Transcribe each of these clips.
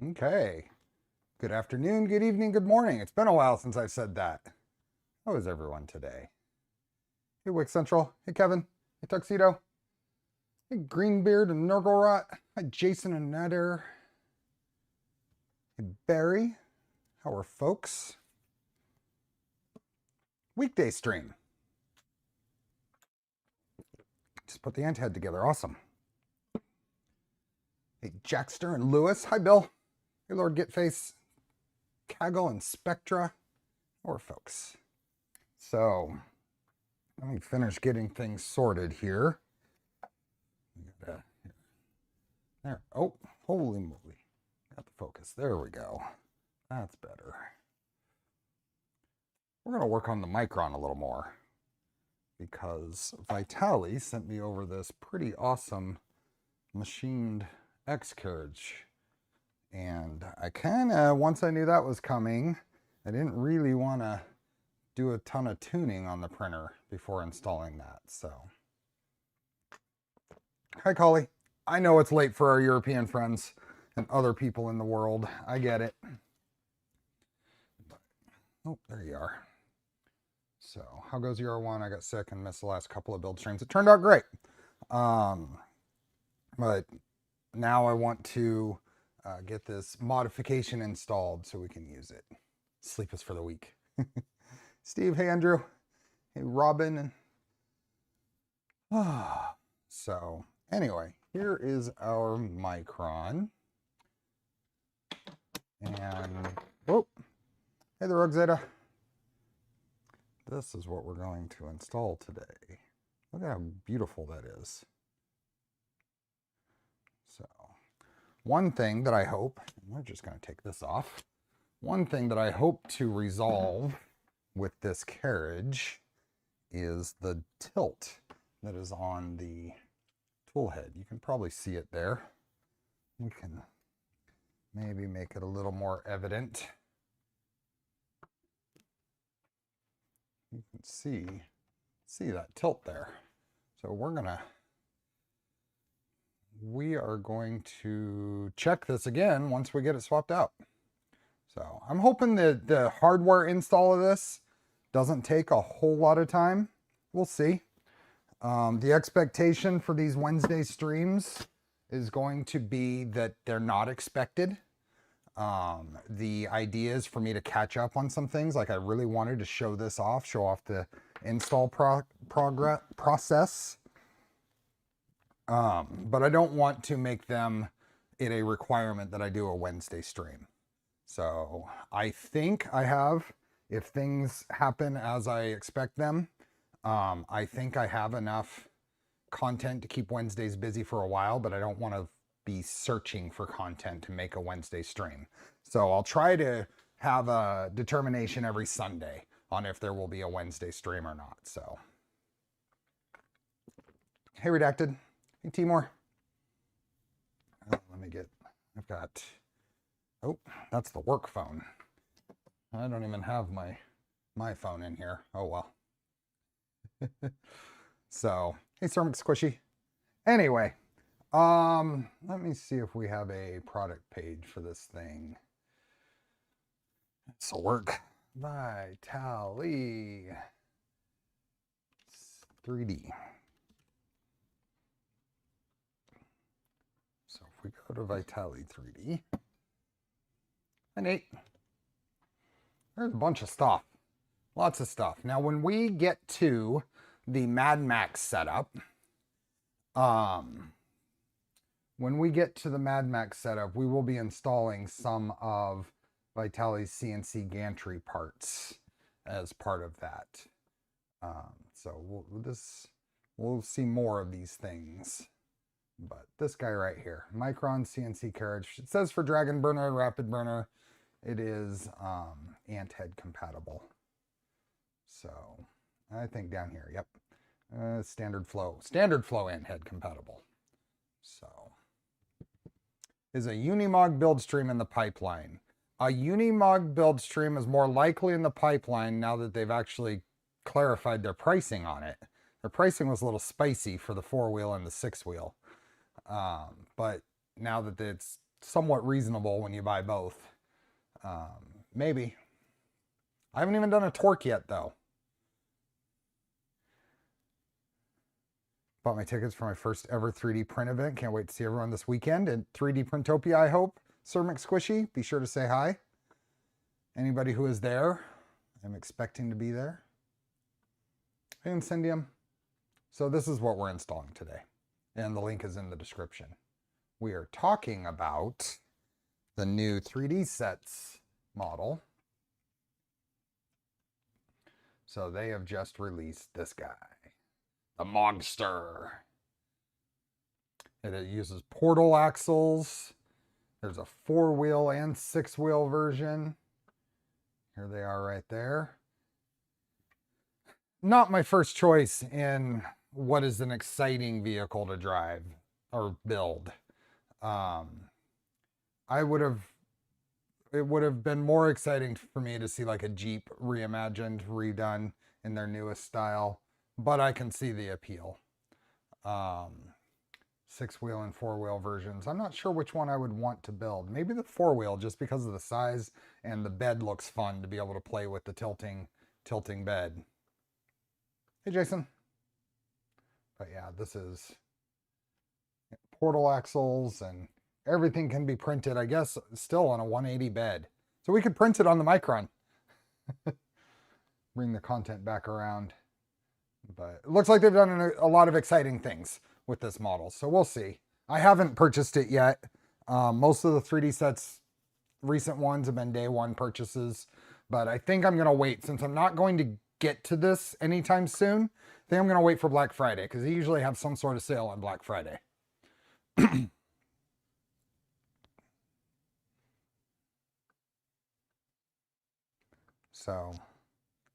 Okay. Good afternoon, good evening, good morning. It's been a while since I've said that. How is everyone today? Hey, Wick Central. Hey, Kevin. Hey, Tuxedo. Hey, Greenbeard and Nurgle Hi, Jason and Nader. Hey, Barry. How are folks? Weekday stream. Just put the ant head together. Awesome. Hey, Jackster and Lewis. Hi, Bill. Hey, Lord Getface. Kaggle and Spectra. How are folks? So, let me finish getting things sorted here. There. Oh, holy moly. Got the focus. There we go. That's better. We're going to work on the Micron a little more because Vitali sent me over this pretty awesome machined X carriage. And I kind of, once I knew that was coming, I didn't really want to do a ton of tuning on the printer before installing that. So, hi, Collie. I know it's late for our European friends and other people in the world. I get it. Oh, there you are. So, how goes your one? I got sick and missed the last couple of build streams. It turned out great. But now I want to get this modification installed so we can use it. Sleep is for the weak. Steve, hey, Andrew. Hey, Robin. So, anyway, here is our Micron. And, oh, hey, the Rugzeta. This is what we're going to install today. Look at how beautiful that is. So, one thing that I hope, we're just going to take this off. One thing that I hope to resolve with this carriage is the tilt that is on the tool head. You can probably see it there. We can maybe make it a little more evident. You can see that tilt there. So we are going to check this again once we get it swapped out. So I'm hoping that the hardware install of this doesn't take a whole lot of time. We'll see. The expectation for these Wednesday streams is going to be that they're not expected. The idea is for me to catch up on some things. Like I really wanted to show this off, show off the install process. But I don't want to make them it a requirement that I do a Wednesday stream. So I think I have, if things happen as I expect them, I think I have enough content to keep Wednesdays busy for a while, but I don't want to be searching for content to make a Wednesday stream. So I'll try to have a determination every Sunday on if there will be a Wednesday stream or not. So, hey, Redacted. Hey, Timor. Oh, I've got, oh, that's the work phone. I don't even have my phone in here. Oh, well. So, hey, Cermic Squishy. Anyway, let me see if we have a product page for this thing. This'll work. Vitali 3D. So if we go to Vitali 3D, hi Nate, there's a bunch of stuff, lots of stuff. Now when we get to the Mad Max setup, we will be installing some of Vitali's CNC gantry parts as part of that. So we'll see more of these things. But this guy right here, Micron CNC carriage, it says for Dragon Burner and Rapid Burner, it is ant head compatible. So I think down here, yep, standard flow ant head compatible. So is a Unimog build stream in the pipeline? A Unimog build stream is more likely in the pipeline now that they've actually clarified their pricing on it. Their pricing was a little spicy for the 4-wheel and the 6-wheel. But now that it's somewhat reasonable when you buy both. Maybe. I haven't even done a torque yet, though. Bought my tickets for my first ever 3D print event. Can't wait to see everyone this weekend at 3D Printopia, I hope. Sir McSquishy, be sure to say hi. Anybody who is there, I'm expecting to be there. Hey, Incendium. So this is what we're installing today, and the link is in the description. We are talking about the new 3D Sets model. So they have just released this guy, the Monster. It uses portal axles. There's a 4-wheel and 6-wheel version. Here they are right there. Not my first choice in what is an exciting vehicle to drive or build. It would have been more exciting for me to see like a Jeep reimagined, redone in their newest style, but I can see the appeal. 6-wheel and 4-wheel versions. I'm not sure which one I would want to build. Maybe the 4-wheel, just because of the size, and the bed looks fun to be able to play with the tilting bed. Hey, Jason. But yeah, this is portal axles, and everything can be printed, I guess, still on a 180 bed. So we could print it on the Micron. Bring the content back around. But it looks like they've done a lot of exciting things with this model. So we'll see. I haven't purchased it yet. Most of the 3D Sets, recent ones, have been day one purchases. But I think I'm going to wait, since I'm not going to get to this anytime soon. I think I'm going to wait for Black Friday, because they usually have some sort of sale on Black Friday. So,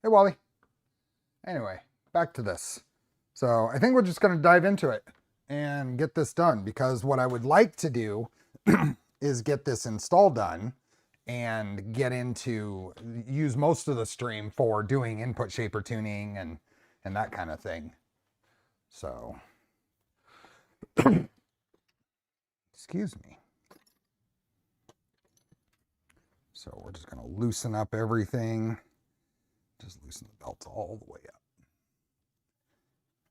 hey, Wally. Anyway, back to this. So I think we're just going to dive into it and get this done, because what I would like to do is get this install done and get into, use most of the stream for doing input shaper tuning and that kind of thing. So, excuse me. So we're just going to loosen up everything. Just loosen the belts all the way up.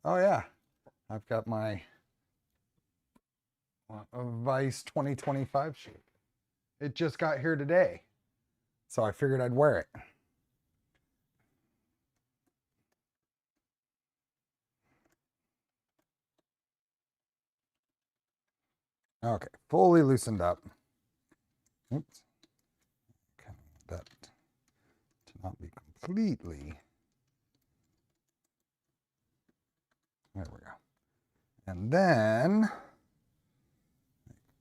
Oh yeah, I've got my Vice 2025 shirt. It just got here today, so I figured I'd wear it. Okay, fully loosened up. Oops. Okay, that to not be completely. There we go. And then I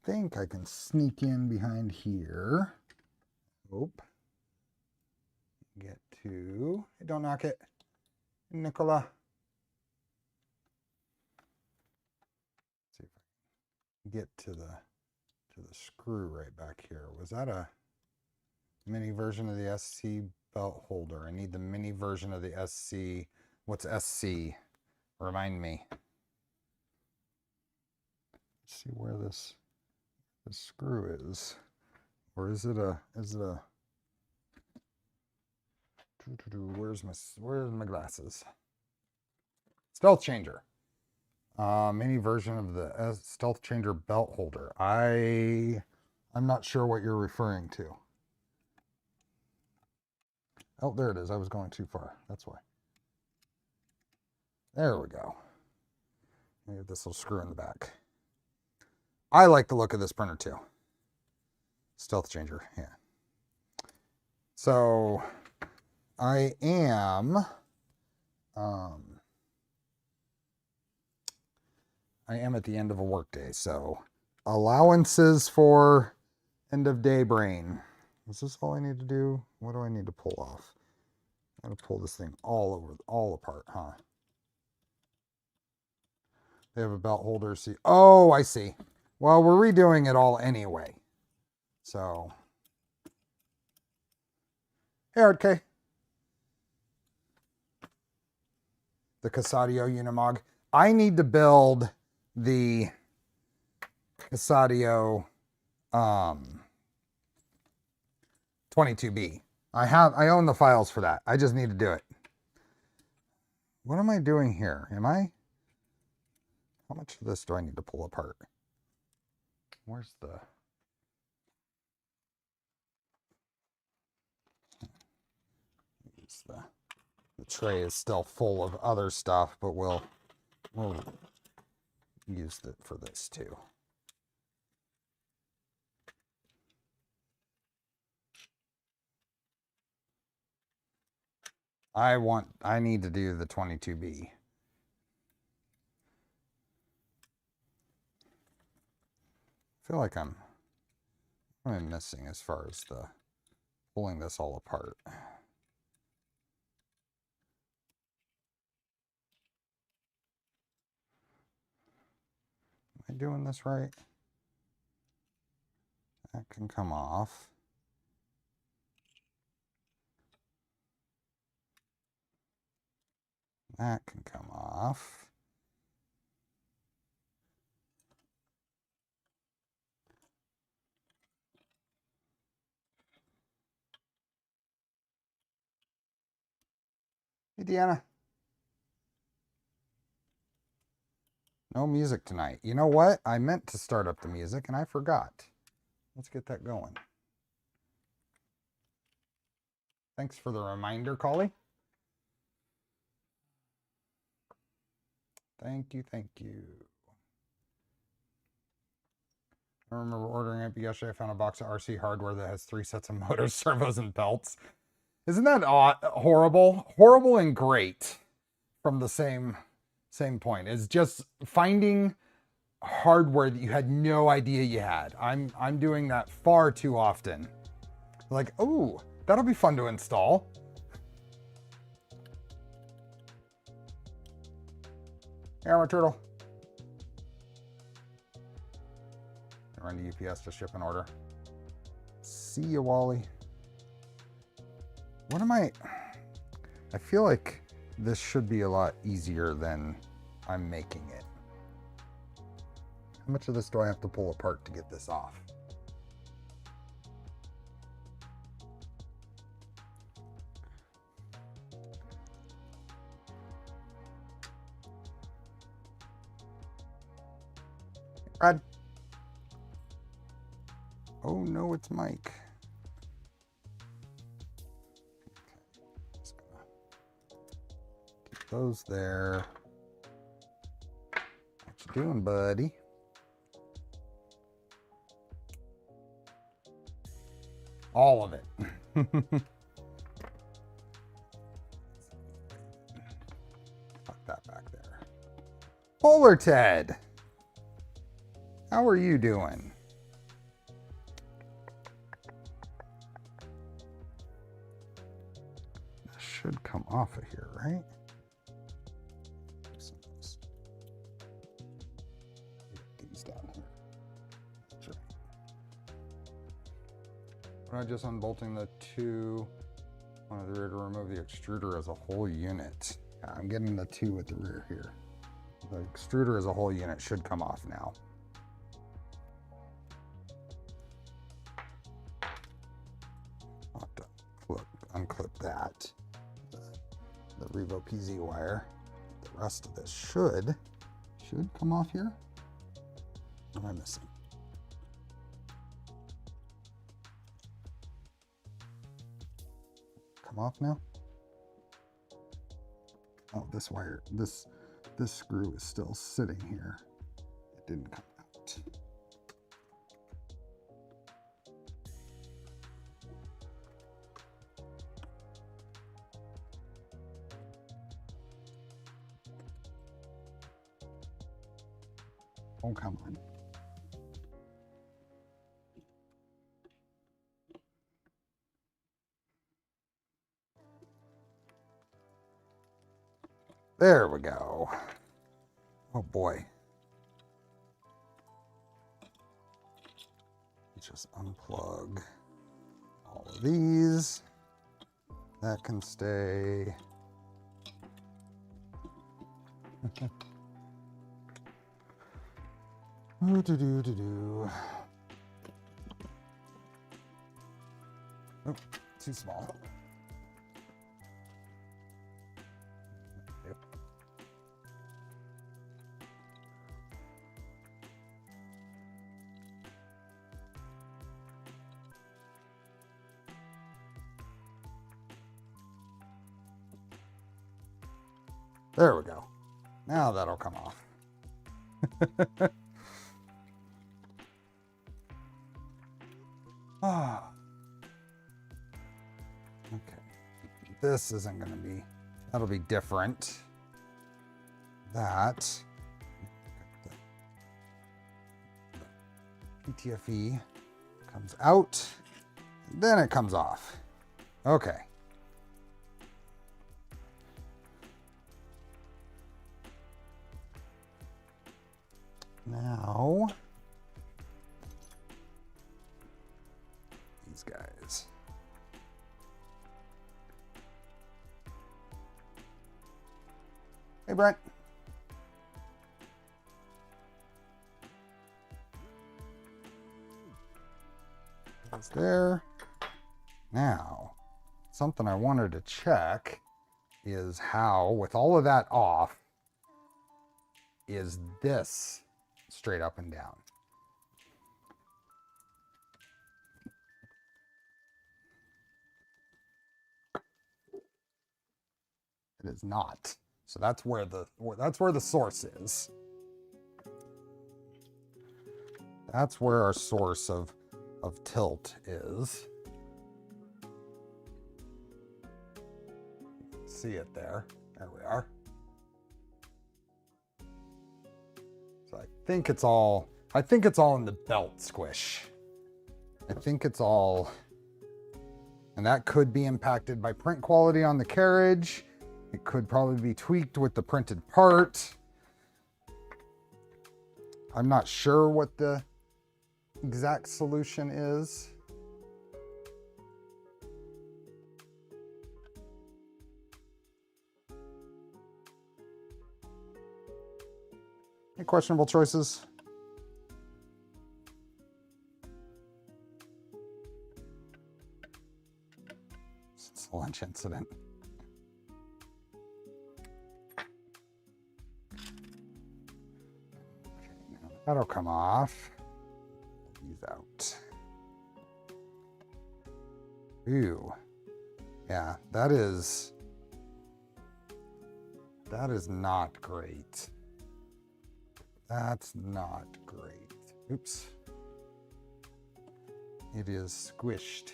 think I can sneak in behind here. Oop. Get to, hey, don't knock it, Nicola. See if I can get to the screw right back here. Was that a mini version of the SC belt holder? I need the mini version of the SC. What's SC? Remind me. Let's see where this screw is. Or is it a where's my glasses? Stealth changer. Mini version of the stealth changer belt holder. I'm not sure what you're referring to. Oh, there it is. I was going too far. That's why. There we go. Maybe this will screw in the back. I like the look of this printer too. Stealth changer, yeah. So I am at the end of a workday, so allowances for end of day brain. Is this all I need to do? What do I need to pull off? I'm gonna pull this thing all apart, huh? They have a belt holder. See, oh, I see. Well, we're redoing it all anyway. So, hey, RK. The Casadio Unimog. I need to build the Casadio 22B. I own the files for that. I just need to do it. What am I doing here? How much of this do I need to pull apart? Where's the tray is still full of other stuff, but we'll use it for this too. I need to do the 22B. I feel like what am I missing as far as the pulling this all apart? Am I doing this right? That can come off. That can come off. Hey, Deanna. No music tonight. You know what? I meant to start up the music and I forgot. Let's get that going. Thanks for the reminder, Collie. Thank you, thank you. I remember ordering it yesterday. I found a box of RC hardware that has 3 sets of motors, servos, and belts. Isn't that horrible? Horrible and great from the same point. It's just finding hardware that you had no idea you had. I'm doing that far too often. Like, oh, that'll be fun to install. Here, my turtle. I run to UPS to ship an order. See you, Wally. What am I feel like this should be a lot easier than I'm making it. How much of this do I have to pull apart to get this off? Brad. Oh no, it's Mike. Okay, just gonna keep those there. What you doing, buddy? All of it. Tuck that back there. Polar Ted, how are you doing? This should come off of here, right? These down here. That's right. When I just unbolting the two on the rear to remove the extruder as a whole unit. Yeah, I'm getting the two at the rear here. The extruder as a whole unit should come off now. I'll have to unclip that. The Revo PZ wire. The rest of this should come off here. What am I missing? Come off now? Oh, this wire, this screw is still sitting here. It didn't come out. Oh, come on. There we go. Oh boy. Just unplug all of these. That can stay. Oh, too small. There we go. Now that'll come off. Ah. Okay. This isn't going to be, that'll be different. That. The PTFE comes out, then it comes off. Okay. Now, these guys. Hey, Brent. That's there. Now, something I wanted to check is how, with all of that off, is this straight up and down. It is not. So that's where the source is. That's where our source of tilt is. See it there. There we are. So I think it's all in the belt squish. I think it's all, and that could be impacted by print quality on the carriage. It could probably be tweaked with the printed part. I'm not sure what the exact solution is. Any questionable choices? Since the lunch incident. That'll come off. These out. Ooh. Yeah, that is not great. That's not great. Oops. It is squished.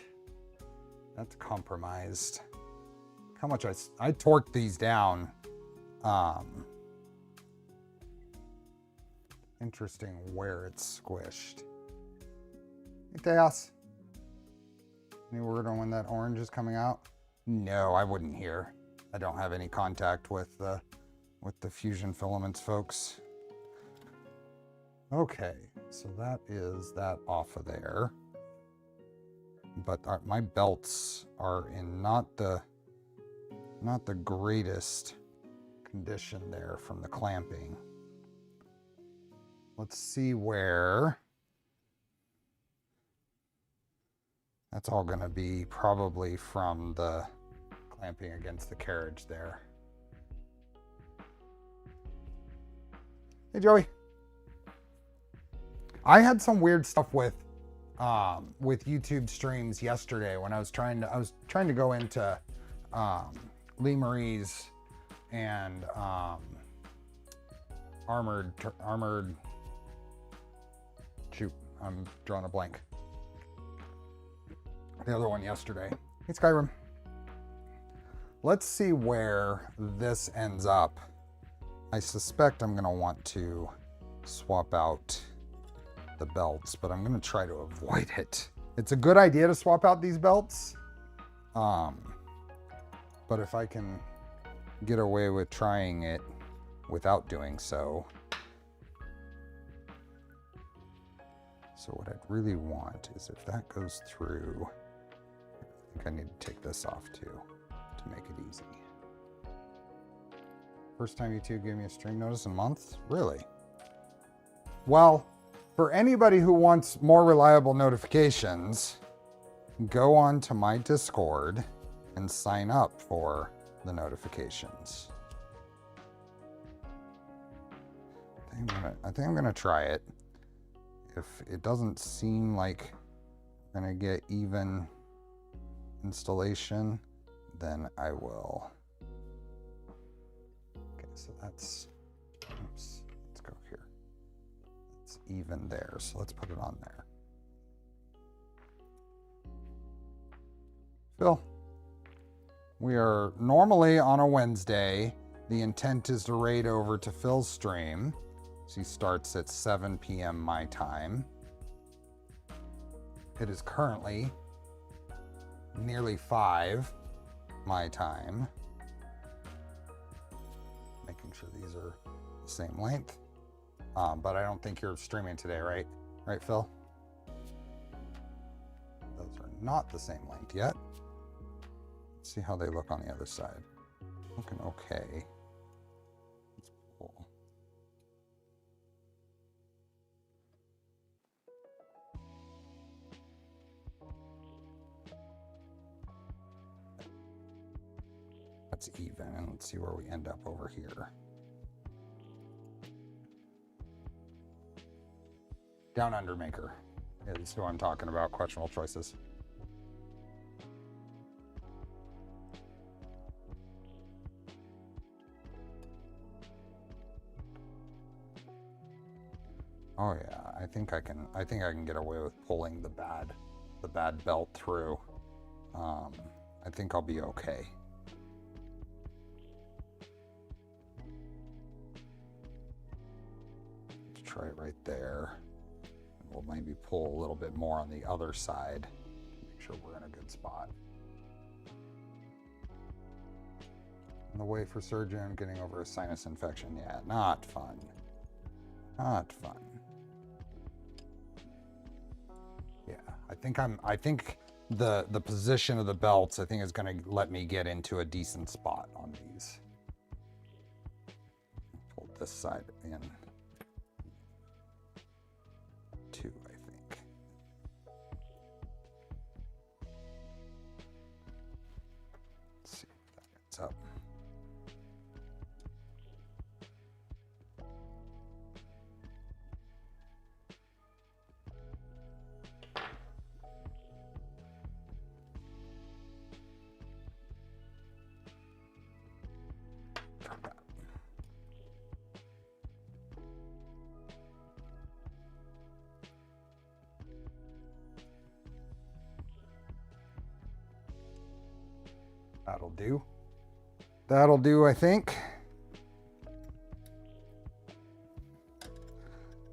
That's compromised. How much I torqued these down. Interesting where it's squished. Hey, Chaos. Any word on when that orange is coming out? No, I wouldn't hear. I don't have any contact with the Fusion Filaments folks. Okay, so that is that off of there. But my belts are in not the greatest condition there from the clamping. Let's see where. That's all going to be probably from the clamping against the carriage there. Hey, Joey. I had some weird stuff with YouTube streams yesterday when I was trying to go into Lee Marie's and armored. Shoot, I'm drawing a blank. The other one yesterday. Hey, Skyrim. Let's see where this ends up. I suspect I'm going to want to swap out the belts, but I'm going to try to avoid it. It's a good idea to swap out these belts. But if I can get away with trying it without doing so. So what I'd really want is if that goes through, I think I need to take this off too to make it easy. First time YouTube gave me a stream notice in a month? Really? Well, for anybody who wants more reliable notifications, go on to my Discord and sign up for the notifications. I think I'm gonna try it. If it doesn't seem like I'm gonna get even installation, then I will. Okay, so that's, oops, let's go here. It's even there, so let's put it on there. Phil, we are normally on a Wednesday. The intent is to raid over to Phil's stream. So he starts at 7 p.m. my time. It is currently nearly 5 my time. Making sure these are the same length. But I don't think you're streaming today, right? Right, Phil? Those are not the same length yet. Let's see how they look on the other side. Looking okay. Let's pull. That's even, and let's see where we end up over here. Down Under Maker is who I'm talking about, questionable choices. Oh yeah, I think I can get away with pulling the bad belt through. I think I'll be okay. Let's try it right there. We'll maybe pull a little bit more on the other side to make sure we're in a good spot. On the way for surgery, I'm getting over a sinus infection. Yeah, not fun. Not fun. Yeah, I think the position of the belts, I think, is going to let me get into a decent spot on these. Pull this side in. 2, I think. Let's see if that gets up. That'll do. That'll do, I think.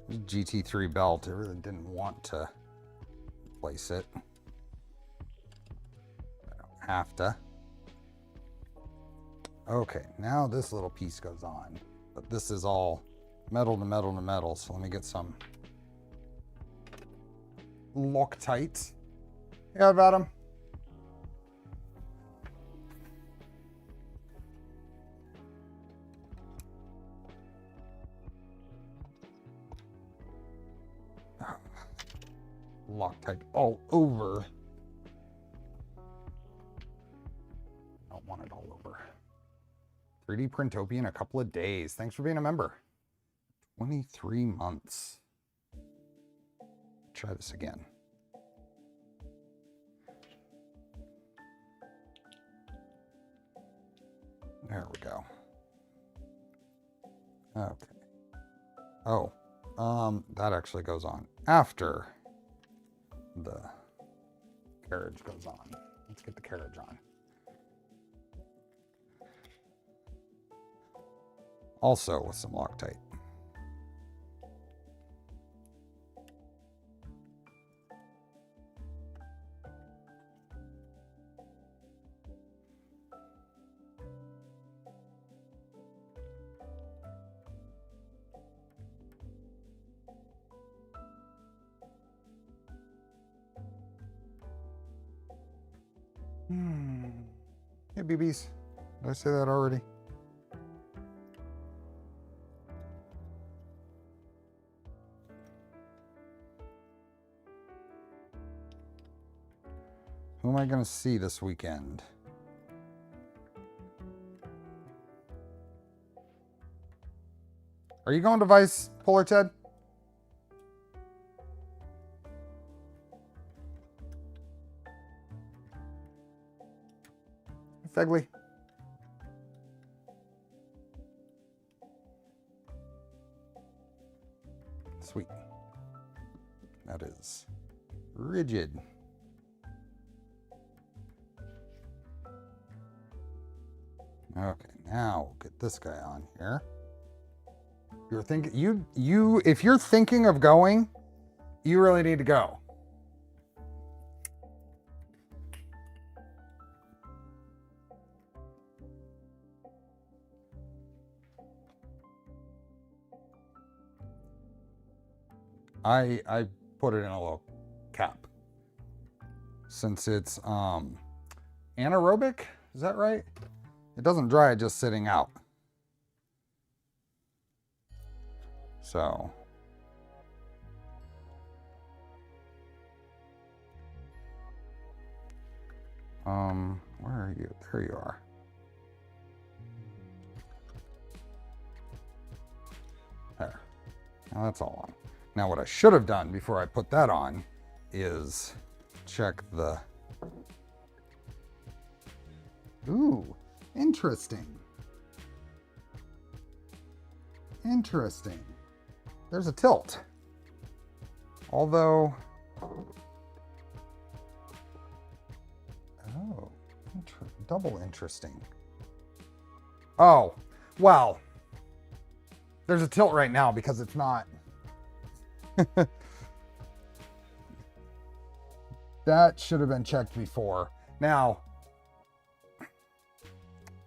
GT3 belt. I really didn't want to place it. I don't have to. Okay, now this little piece goes on. But this is all metal to metal to metal. So let me get some Loctite. Yeah, about them. Loctite all over. I don't want it all over. 3D Printopia in a couple of days. Thanks for being a member. 23 months. Try this again. There we go. Okay. Oh, that actually goes on after the carriage goes on. Let's get the carriage on. Also with some Loctite. Hey, BBs. Did I say that already? Who am I going to see this weekend? Are you going to Vice, Polar Ted? Fegley? Sweet. That is rigid. Okay, now we'll get this guy on here. You're thinking if you're thinking of going, you really need to go. I put it in a little cap since it's anaerobic, is that right? It doesn't dry just sitting out. So where are you? There you are. There. Now that's all on. Now what I should have done before I put that on is check the... Ooh, interesting. Interesting. There's a tilt. Although... Oh, double interesting. Oh, well, there's a tilt right now because it's not... That should have been checked before. Now,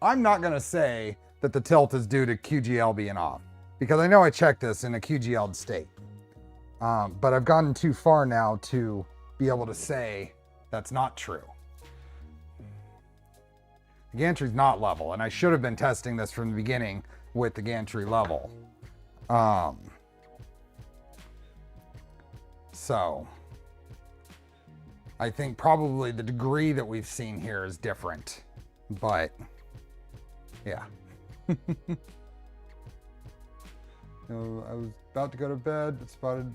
I'm not going to say that the tilt is due to QGL being off, because I know I checked this in a QGL'd state. But I've gotten too far now to be able to say that's not true. The gantry's not level, and I should have been testing this from the beginning with the gantry level. So I think probably the degree that we've seen here is different, but yeah. I was about to go to bed, but spotted,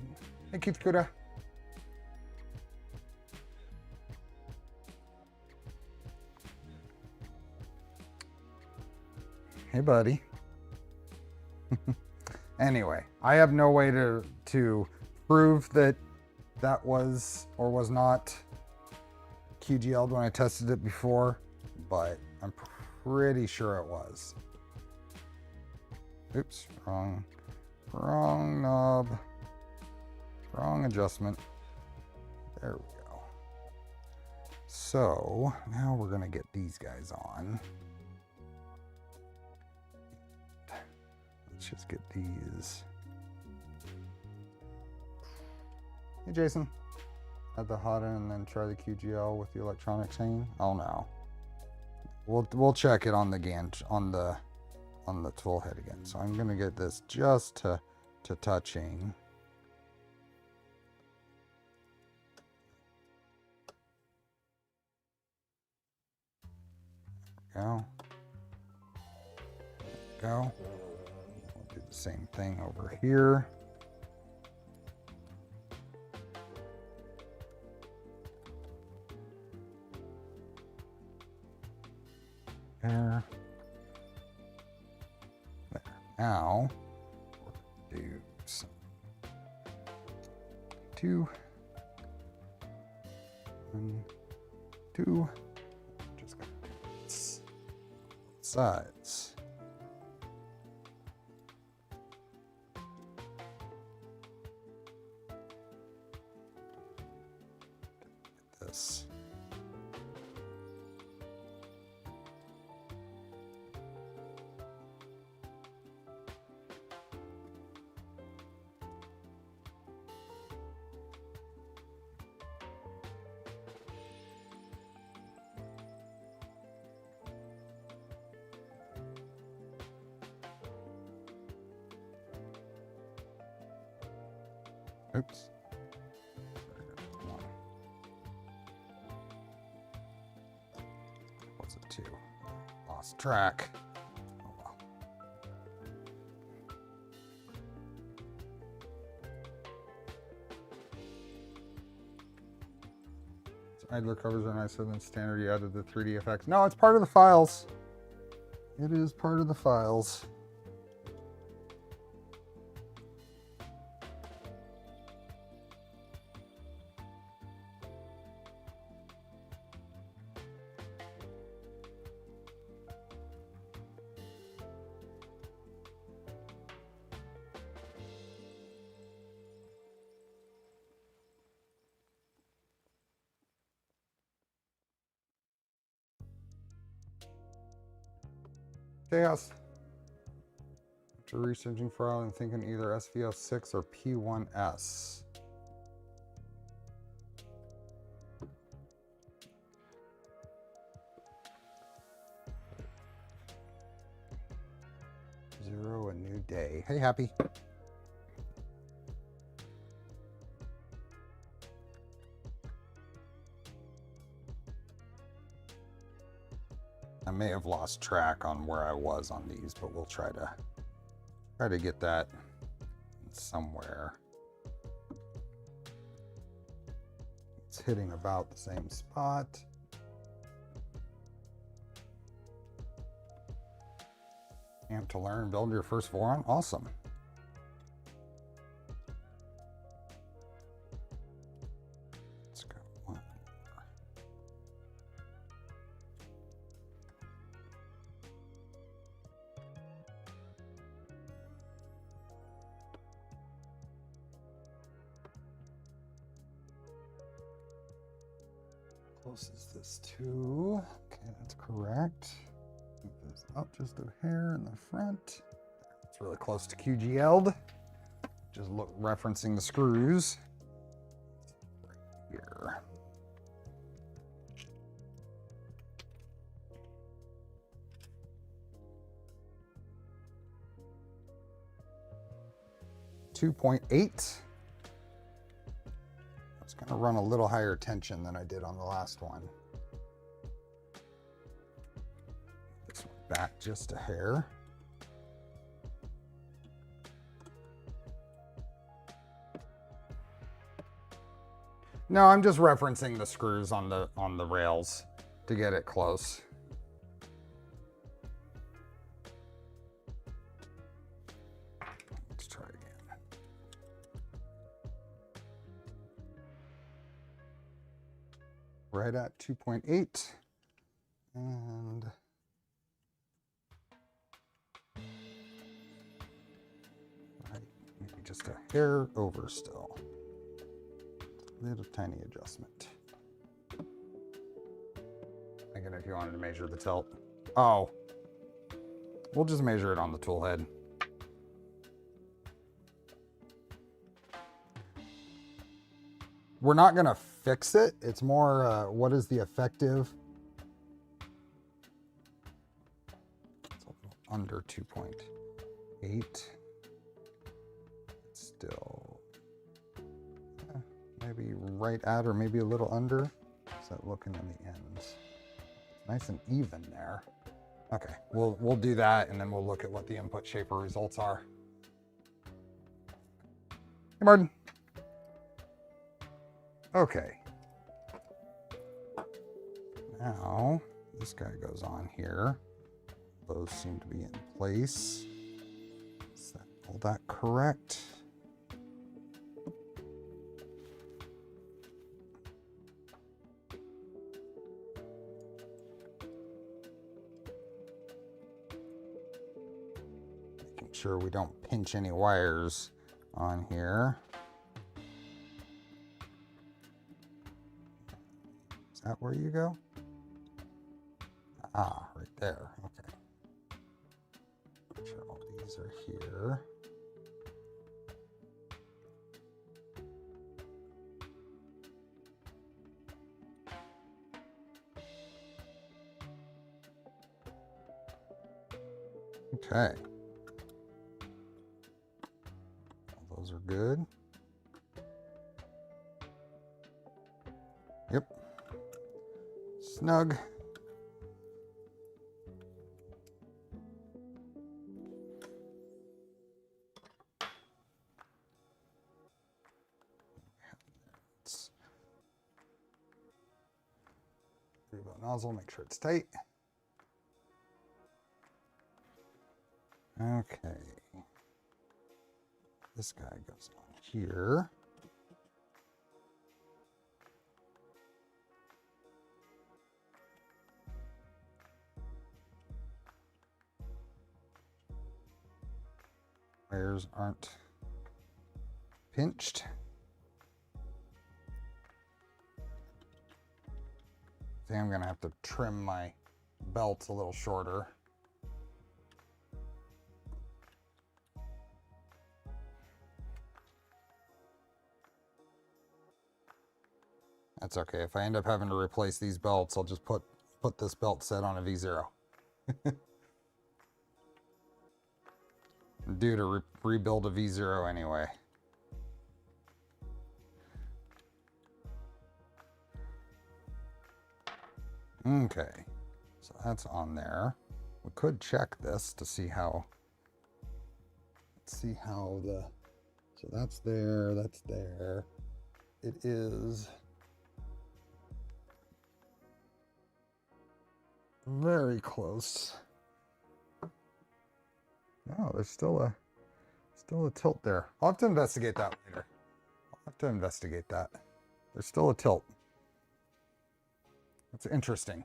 hey Keith Kuda. Hey buddy. Anyway, I have no way to prove that that was or was not QGL'd when I tested it before, but I'm pretty sure it was. Oops, wrong knob, wrong adjustment. There we go. So now we're gonna get these guys on. Let's just get these. Hey Jason, add the hot end and then try the QGL with the electronic chain. Oh no, we'll check it on the on the tool head again. So I'm gonna get this just to touching. There we go. There we go. We'll do the same thing over here. There. Now, we'll do some 2, 1, 2. Just got sides. Get this. Oops. Was it 2? Lost track. Oh well. Idler covers are nicer than standard. You added the 3D effects. No, it's part of the files. It is part of the files. Chaos. After researching for a while and thinking either SVF6 or P1S. Zero, a new day. Hey, Happy. I may have lost track on where I was on these, but we'll try to get that somewhere. It's hitting about the same spot. Amp to learn, build your first Voron. Awesome. Let's go one more. Close is this to? Okay, that's correct. Move this up just a hair in the front. It's really close to QGL'd. Just look, referencing the screws. Right here. .8. I was gonna run a little higher tension than I did on the last one. This one back just a hair. No, I'm just referencing the screws on the rails to get it close. Let's try again. Right at 2.8 and right, maybe just a hair over still. Little tiny adjustment. Again, if you wanted to measure the tilt. Oh, we'll just measure it on the tool head. We're not gonna fix it. It's more, what is the effective? It's a little under 2.8. It's still, maybe right at or maybe a little under. Is that looking in the ends? Nice and even there. Okay, we'll do that and then we'll look at what the input shaper results are. Hey, Martin. Okay. Now, this guy goes on here. Those seem to be in place. Is that all that correct? Making sure we don't pinch any wires on here. Is that where you go? Ah, right there. Okay. Make sure all these are here. Okay. All those are good. Yep. Snug. nozzle, make sure it's tight. Okay. This guy goes on here. Wires aren't pinched. I think I'm gonna have to trim my belts a little shorter. That's okay. If I end up having to replace these belts, I'll just put this belt set on a V0. Due to rebuild a V0 anyway. Okay, so that's on there. We could check this to see how, let's see how the, so that's there, that's there. It is very close. Oh, there's still a tilt there. I'll have to investigate that later. I'll have to investigate that. There's still a tilt. That's interesting.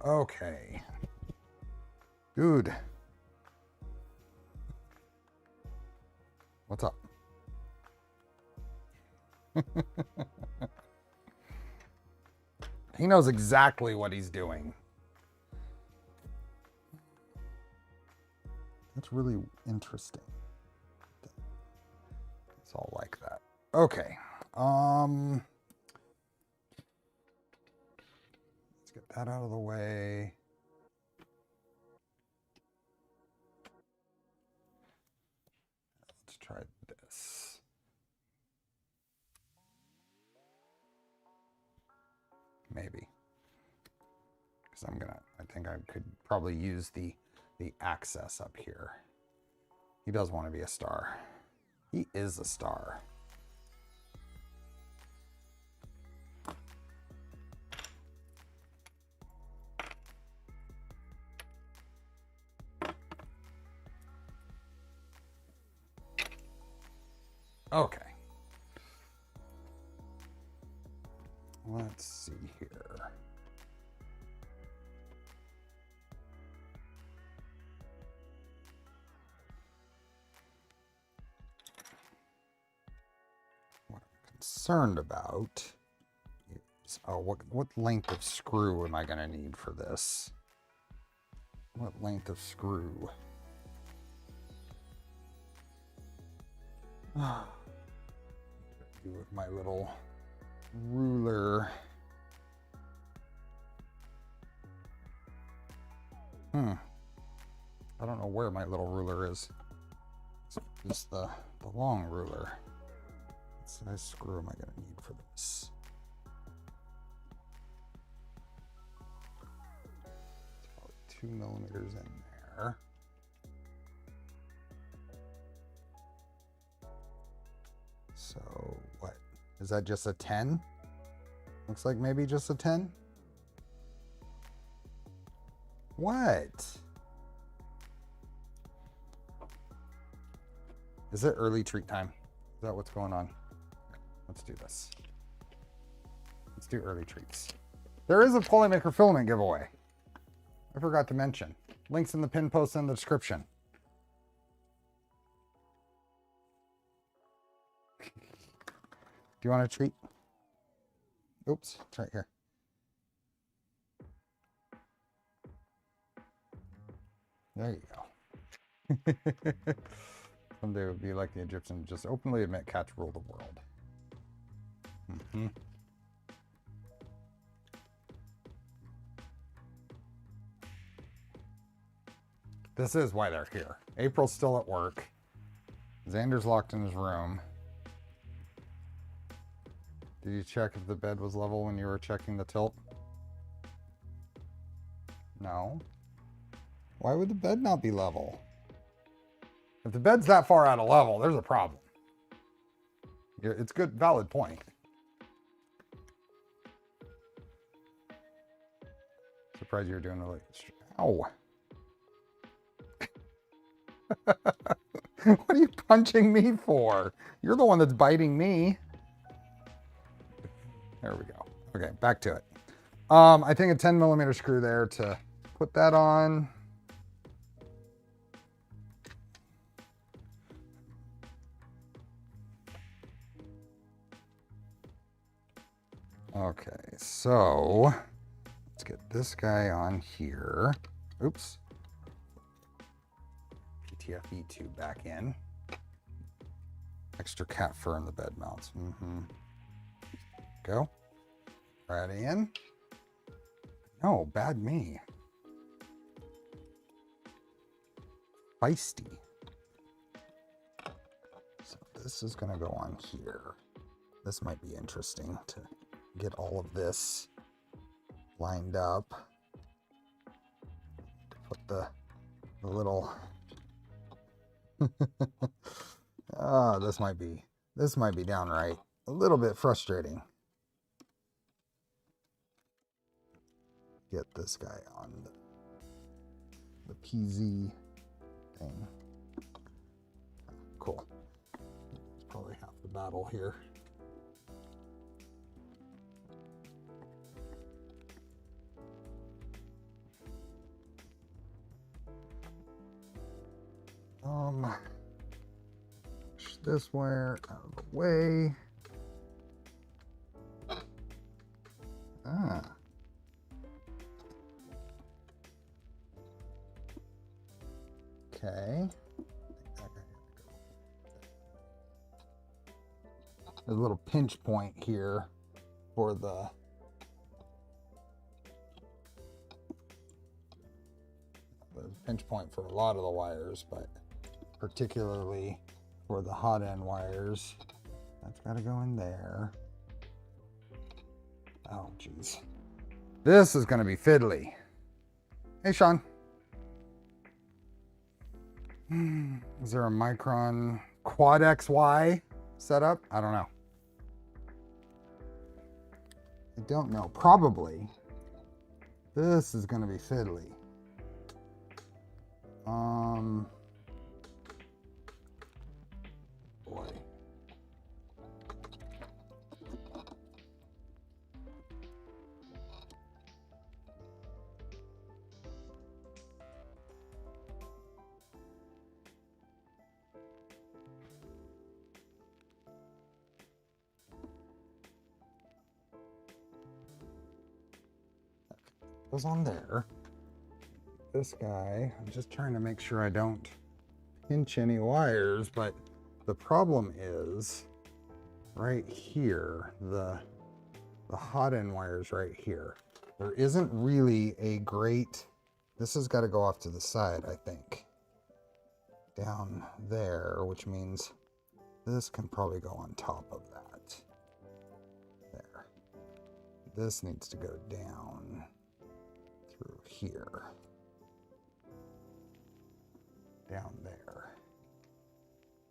Okay. Dude. What's up? He knows exactly what he's doing. That's really interesting. It's all like that. Okay. Let's get that out of the way. Let's try this. Maybe. Because I think I could probably use the access up here. He does want to be a star. He is a star. Okay. Let's see here. What I'm concerned about is, oh, what length of screw am I going to need for this? What length of screw? Do with my little ruler. I don't know where my little ruler is. It's the long ruler. What size screw am I going to need for this? It's probably 2 millimeters in there. So what? Is that just a 10? Looks like maybe just a 10. What? Is it early treat time? Is that what's going on? Let's do this. Let's do early treats. There is a Polymaker filament giveaway. I forgot to mention. Links in the pin post and the description. Do you want a treat? Oops, it's right here. There you go. Someday it would be like the Egyptians, just openly admit cats rule the world. This is why they're here. April's still at work. Xander's locked in his room. Did you check if the bed was level when you were checking the tilt? No. Why would the bed not be level? If the bed's that far out of level, there's a problem. It's good, valid point. Surprised you're doing the late. Ow. What are you punching me for? You're the one that's biting me. There we go. Okay, back to it. I think a 10mm screw there to put that on. Okay, so let's get this guy on here. Oops. PTFE tube back in. Extra cat fur in the bed mounts. Go. Right in. No, bad me. Feisty. So this is going to go on here. This might be interesting to get all of this lined up. Put the little this might be downright a little bit frustrating. Get this guy on the PZ thing. Cool. It's probably half the battle here. Push this wire out of the way. Okay. There's a little pinch point here for the pinch point for a lot of the wires, but particularly for the hot end wires. That's got to go in there. Oh, geez. This is going to be fiddly. Hey, Sean. Is there a Micron Quad XY setup? I don't know. I don't know. Probably. This is going to be fiddly. Boy. Goes on there. This guy, I'm just trying to make sure I don't pinch any wires, but the problem is right here, the hot end wires right here. There isn't really a great, this has got to go off to the side, I think. Down there, which means this can probably go on top of that. There. This needs to go down through here. Down there.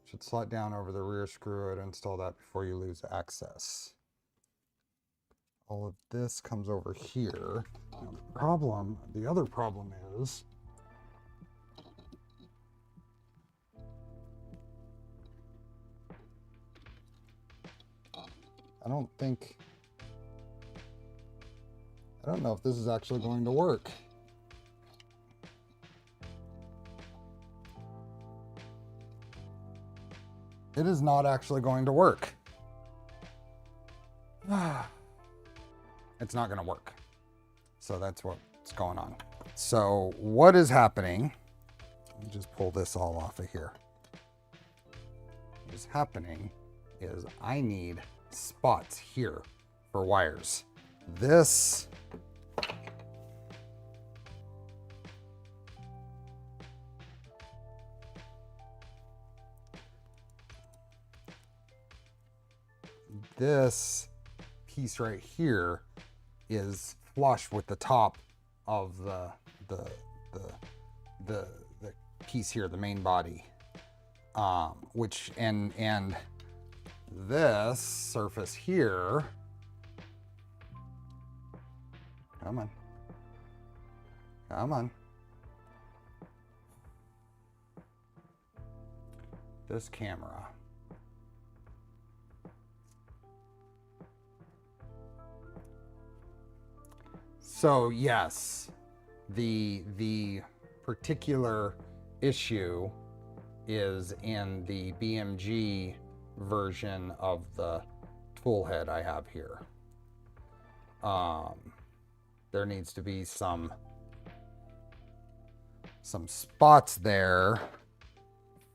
Should slot down over the rear screw and install that before you lose access. All of this comes over here. Now the other problem is I don't know if this is actually going to work. It is not actually going to work. It's not going to work. So that's what's going on. So what is happening? Let me just pull this all off of here. What is happening is I need spots here for wires. This piece right here is flush with the top of the piece here, the main body, which and this surface here, come on, come on, this camera. So yes, the particular issue is in the BMG version of the tool head I have here. There needs to be some spots there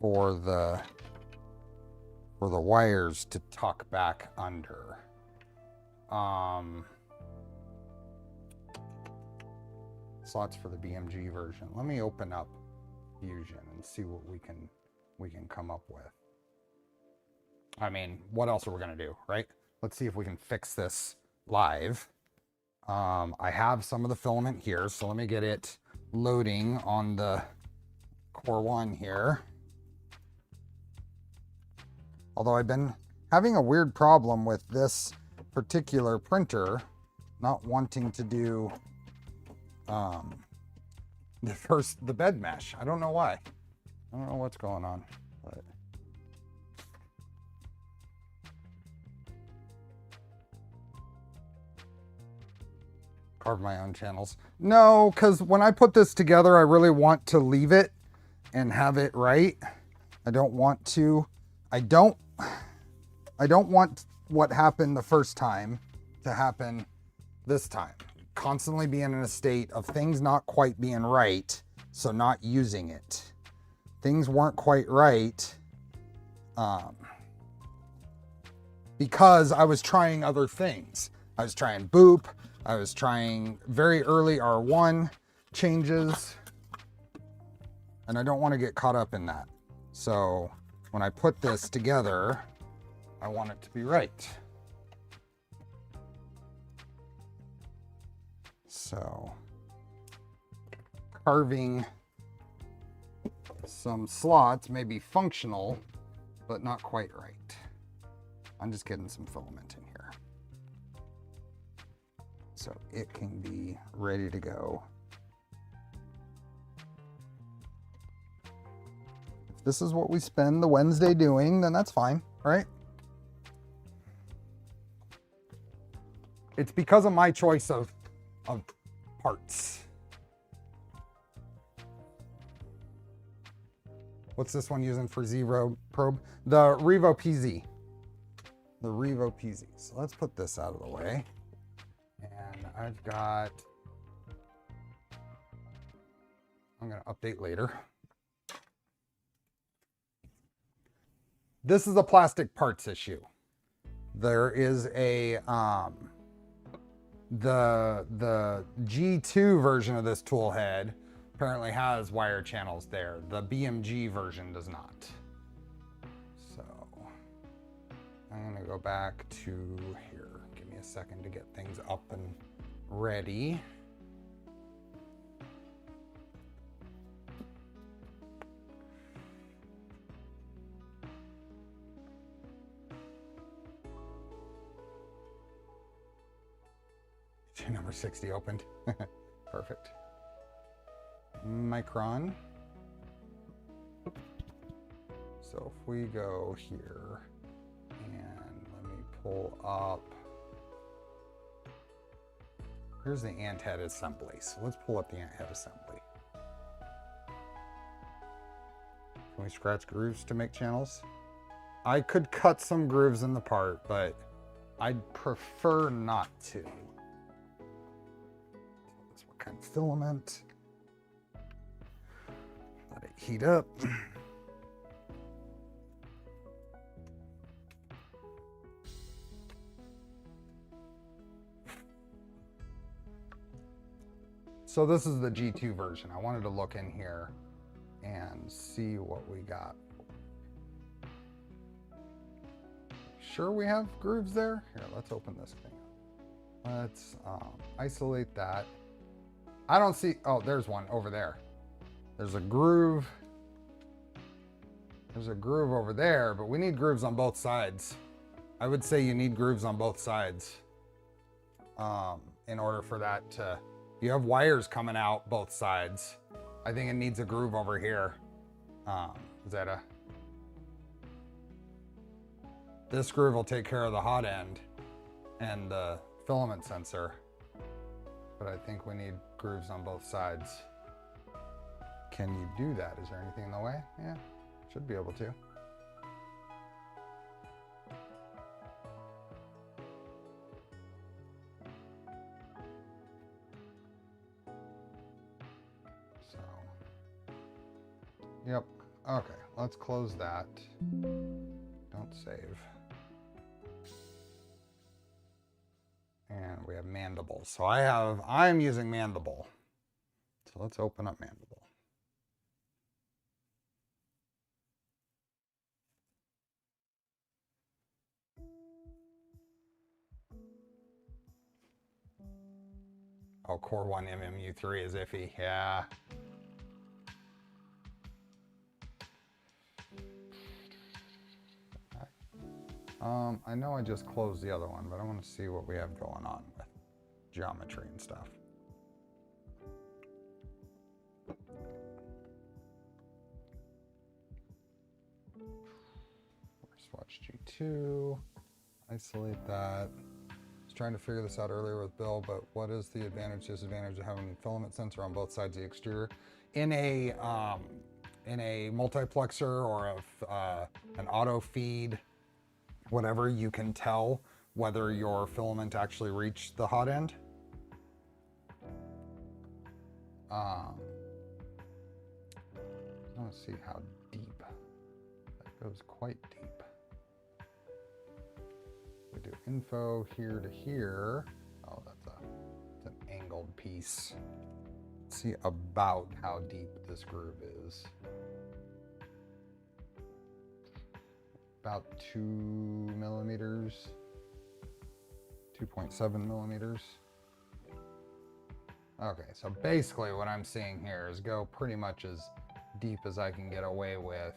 for the wires to tuck back under. Slots for the BMG version. Let me open up Fusion and see what we can come up with. I mean, what else are we gonna do, right? Let's see if we can fix this live. I have some of the filament here, so let me get it loading on the Core 1 here. Although I've been having a weird problem with this particular printer not wanting to do the bed mesh. I don't know why. I don't know what's going on, but carve my own channels. No, because when I put this together, I really want to leave it and have it right. I don't want what happened the first time to happen this time. Constantly being in a state of things not quite being right, so not using it. Things weren't quite right because I was trying other things. I was trying boop. I was trying very early R1 changes, and I don't want to get caught up in that. So when I put this together, I want it to be right. So carving some slots may be functional, but not quite right. I'm just getting some filament in here, so it can be ready to go. If this is what we spend the Wednesday doing, then that's fine, right? It's because of my choice of parts. What's this one using for zero probe? The Revo PZ. The Revo PZ. So let's put this out of the way. And I'm going to update later. This is a plastic parts issue. There is a the G2 version of this tool head apparently has wire channels there. The BMG version does not. So I'm gonna go back to here. Give me a second to get things up and ready. Number 60 opened. Perfect. Micron. So if we go here and let me pull up, here's the ant head assembly. So let's pull up the ant head assembly. Can we scratch grooves to make channels? I could cut some grooves in the part, but I'd prefer not to. Kind of filament. Let it heat up. So this is the G2 version. I wanted to look in here and see what we got. Sure we have grooves there? Here, let's open this thing up. Let's isolate that. I don't see, oh, there's one over there. There's a groove. There's a groove over there, but we need grooves on both sides I would say you need grooves on both sides in order for that to, you have wires coming out both sides. I think it needs a groove over here. Zeta. This groove will take care of the hot end and the filament sensor, but I think we need grooves on both sides. Can you do that? Is there anything in the way? Yeah, should be able to. So, yep, okay, let's close that. Don't save. And we have mandible. So I'm using mandible. So let's open up mandible. Oh, Core 1 MMU3 is iffy, yeah. I know I just closed the other one, but I want to see what we have going on with geometry and stuff. Swatch G2, isolate that. I was trying to figure this out earlier with Bill, but what is the advantage, disadvantage of having a filament sensor on both sides of the extruder? In a multiplexer or an auto feed, whatever, you can tell whether your filament actually reached the hot end. I want to see how deep. That goes quite deep. We do info here to here. Oh, that's an angled piece. Let's see about how deep this groove is. About 2 millimeters, 2.7 millimeters. Okay, so basically what I'm seeing here is go pretty much as deep as I can get away with.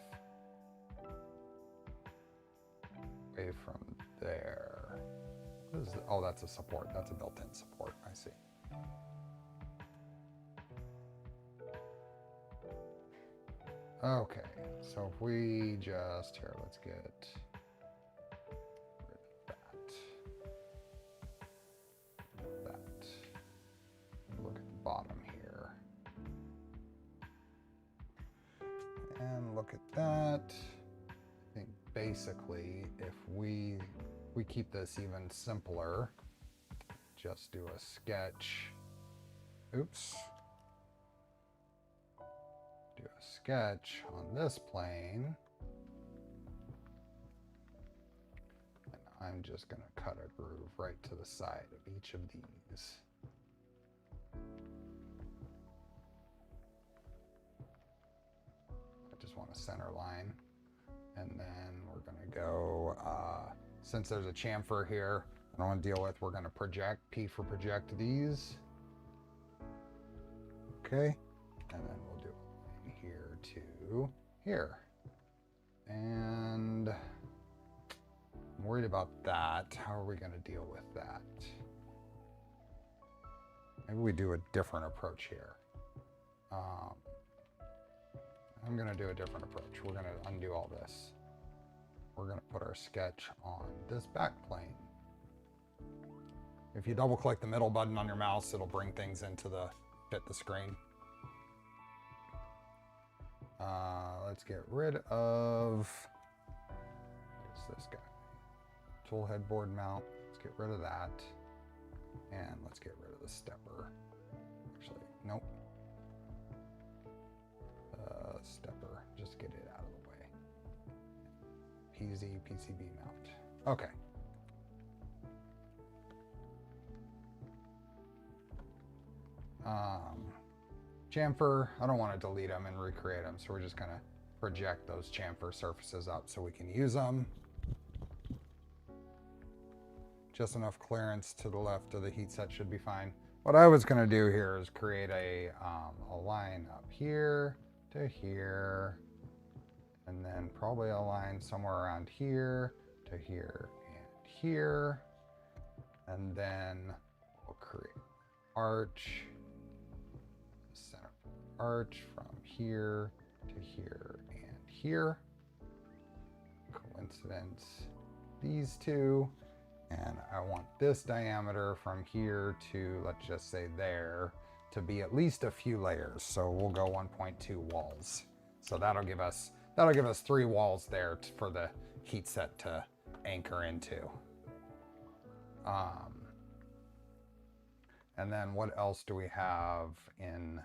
Away from there. What is it? Oh, that's a support. That's a built-in support. I see. Okay, so if we just, here, let's get rid of that. Look at the bottom here. And look at that. I think basically if we keep this even simpler, just do a sketch. Oops. Do a sketch on this plane, and I'm just going to cut a groove right to the side of each of these. I just want a center line, and then we're going to go, since there's a chamfer here I don't want to deal with, we're going to project, P for project these. Okay, and then we'll do here to here. And I'm worried about that. How are we going to deal with that? Maybe we do a different approach here. I'm going to do a different approach. We're going to undo all this. We're going to put our sketch on this back plane. If you double click the middle button on your mouse, it'll bring things into the fit the screen. Let's get rid of, what is this guy? Tool headboard mount. Let's get rid of that. And let's get rid of the stepper. Actually, nope. Stepper, just get it out of the way. PCB mount. Okay. Chamfer, I don't want to delete them and recreate them, so we're just going to project those chamfer surfaces up so we can use them. Just enough clearance to the left of the heat set should be fine. What I was going to do here is create a line up here to here, and then probably a line somewhere around here to here and here, and then we'll create arch, center arch from here to here and here. Coincidence, these two. And I want this diameter from here to, let's just say there, to be at least a few layers. So we'll go 1.2 walls. So that'll give us 3 walls there for the heat set to anchor into. And then what else do we have in,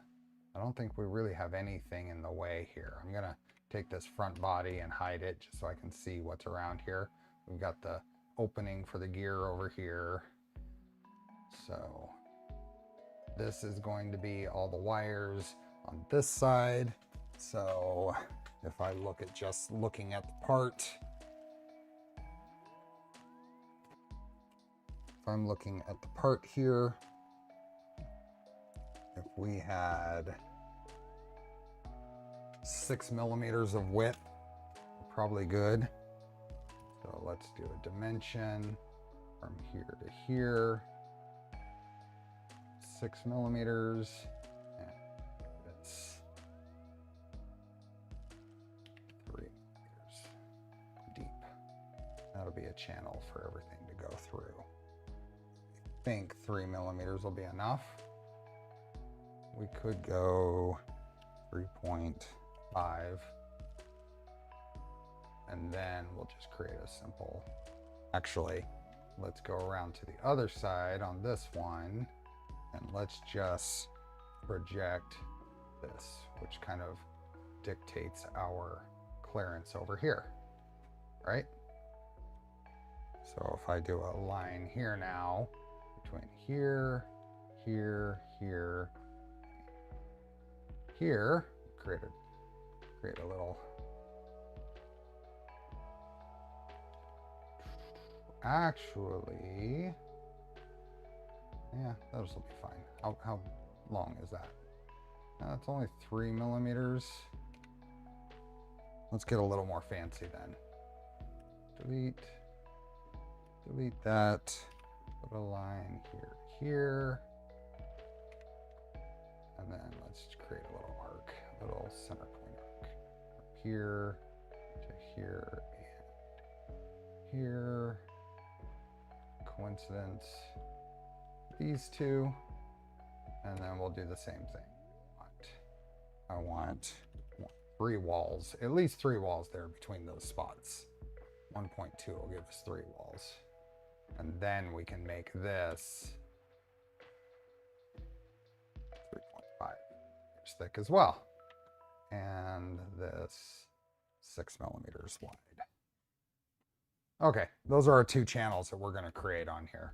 I don't think we really have anything in the way here. I'm gonna take this front body and hide it just so I can see what's around here. We've got the opening for the gear over here. So this is going to be all the wires on this side. So if I look at just looking at the part, if I'm looking at the part here, if we had 6 millimeters of width, probably good. So let's do a dimension from here to here, 6 millimeters, and it's 3 meters deep. That'll be a channel for everything to go through. I think 3 millimeters will be enough. We could go 3.5. And then we'll just create a simple, actually, let's go around to the other side on this one, and let's just project this, which kind of dictates our clearance over here, right? So if I do a line here now, between here, here, here, here, create a little, actually, yeah, those will be fine. How long is that? It's only 3 millimeters. Let's get a little more fancy then. Delete that. Put a line here, here. And then let's create a little arc, a little center point arc. From here to here and here. Coincidence, these two, and then we'll do the same thing. I want 3 walls, at least 3 walls there between those spots. 1.2 will give us 3 walls. And then we can make this 3.5 inches thick as well. And this 6 millimeters wide. Okay, those are our 2 channels that we're going to create on here.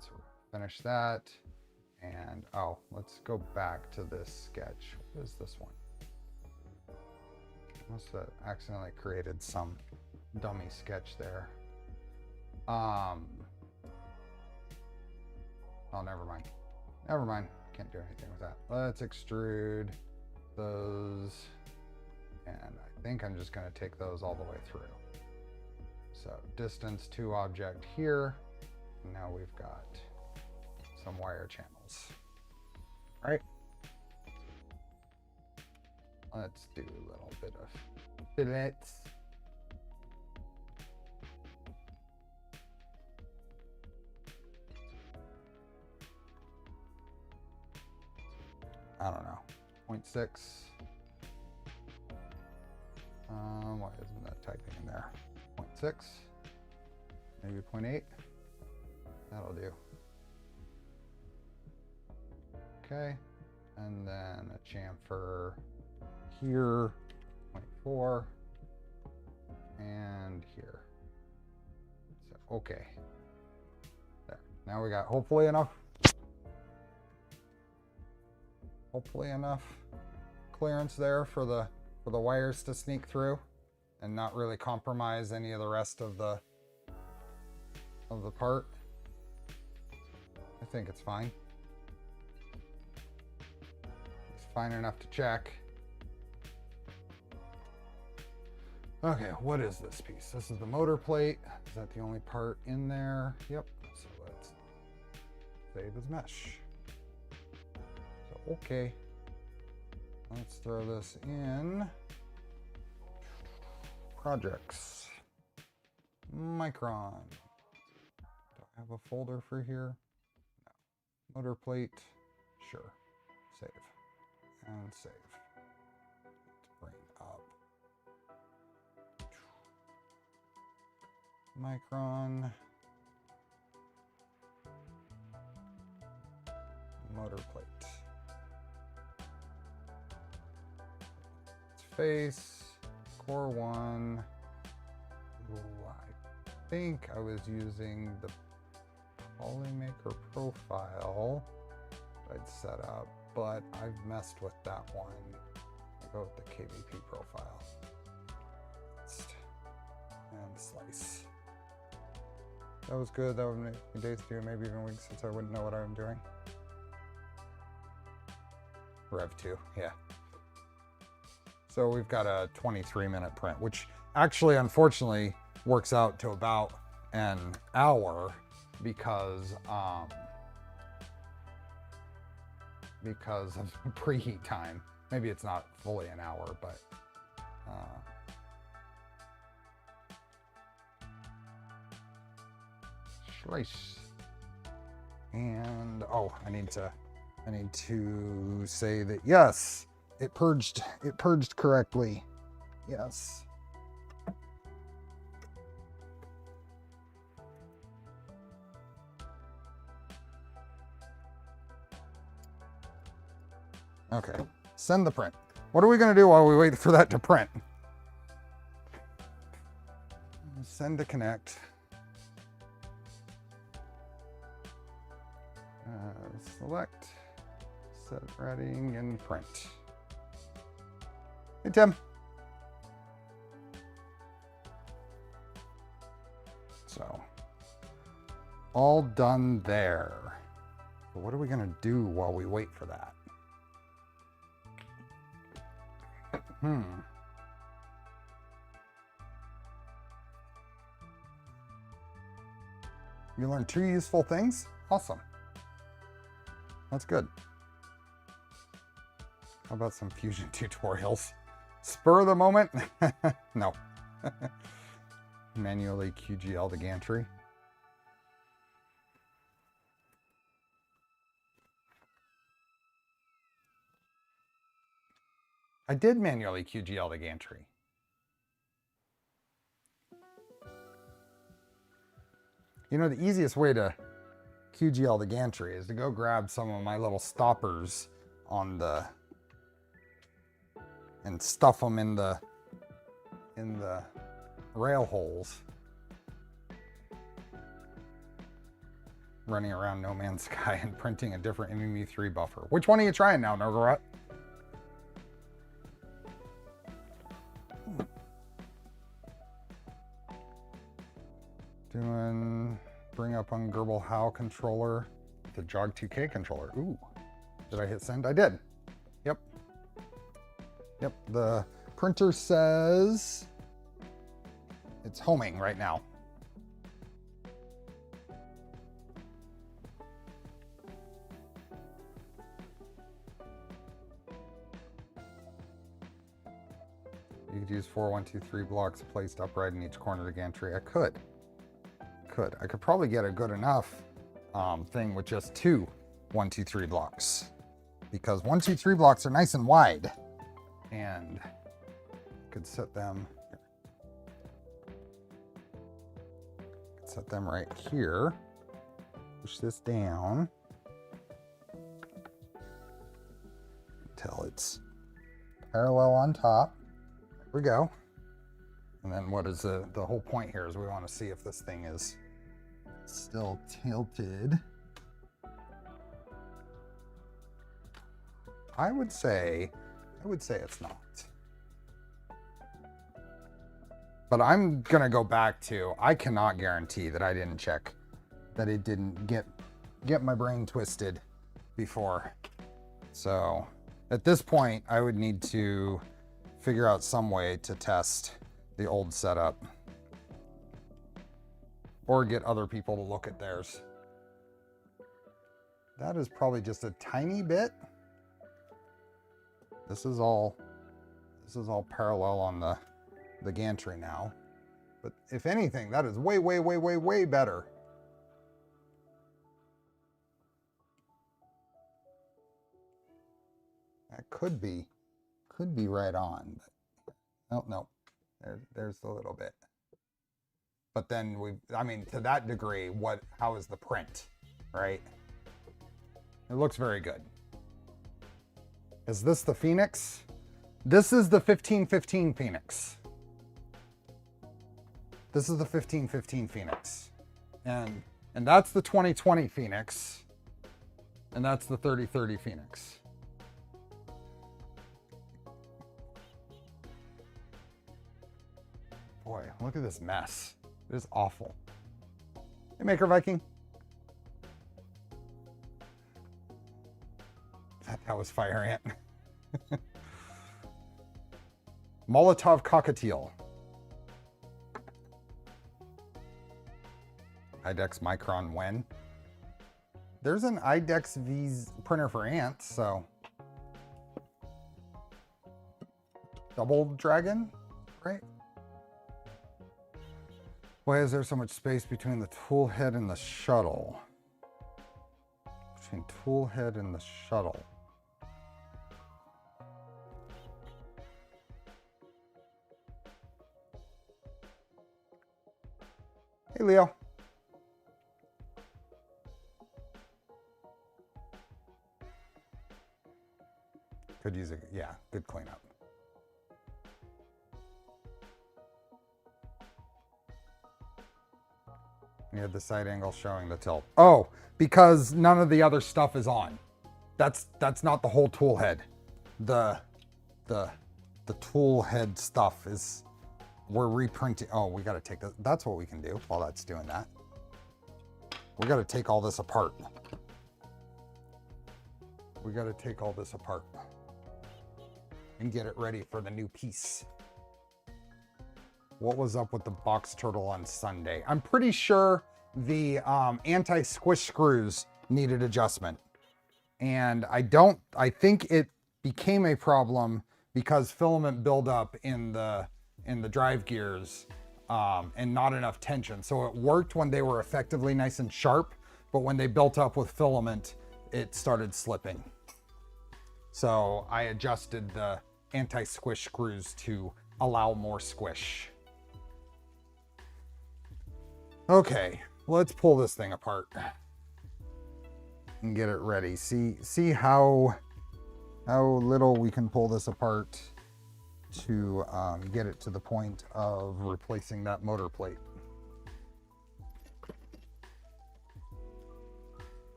So finish that. And oh, let's go back to this sketch. What is this one? Must have accidentally created some dummy sketch there. Oh, never mind. Never mind. Can't do anything with that. Let's extrude those. And I think I'm just going to take those all the way through. So distance to object here. Now we've got some wire channels. All right. Let's do a little bit of fillets. I don't know, 0.6. Why isn't that typing in there? 0.6, maybe 0.8. That'll do. Okay, and then a chamfer here, 0.4, and here. So, okay. There. Now we got hopefully enough clearance there for the wires to sneak through and not really compromise any of the rest of the part. I think it's fine. It's fine enough to check. Okay, what is this piece? This is the motor plate. Is that the only part in there? Yep. So let's save as mesh. So, okay. Let's throw this in. Projects. Micron. Do I have a folder for here? No. Motor plate. Sure. Save. And save. Let's bring up Micron. Motor plate. Face. Core 1. Ooh, I think I was using the Polymaker profile I'd set up, but I've messed with that one. I'll go with the KVP profile. And slice. That was good. That would make me days to maybe even weeks since I wouldn't know what I'm doing. Rev 2, yeah. So we've got a 23-minute print, which actually, unfortunately, works out to about an hour because of preheat time. Maybe it's not fully an hour, but slice. And oh, I need to say that yes, it purged correctly. Yes. Okay, send the print. What are we gonna do while we wait for that to print? Send to connect. Select, set writing, and print. Hey, Tim. So, all done there. But what are we gonna do while we wait for that? You learned 2 useful things? Awesome. That's good. How about some Fusion tutorials? Spur of the moment? No. Manually QGL the gantry. I did manually QGL the gantry. You know, the easiest way to QGL the gantry is to go grab some of my little stoppers on the and stuff them in the rail holes, running around No Man's Sky and printing a different MMU3 buffer. Which one are you trying now, Nogarat? Bring up on Gerbil How controller, the Jog 2K controller. Ooh, did I hit send? I did. Yep. Yep, the printer says it's homing right now. You could use 4, 1, 2, 3 blocks placed upright in each corner of the gantry. I could. I could probably get a good enough thing with just 2 1, 2, 3 blocks, because 1, 2, 3 blocks are nice and wide, and could set them right here. Push this down until it's parallel on top. There we go. And then what is the whole point here is we want to see if this thing is still tilted. I would say it's not. But I'm gonna go back to, I cannot guarantee that I didn't check that it didn't get my brain twisted before. So at this point, I would need to figure out some way to test the old setup. Or get other people to look at theirs. That is probably just a tiny bit. This is all parallel on the gantry now. But if anything, that is way, way, way, way, way better. That could be right on. But no, there's a little bit. But then I mean, to that degree, how is the print, right? It looks very good. Is this the Phoenix? This is the 1515 Phoenix. This is the 1515 Phoenix. And that's the 2020 Phoenix. And that's the 3030 Phoenix. Boy, look at this mess. It is awful. Hey, Maker Viking. That was Fire Ant. Molotov Cockatiel. IDEX Micron when? There's an IDEX V printer for ants, so. Double Dragon, right? Why is there so much space between the tool head and the shuttle? Between tool head and the shuttle. Hey, Leo. Could use yeah, good cleanup. You had the side angle showing the tilt. Oh, because none of the other stuff is on. That's not the whole tool head. The tool head stuff is, we're reprinting. Oh, we got to take that. That's what we can do while that's doing that. We got to take all this apart. We got to take all this apart and get it ready for the new piece. What was up with the box turtle on Sunday? I'm pretty sure the anti-squish screws needed adjustment. And I think it became a problem because filament buildup in the drive gears and not enough tension. So it worked when they were effectively nice and sharp, but when they built up with filament, it started slipping. So I adjusted the anti-squish screws to allow more squish. Okay, let's pull this thing apart and get it ready. See how little we can pull this apart to get it to the point of replacing that motor plate.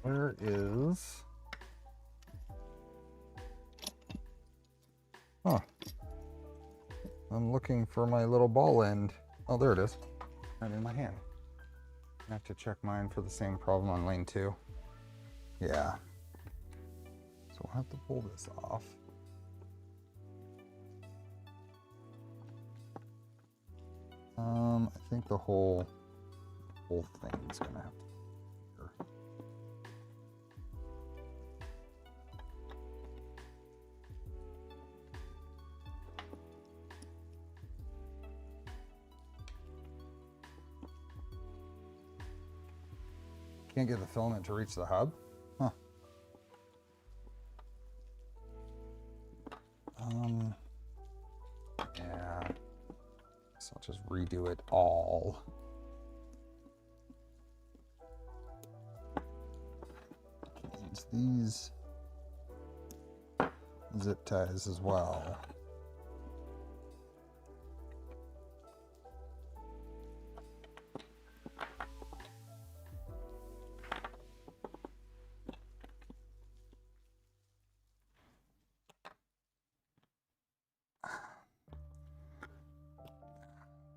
Where is... Huh. I'm looking for my little ball end. Oh, there it is. Right in my hand. I have to check mine for the same problem on lane 2. Yeah. So we'll have to pull this off. I think the whole thing is gonna have to be here. Can't get the filament to reach the hub? Huh. Yeah. So I'll just redo it all. Use these zip ties as well.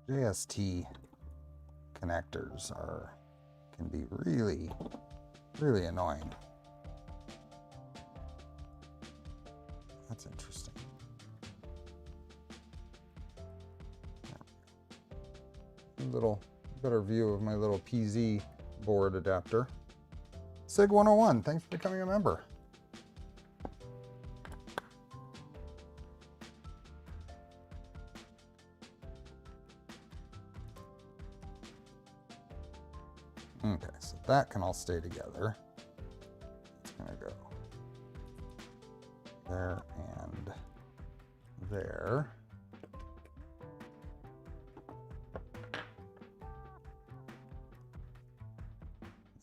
JST connectors can be really, really annoying. That's interesting. little better view of my little PZ board adapter. SIG 101, thanks for becoming a member. Okay, so that can all stay together. It's gonna go there and there.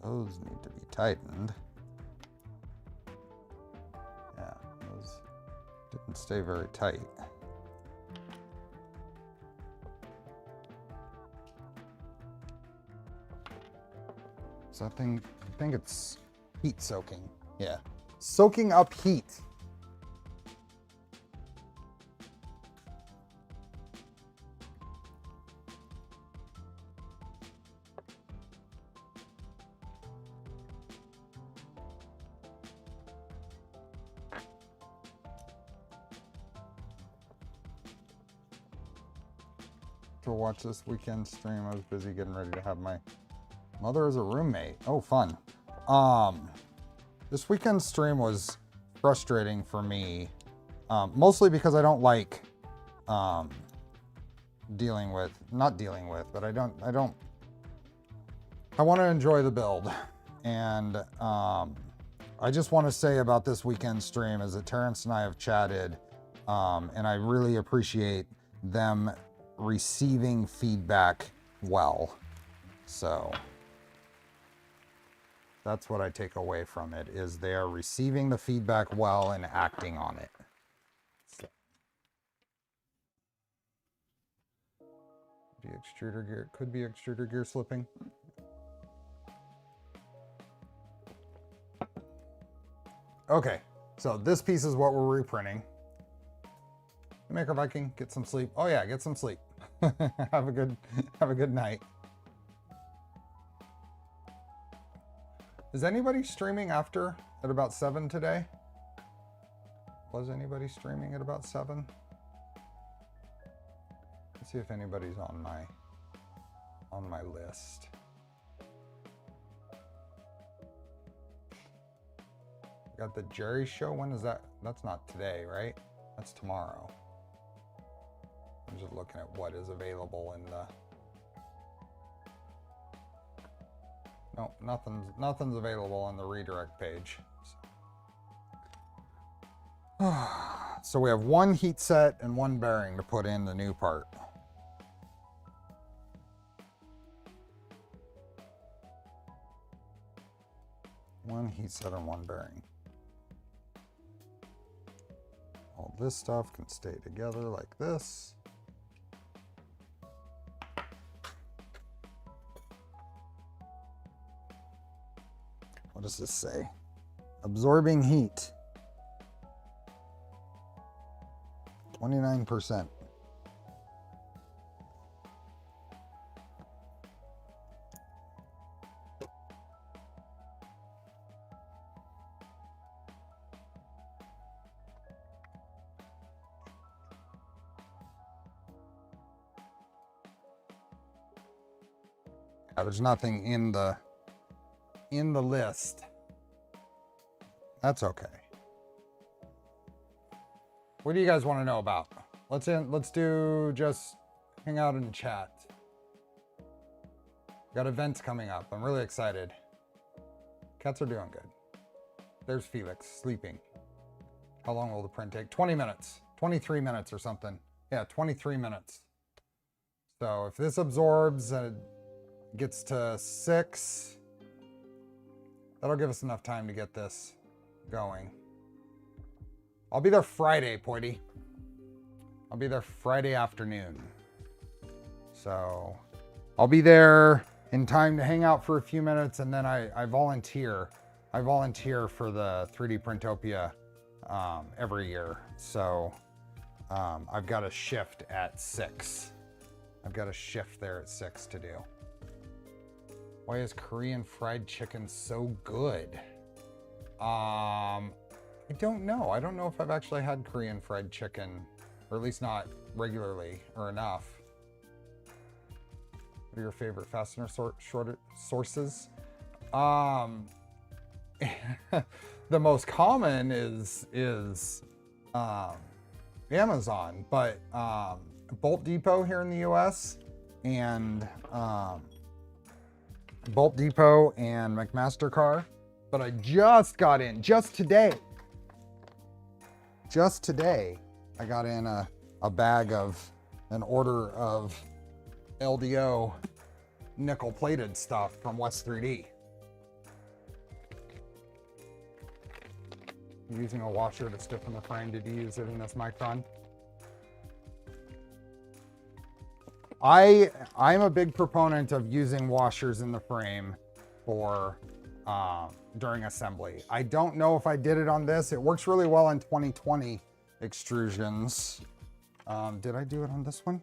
Those need to be tightened. Yeah, those didn't stay very tight. So I think it's heat soaking. Yeah, soaking up heat. To watch this weekend stream, I was busy getting ready to have my mother as a roommate. Oh, fun. This weekend stream was frustrating for me, mostly because I don't like not dealing with, but I want to enjoy the build. And I just want to say about this weekend stream is that Terrence and I have chatted, and I really appreciate them receiving feedback well. So that's what I take away from it, is they are receiving the feedback well and acting on it. So. The extruder gear, could be extruder gear slipping. Okay, so this piece is what we're reprinting. Maker Viking, get some sleep. Oh yeah, get some sleep. have a good night. Is anybody streaming after at about 7 today? Was anybody streaming at about 7? Let's see if anybody's on my list. Got the Jerry show. When is that? That's not today, right? That's tomorrow. I'm just looking at what is available in the... No, nothing's available on the redirect page. So we have one heat set and one bearing to put in the new part. One heat set and one bearing. All this stuff can stay together like this. What does this say? Absorbing heat. 29%. There's nothing in the list. That's okay. What do you guys want to know about? Let's do just hang out and chat. Got events coming up. I'm really excited. Cats are doing good. There's Felix sleeping. How long will the print take? 20 minutes. 23 minutes or something. Yeah, 23 minutes. So if this absorbs and gets to 6, that'll give us enough time to get this going. I'll be there Friday, Poity. I'll be there Friday afternoon. So I'll be there in time to hang out for a few minutes, and then I volunteer. I volunteer for the 3D Printopia every year. So I've got a shift at 6. I've got a shift there at 6 to do. Why is Korean fried chicken so good? I don't know. I don't know if I've actually had Korean fried chicken, or at least not regularly or enough. What are your favorite fastener sources? The most common is Amazon, but Bolt Depot here in the US and Bolt Depot and McMaster-Carr. But I just got in, just today, I got in a bag of an order of LDO nickel plated stuff from West 3D. I'm using a washer to stiffen the frame. Did you use it in this Micron? I'm a big proponent of using washers in the frame for during assembly. I don't know if I did it on this. It works really well in 2020 extrusions. Did I do it on this one?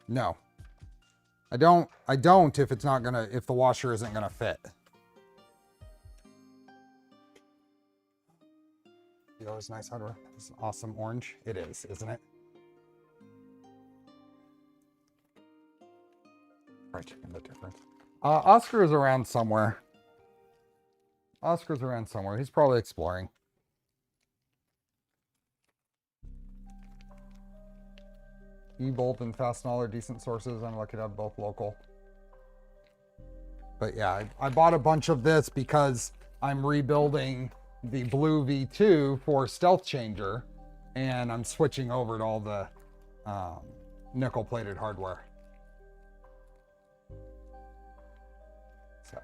No. I don't if it's not gonna, if the washer isn't gonna fit. Yellow is nice hardware. It's awesome orange. It is, isn't it? Fried chicken, the difference. Oscar is around somewhere. Oscar's around somewhere. He's probably exploring. E-Bolt and Fastenal are decent sources. I'm lucky to have both local. But yeah, I bought a bunch of this because I'm rebuilding the blue V2 for Stealth Changer, and I'm switching over to all the nickel plated hardware. So,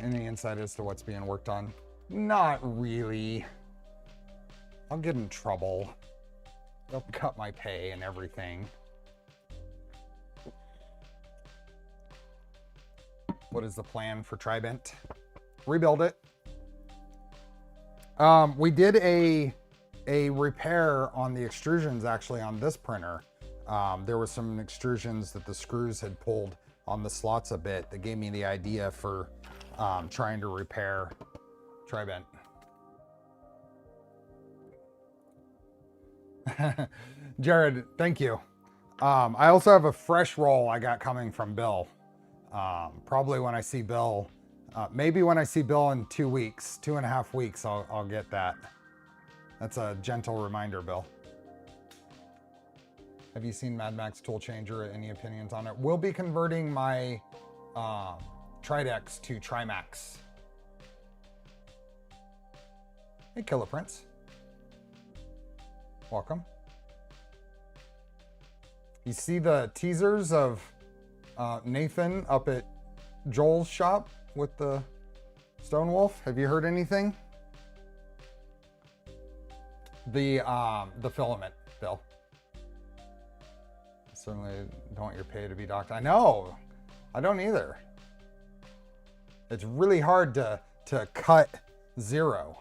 any insight as to what's being worked on? Not really. I'll get in trouble. They'll cut my pay and everything. What is the plan for Tribent? Rebuild it. We did a repair on the extrusions actually on this printer. There were some extrusions that the screws had pulled on the slots a bit that gave me the idea for trying to repair Tribent. Jared, thank you. I also have a fresh roll I got coming from Bill. Probably when I see Bill, maybe when I see Bill in 2 weeks, 2.5 weeks, I'll get that. That's a gentle reminder, Bill. Have you seen Mad Max Tool Changer? Any opinions on it? We'll be converting my Tridex to Trimax. Hey, Killer Prince. Welcome. You see the teasers of Nathan up at Joel's shop with the Stone Wolf? Have you heard anything? The filament, Bill. I certainly don't want your pay to be docked. I know. I don't either. It's really hard to cut zero.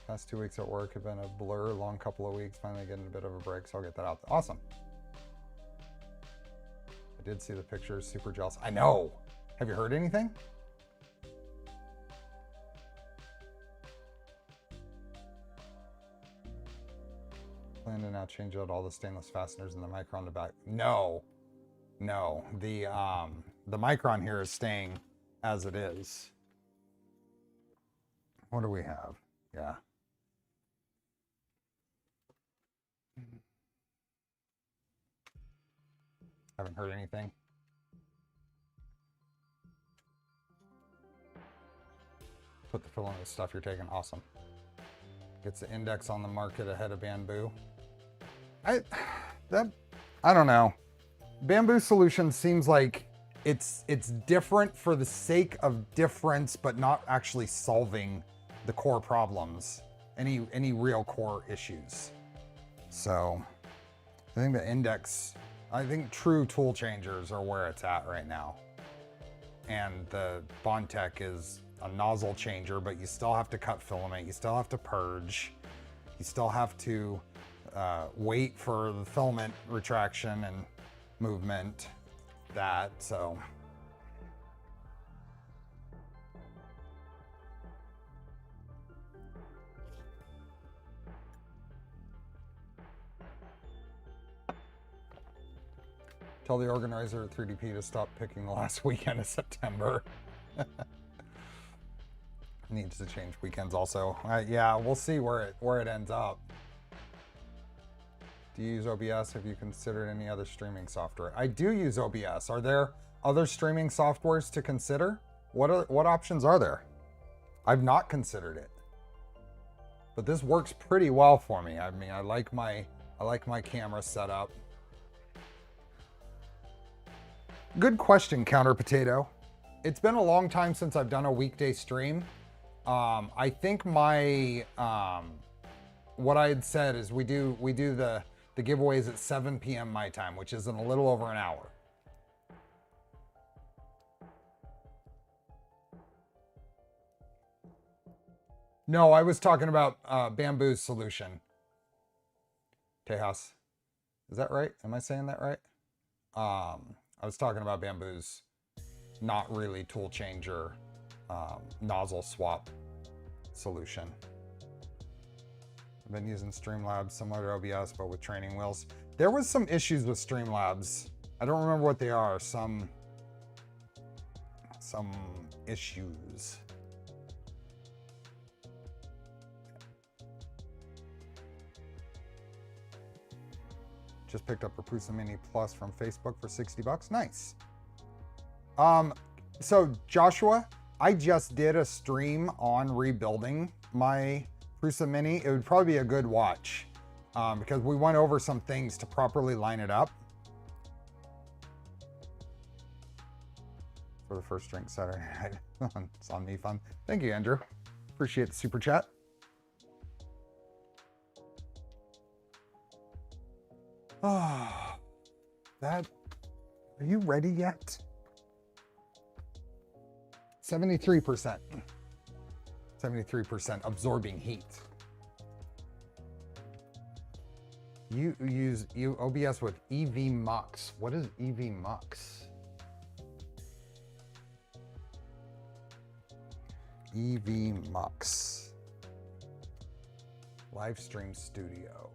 Past 2 weeks at work have been a blur, long couple of weeks, finally getting a bit of a break, so I'll get that out. Awesome. I did see the pictures, super jealous. I know. Have you heard anything? Plan to now change out all the stainless fasteners in the Micron to back. No, no. The Micron here is staying as it is. What do we have? Yeah. Haven't heard anything. Put the filament with stuff you're taking. Awesome. Gets the index on the market ahead of Bamboo. I don't know. Bamboo Solutions seems like it's different for the sake of difference, but not actually solving the core problems, any real core issues. So I think the index, I think true tool changers are where it's at right now. And the Bondtech is a nozzle changer, but you still have to cut filament, you still have to purge, you still have to wait for the filament retraction and movement, so. Tell the organizer at 3DP to stop picking the last weekend of September. Needs to change weekends also. Yeah, we'll see where it ends up. Do you use OBS? Have you considered any other streaming software? I do use OBS. Are there other streaming softwares to consider? What options are there? I've not considered it, but this works pretty well for me. I mean, I like my camera setup. Good question, Counter Potato. It's been a long time since I've done a weekday stream. I think my what I had said is we do the giveaways at 7 p.m. my time, which is in a little over an hour. No, I was talking about Bamboo's solution. Tejas, is that right? Am I saying that right? I was talking about Bamboo's not really tool changer nozzle swap solution. I've been using Streamlabs similar to OBS, but with training wheels. There was some issues with Streamlabs. I don't remember what they are. Some issues. Just picked up a Prusa Mini Plus from Facebook for 60 bucks. Nice. So Joshua, I just did a stream on rebuilding my Prusa Mini. It would probably be a good watch because we went over some things to properly line it up. For the first drink Saturday night. It's on me fun. Thank you, Andrew. Appreciate the super chat. Oh, are you ready yet? 73%. 73% absorbing heat. You use OBS with EV Mux. What is EV Mux? EV Mux. Livestream Studio.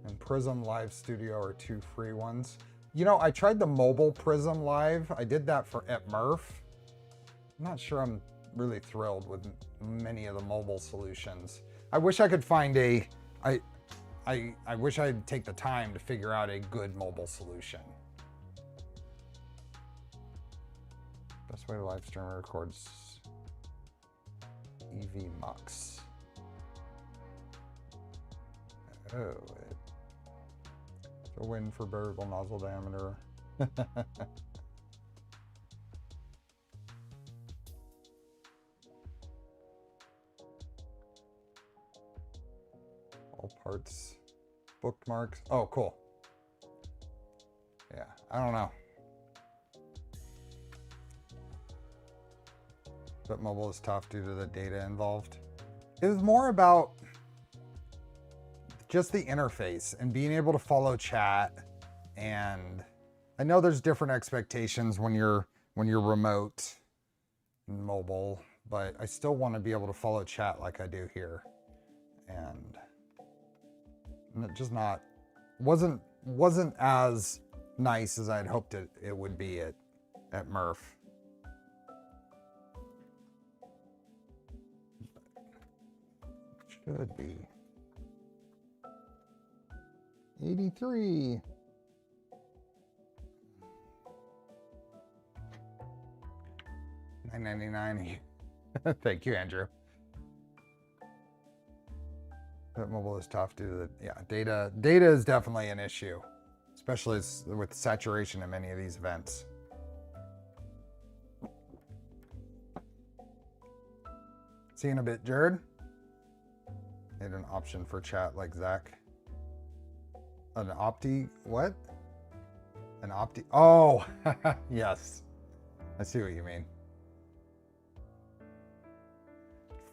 And Prism Live Studio are two free ones. You know, I tried the mobile Prism Live. I did that at Murph. I'm not sure I'm really thrilled with many of the mobile solutions. I wish I could find I wish I'd take the time to figure out a good mobile solution. Best way to live stream or records EV Mux. Oh, still waiting for variable nozzle diameter. All parts, bookmarks. Oh, cool. Yeah, I don't know. But mobile is tough due to the data involved. It was more about just the interface and being able to follow chat. And I know there's different expectations when you're remote and mobile, but I still want to be able to follow chat like I do here. And it just wasn't as nice as I'd hoped it would be at Murph. Should be 83. $9.99. Thank you, Andrew. But mobile is tough due to the data is definitely an issue, especially with saturation in many of these events. See you in a bit, Jared. Need an option for chat like Zach. An opti, what? An opti, oh, yes. I see what you mean.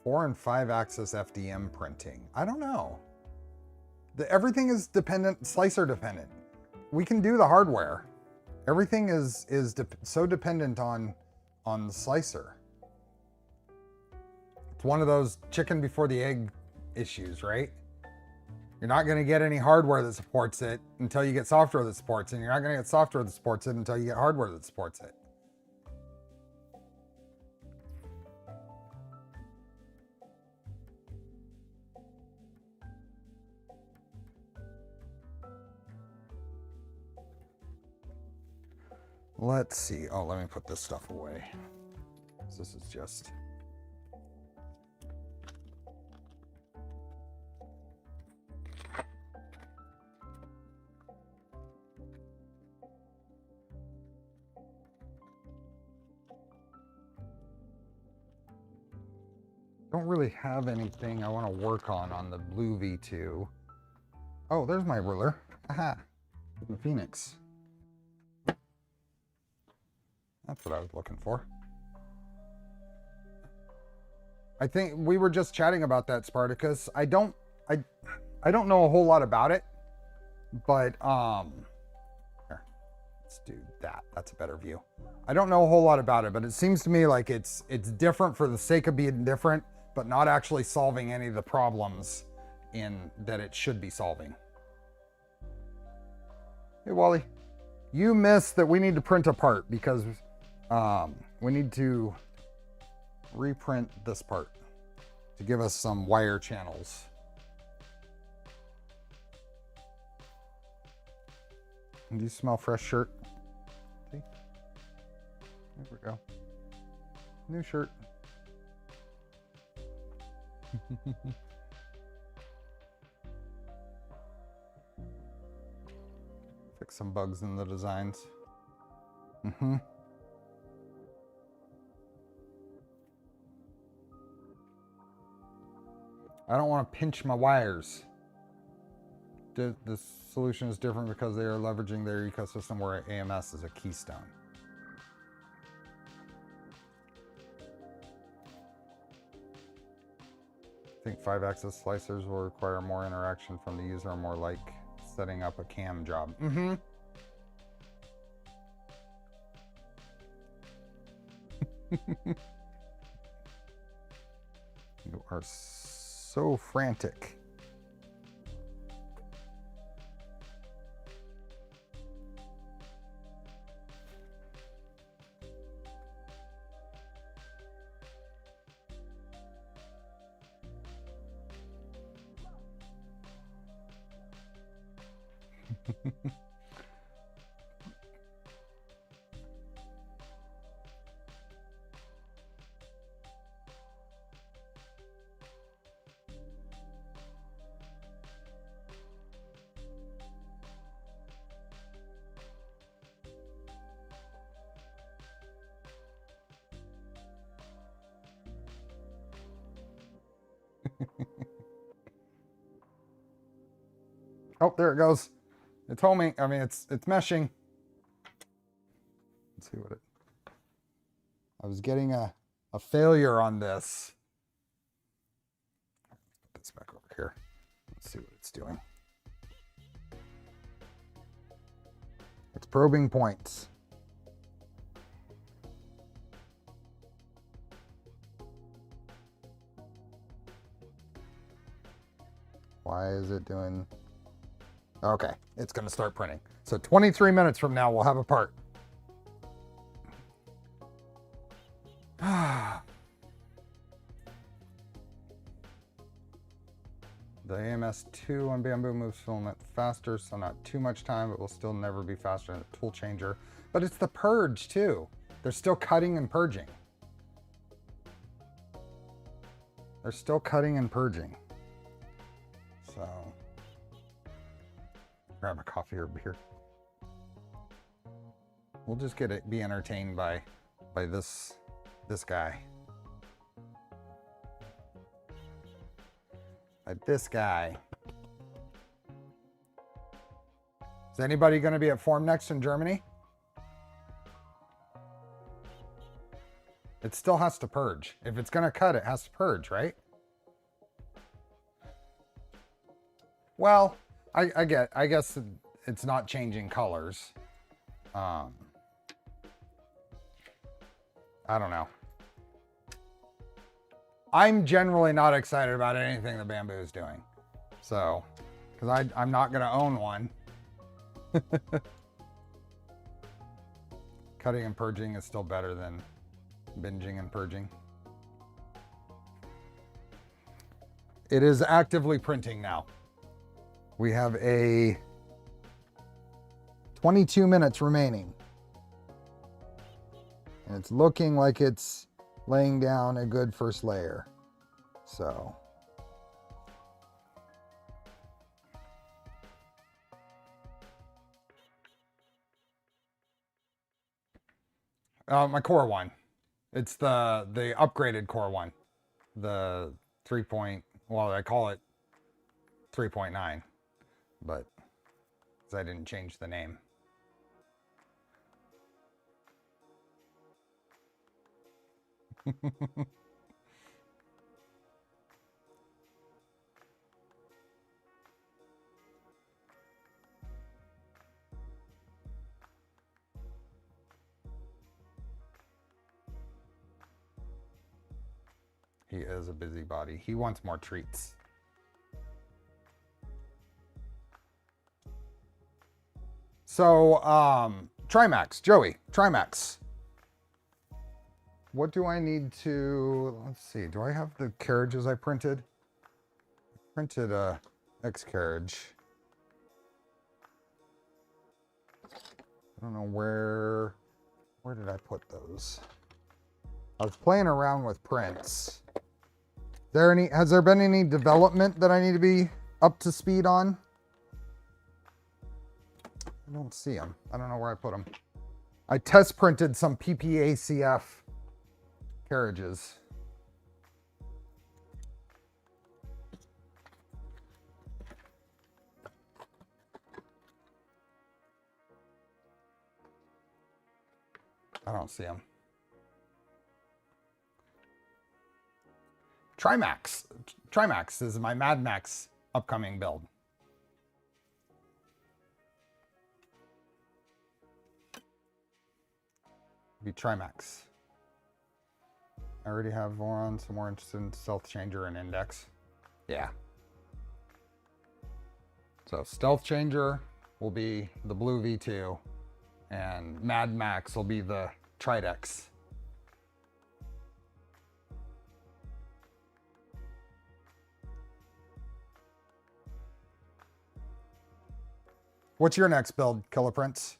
4 and 5 axis FDM printing. I don't know. Everything is dependent, slicer dependent. We can do the hardware. Everything is so dependent on the slicer. It's one of those chicken before the egg issues, right? You're not going to get any hardware that supports it until you get software that supports it. And you're not going to get software that supports it until you get hardware that supports it. Let's see. Oh, let me put this stuff away. This is just... Don't really have anything I want to work on the blue V2. Oh, there's my ruler. Aha, the Phoenix. That's what I was looking for. I think we were just chatting about that, Spartacus. I don't know a whole lot about it, but here, let's do that. That's a better view. I don't know a whole lot about it, but it seems to me like it's different for the sake of being different, but not actually solving any of the problems that it should be solving. Hey, Wally, you missed that we need to print a part because we need to reprint this part to give us some wire channels. And do you smell fresh shirt? See? There we go. New shirt. Fix some bugs in the designs. I don't want to pinch my wires. The solution is different because they are leveraging their ecosystem where AMS is a keystone. I think 5-axis slicers will require more interaction from the user, more like setting up a cam job. You are so frantic. Oh, there it goes. It told me. I mean, it's meshing. Let's see what it. I was getting a failure on this. Put this back over here. Let's see what it's doing. It's probing points. Why is it doing? Okay, it's going to start printing. So 23 minutes from now, we'll have a part. The AMS2 on Bamboo moves filament faster, so not too much time, but will still never be faster than a tool changer. But it's the purge too. They're still cutting and purging. They're still cutting and purging. So, grab a coffee or beer. We'll just be entertained by this guy. Like this guy. Is anybody going to be at Formnext in Germany? It still has to purge. If it's going to cut, it has to purge, right? Well, I guess it's not changing colors. I don't know. I'm generally not excited about anything that Bamboo is doing. So because I'm not going to own one. Cutting and purging is still better than binging and purging. It is actively printing now. We have a 22 minutes remaining. And it's looking like it's laying down a good first layer. So. My core one. It's the upgraded core one. The 3. Well, I call it 3.9, but I didn't change the name. He is a busybody. He wants more treats. So, Trimax, Joey, Trimax. What do I need to, let's see, do I have the carriages I printed? I printed a X carriage. I don't know where did I put those? I was playing around with prints. Has there been any development that I need to be up to speed on? I don't see them. I don't know where I put them. I test printed some PPACF carriages. I don't see them. Trimax is my Mad Max upcoming build. Be Trimax. I already have one, so more interested in Stealth Changer and Index. Yeah. So Stealth Changer will be the blue V2, and Mad Max will be the Tridex. What's your next build, Killer Prince?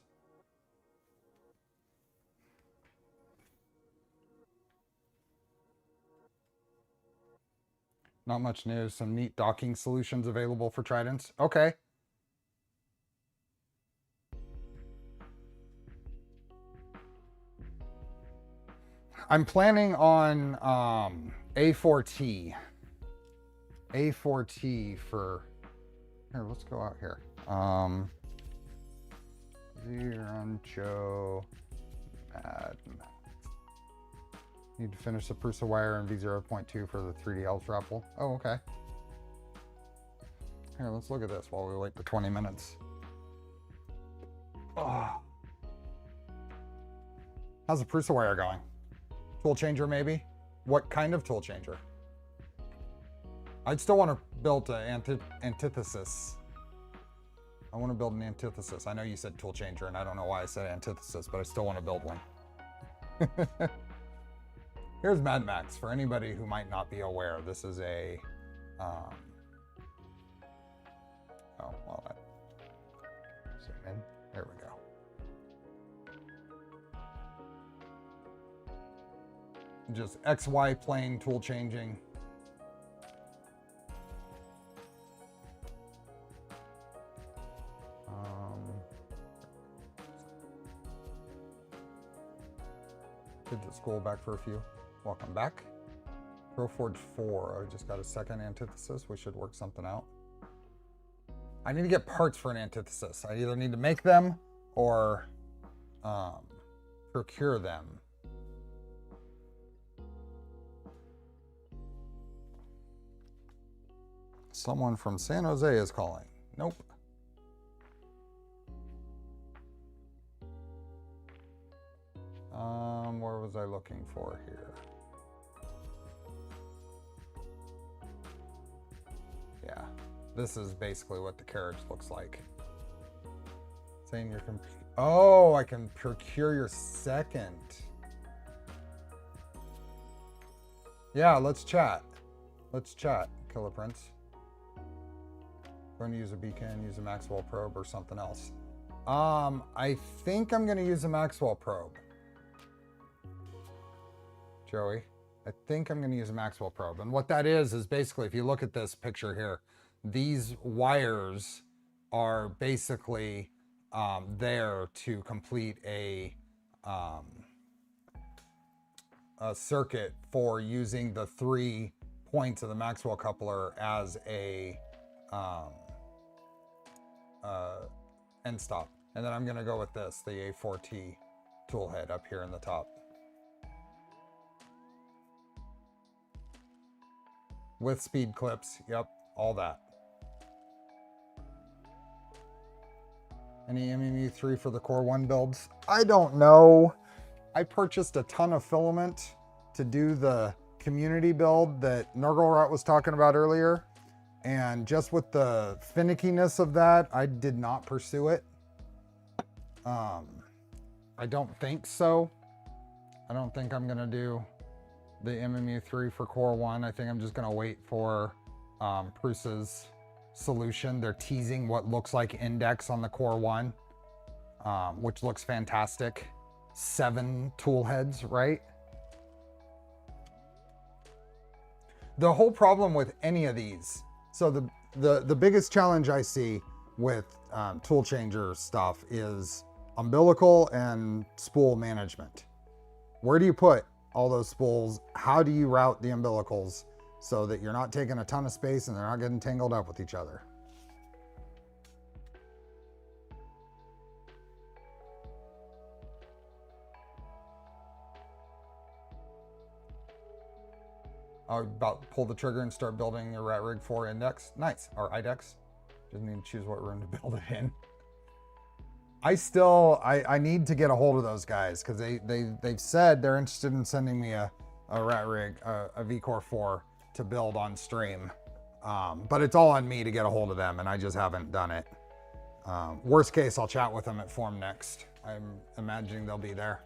Not much news. Some neat docking solutions available for Tridents. Okay. I'm planning on A4T. A4T for... Here, let's go out here. Zeroncho Mad Max. Need to finish the Prusa wire in V0.2 for the 3D Ultra Apple. Oh, okay. Here, let's look at this while we wait the 20 minutes. Oh. How's the Prusa wire going? Tool changer, maybe? What kind of tool changer? I'd still want to build an antithesis. I want to build an antithesis. I know you said tool changer, and I don't know why I said antithesis, but I still want to build one. Here's Mad Max. For anybody who might not be aware, this is a... oh, well, zoom in. There we go. Just XY plane tool changing. Kids at school back for a few. Welcome back. ProForge 4. I just got a second antithesis. We should work something out. I need to get parts for an antithesis. I either need to make them or procure them. Someone from San Jose is calling. Nope. Where was I looking for here? Yeah, This is basically what the carriage looks like. Saying your oh, I can procure your second. Yeah, let's chat. Let's chat, Killer Prince. Going to use a beacon, use a Maxwell probe or something else. I think I'm going to use a Maxwell probe. Joey, I think I'm going to use a Maxwell probe. And what that is basically, if you look at this picture here, these wires are basically there to complete a circuit for using the 3 points of the Maxwell coupler as a end stop. And then I'm going to go with this, the A4T tool head up here in the top. With speed clips, yep, all that. Any MMU3 for the Core 1 builds? I don't know. I purchased a ton of filament to do the community build that Nurglerat was talking about earlier. And just with the finickiness of that, I did not pursue it. I don't think so. I don't think I'm gonna do the MMU3 for Core 1. I think I'm just gonna wait for Prusa's solution. They're teasing what looks like index on the Core 1, which looks fantastic. 7 tool heads, right? The whole problem with any of these, so the biggest challenge I see with tool changer stuff is umbilical and spool management. Where do you put all those spools? How do you route the umbilicals so that you're not taking a ton of space and they're not getting tangled up with each other? About to pull the trigger and start building your rat rig for index. Nice, or IDEX. Just need to choose what room to build it in. I need to get a hold of those guys because they've said they're interested in sending me a rat rig, a VCore 4 to build on stream. But it's all on me to get a hold of them, and I just haven't done it. Worst case, I'll chat with them at Form Next. I'm imagining they'll be there.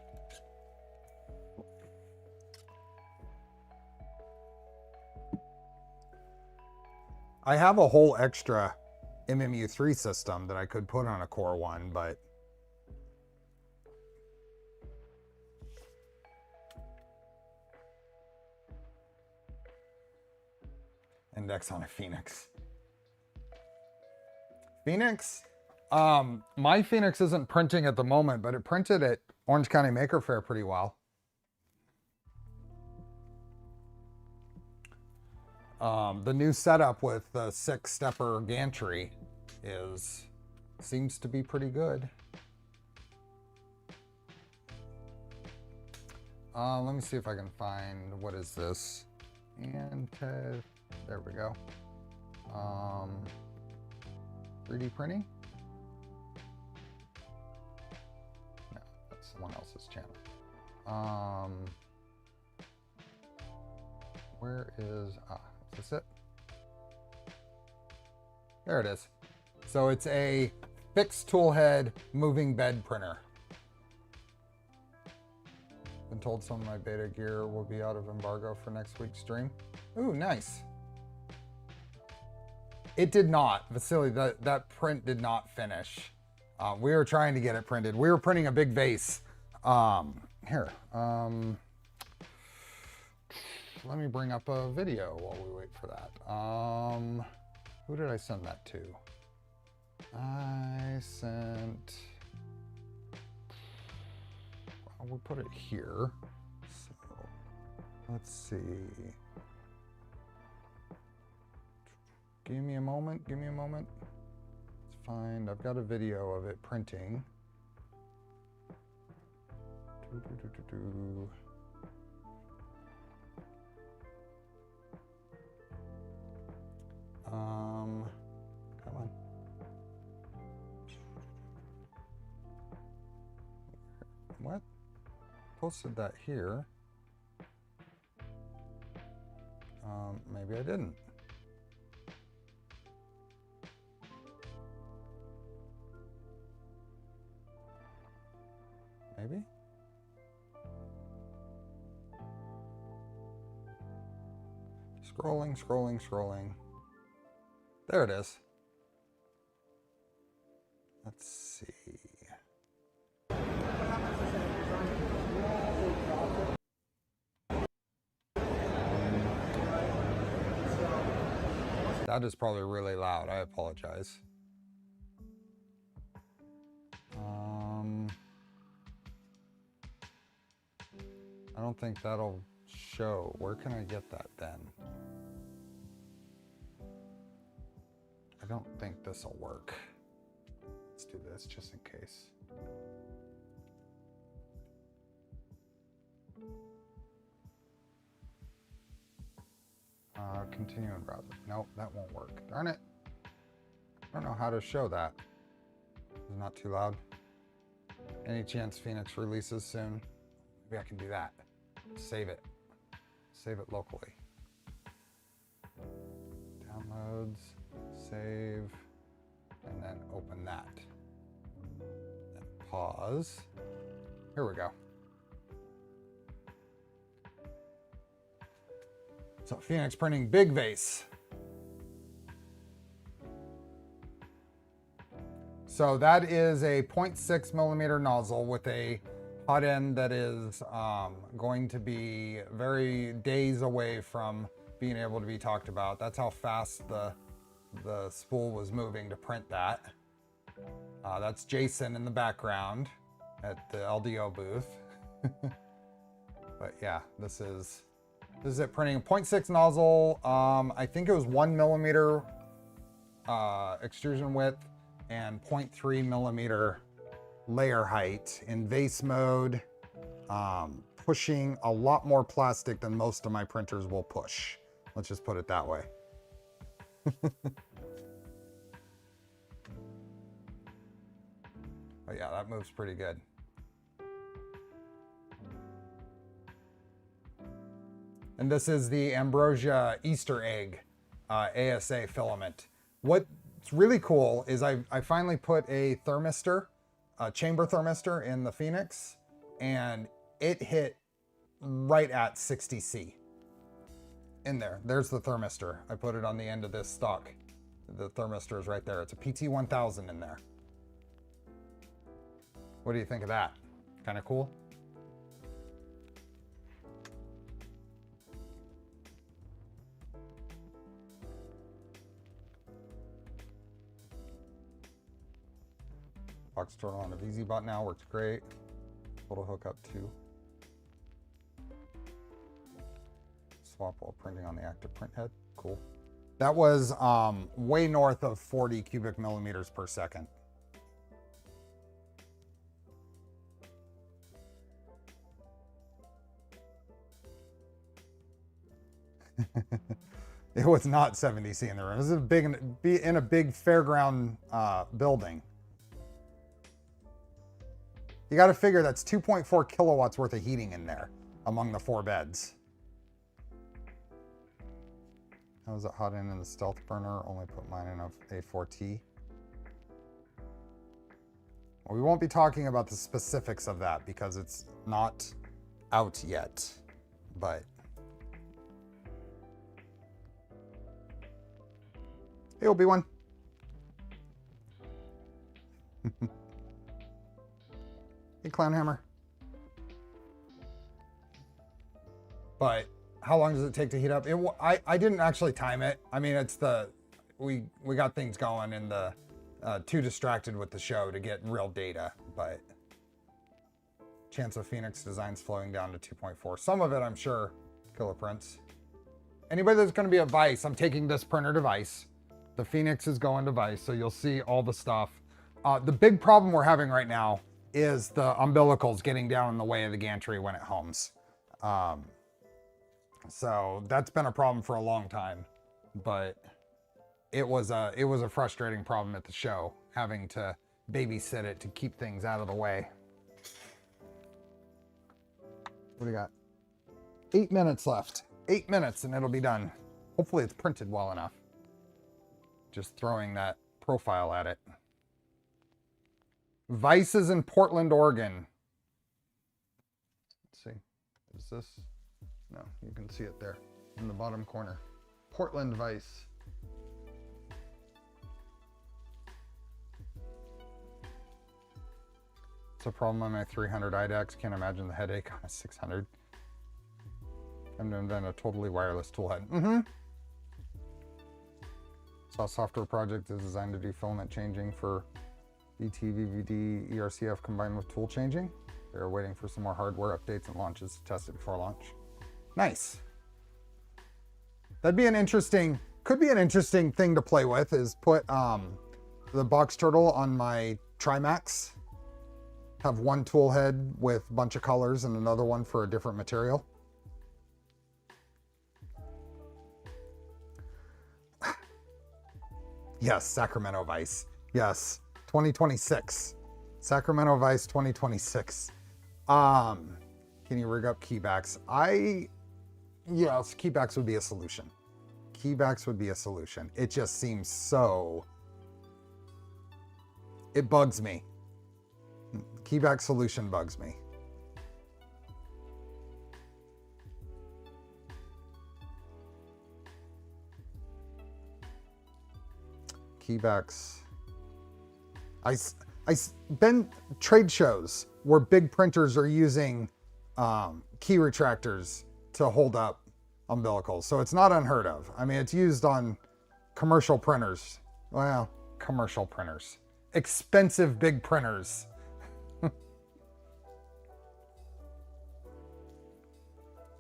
I have a whole extra MMU3 system that I could put on a Core 1, but index on a Phoenix. Phoenix? My Phoenix isn't printing at the moment, but it printed at Orange County Maker Faire pretty well. The new setup with the 6-stepper gantry seems to be pretty good. Let me see if I can find, what is this? And there we go. 3D printing? No, that's someone else's channel. Where is, is this it? There it is. So it's a fixed tool head moving bed printer. Been told some of my beta gear will be out of embargo for next week's stream. Ooh, nice. It did not, Vasily, that print did not finish. We were trying to get it printed. We were printing a big vase. Here, let me bring up a video while we wait for that. Who did I send that to? I sent, we'll put it here. So let's see. Give me a moment, give me a moment. Let's find, I've got a video of it printing. Come on. What? Posted that here. Maybe I didn't. Scrolling, scrolling, scrolling. There it is. Let's see. That is probably really loud. I apologize. I don't think that'll show. Where can I get that then? I don't think this will work. Let's do this just in case. Continue in browser. Nope, that won't work. Darn it. I don't know how to show that. It's not too loud. Any chance Phoenix releases soon? Maybe I can do that. Save it. Save it locally. Downloads, save, and then open that. Then pause. Here we go. So Phoenix printing big vase. So that is a 0.6 millimeter nozzle with a hot end that is going to be very days away from being able to be talked about. That's how fast the spool was moving to print that. That's Jason in the background at the LDO booth. But yeah, this is it, printing a 0.6 nozzle. I think it was 1 millimeter extrusion width and 0.3 millimeter layer height in vase mode, pushing a lot more plastic than most of my printers will push. Let's just put it that way. But yeah, that moves pretty good. And this is the Ambrosia Easter egg ASA filament. What's really cool is I finally put a thermistor, a chamber thermistor in the Phoenix, and it hit right at 60C in there. There's the thermistor. I put it on the end of this stock. The thermistor is right there. It's a PT1000 in there. What do you think of that? Kind of cool? Box turtle on a VZ-Bot now works great. Total hookup too. Swap while printing on the active print head. Cool. That was way north of 40 cubic millimeters per second. It was not 70C in the room. This is in a big fairground building. You got to figure that's 2.4 kilowatts worth of heating in there among the 4 beds. How was it hot in the stealth burner? Only put mine in a A4T. Well, we won't be talking about the specifics of that because it's not out yet, but. Hey, Obi-Wan. Hey, Clownhammer. But how long does it take to heat up? I didn't actually time it. I mean, it's we got things going and the too distracted with the show to get real data, but chance of Phoenix designs flowing down to 2.4. Some of it, I'm sure, Killer Prince. Anybody that's going to be at Vice, I'm taking this printer to Vice. The Phoenix is going to Vice, so you'll see all the stuff. The big problem we're having right now is the umbilicals getting down in the way of the gantry when it homes. So that's been a problem for a long time, but it was a frustrating problem at the show, having to babysit it to keep things out of the way. What do you got? 8 minutes left. 8 minutes and it'll be done. Hopefully it's printed well enough. Just throwing that profile at it. Vice is in Portland, Oregon. Let's see. Is this? No, you can see it there in the bottom corner. Portland vise. It's a problem on my 300 IDEX. Can't imagine the headache on a 600. I'm going to invent a totally wireless tool head. Saw a software project is designed to do filament changing for BT, VVD, ERCF combined with tool changing. They're waiting for some more hardware updates and launches to test it before launch. Nice. That'd be an interesting, could be an interesting thing to play with, is put the box turtle on my Trimax. Have one tool head with a bunch of colors and another one for a different material. Yes, Sacramento Vice. Yes, 2026. Sacramento Vice 2026. Can you rig up keybacks? Yes, keybacks would be a solution. Keybacks would be a solution. It just seems so... It bugs me. Keyback solution bugs me. Keybacks. Been trade shows where big printers are using key retractors to hold up umbilicals. So it's not unheard of. I mean, it's used on commercial printers. Well, commercial printers. Expensive big printers.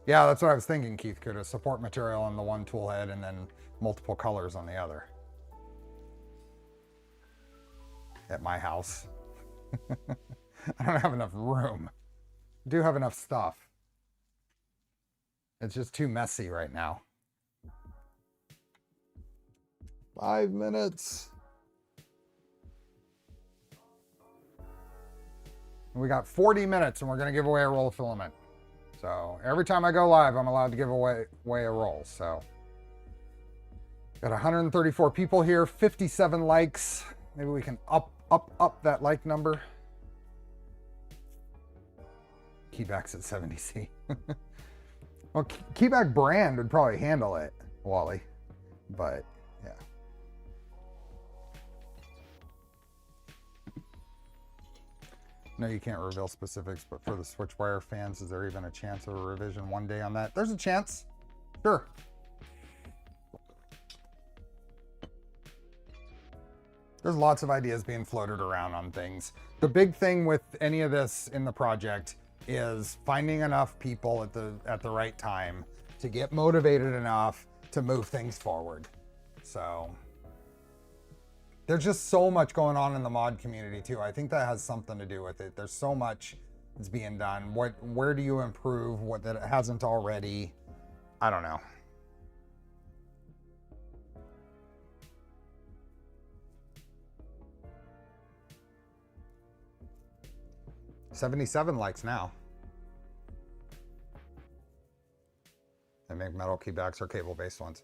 Yeah, that's what I was thinking, Keith. Could a support material on the one tool head and then multiple colors on the other. At my house. I don't have enough room. I do have enough stuff. It's just too messy right now. 5 minutes. We got 40 minutes and we're going to give away a roll of filament. So every time I go live, I'm allowed to give away a roll. So got 134 people here, 57 likes. Maybe we can up that like number. Keybacks at 70C. Well, Keyback brand would probably handle it, Wally. But yeah. No, you can't reveal specifics, but for the switch wire fans, is there even a chance of a revision one day on that? There's a chance. Sure. There's lots of ideas being floated around on things. The big thing with any of this in the project is finding enough people at the right time to get motivated enough to move things forward. So there's just so much going on in the mod community too. I think that has something to do with it. There's so much that's being done. Where do you improve what that hasn't already? I don't know. $77 likes now. They make metal keybacks or cable-based ones.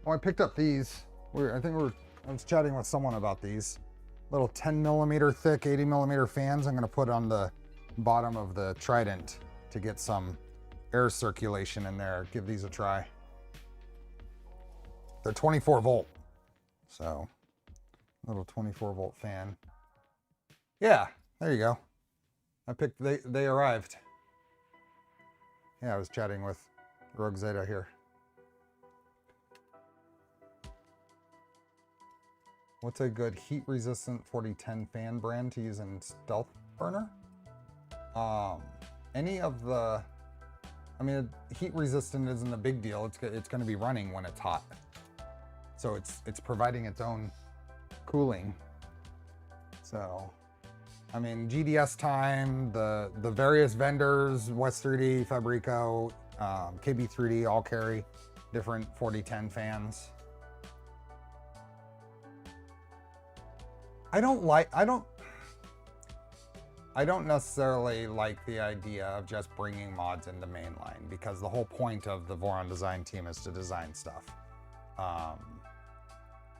Oh, I picked up these. I was chatting with someone about these little 10mm thick, 80mm fans. I'm going to put on the bottom of the Trident to get some air circulation in there. Give these a try. They're 24 volt. So, little 24 volt fan. Yeah, there you go. They arrived. Yeah, I was chatting with Rogue Zeta here. What's a good heat resistant 4010 fan brand to use in stealth burner? Any of the, I mean, heat resistant isn't a big deal. It's going to be running when it's hot. So it's providing its own cooling. So, I mean, GDS Time, the various vendors, West 3D, Fabrico, KB3D, all carry different 4010 fans. I don't necessarily like the idea of just bringing mods into mainline, because the whole point of the Voron design team is to design stuff.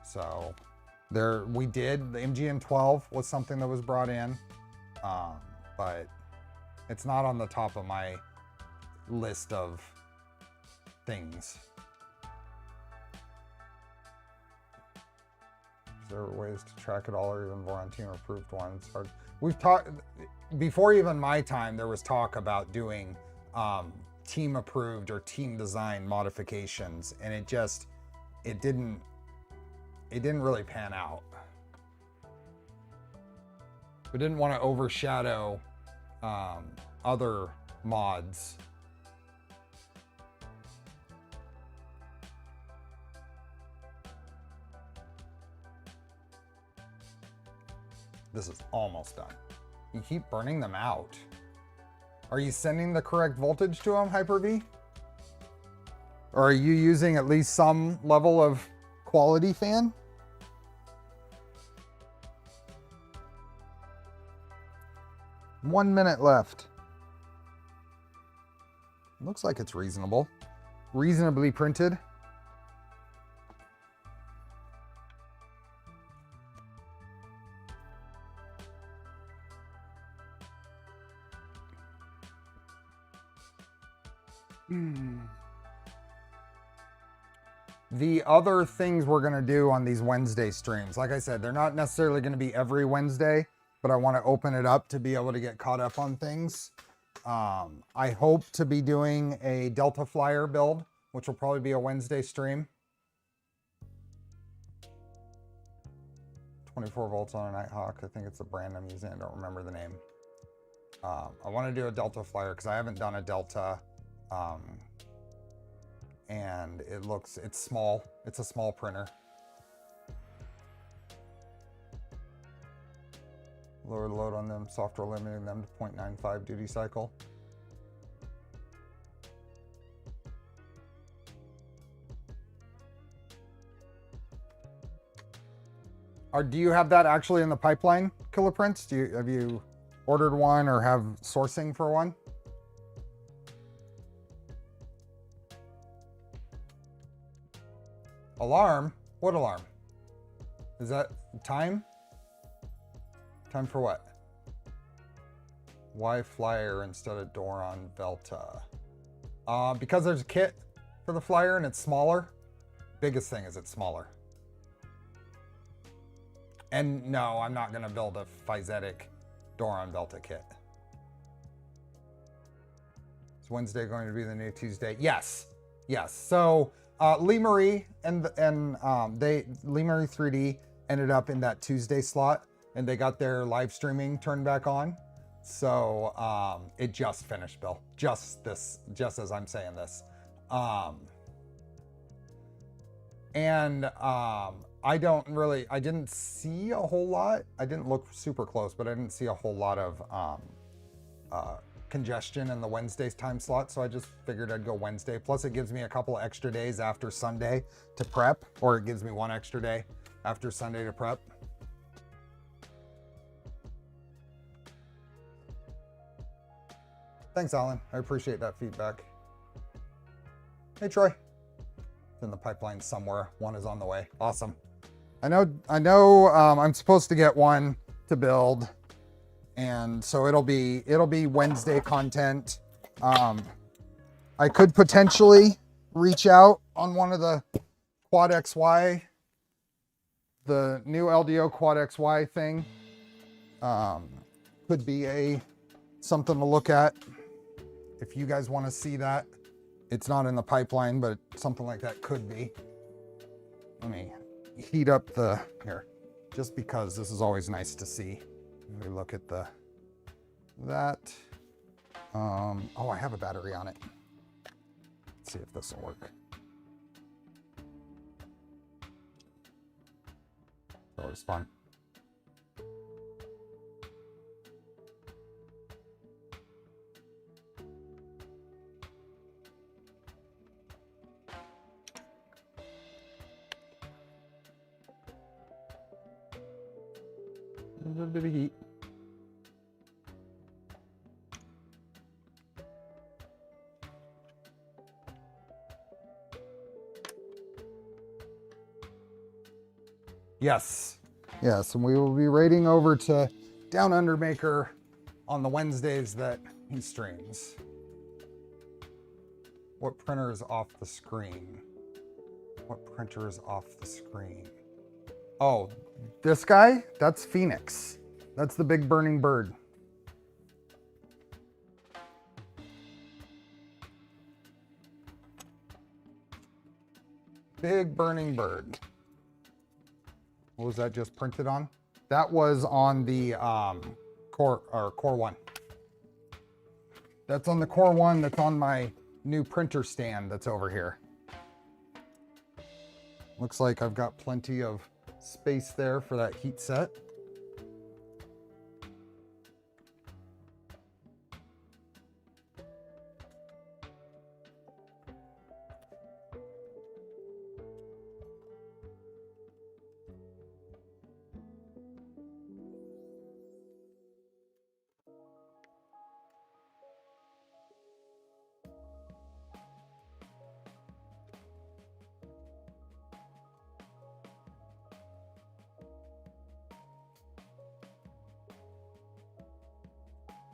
So We did, the MGN12 was something that was brought in, but it's not on the top of my list of things. Is there ways to track it all or even more on team approved ones? We've talked, before even my time, there was talk about doing team approved or team design modifications, and it didn't really pan out. We didn't want to overshadow other mods. This is almost done. You keep burning them out. Are you sending the correct voltage to them, Hyper-V? Or are you using at least some level of quality fan? One minute left. Looks like it's reasonable. Reasonably printed. The other things we're going to do on these Wednesday streams, like I said, they're not necessarily going to be every Wednesday, but I want to open it up to be able to get caught up on things. I hope to be doing a Delta Flyer build, which will probably be a Wednesday stream. 24 volts on a Nighthawk. I think it's the brand I'm using. I don't remember the name. I want to do a Delta Flyer because I haven't done a Delta. And it's small. It's a small printer. Lower the load on them, software limiting them to 0.95 duty cycle. Do you have that actually in the pipeline, Killer Prince? Have you ordered one or have sourcing for one? Alarm? What alarm? Is that time? Time for what? Why Flyer instead of door on Delta? Because there's a kit for the Flyer and it's smaller. Biggest thing is it's smaller. And no, I'm not gonna build a Physetic door on Delta kit. Is Wednesday going to be the new Tuesday? Yes, yes. So Lee Marie and Lee Marie 3D ended up in that Tuesday slot, and they got their live streaming turned back on. So it just finished, Bill. Just as I'm saying this. I didn't see a whole lot. I didn't look super close, but I didn't see a whole lot of congestion in the Wednesday's time slot. So I just figured I'd go Wednesday. Plus it gives me a couple extra days after Sunday to prep, or it gives me one extra day after Sunday to prep. Thanks, Alan. I appreciate that feedback. Hey, Troy. It's in the pipeline somewhere. One is on the way. Awesome. I know. I'm supposed to get one to build, and so it'll be Wednesday content. I could potentially reach out on one of the Quad XY, the new LDO Quad XY thing. Could be something to look at if you guys want to see that. It's not in the pipeline, but something like that could be. Let me heat up here, just because this is always nice to see. Let me look at that. Oh, I have a battery on it. Let's see if this will work. It's always fun. A little bit of heat. Yes, Yes, and we will be raiding over to Down Under Maker on the Wednesdays that he streams. What printer is off the screen? What printer is off the screen? Oh, this guy? That's Phoenix. That's the big burning bird. Big burning bird. What was that just printed on? That was on the Core 1. That's on the Core 1. That's on my new printer stand that's over here. Looks like I've got plenty of space there for that heat set.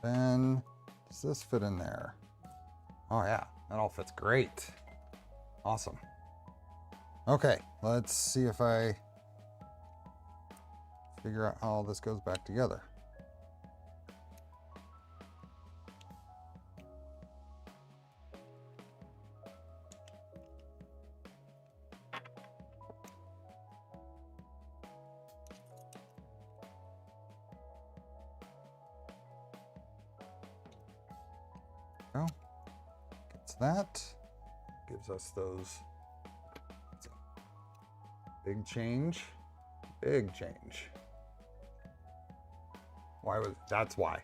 Then, does this fit in there? Oh yeah, that all fits great. Awesome. Okay, let's see if I figure out how all this goes back together. Gets that. Gives us those. Big change. Big change. That's why.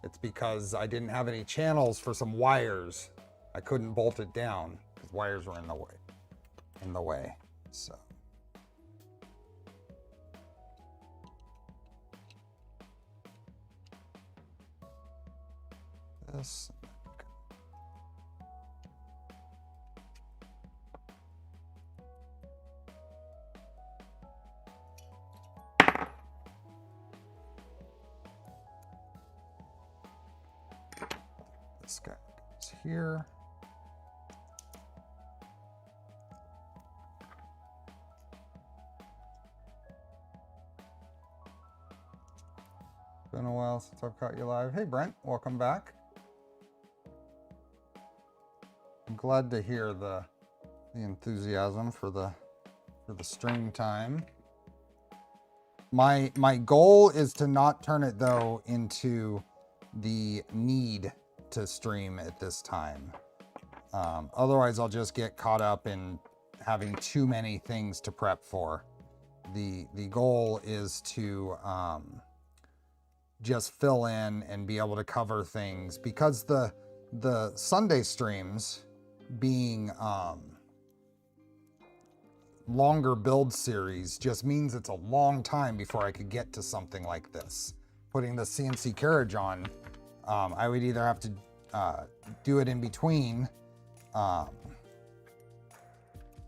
It's because I didn't have any channels for some wires. I couldn't bolt it down because wires were in the way. So. This. This guy goes here. Been a while since I've caught you live. Hey Brent, welcome back. I'm glad to hear the enthusiasm for the stream time. My goal is to not turn it though into the need to stream at this time. Otherwise I'll just get caught up in having too many things to prep for. The goal is to just fill in and be able to cover things, because the Sunday streams being longer build series just means it's a long time before I could get to something like this. Putting the CNC carriage on, I would either have to do it in between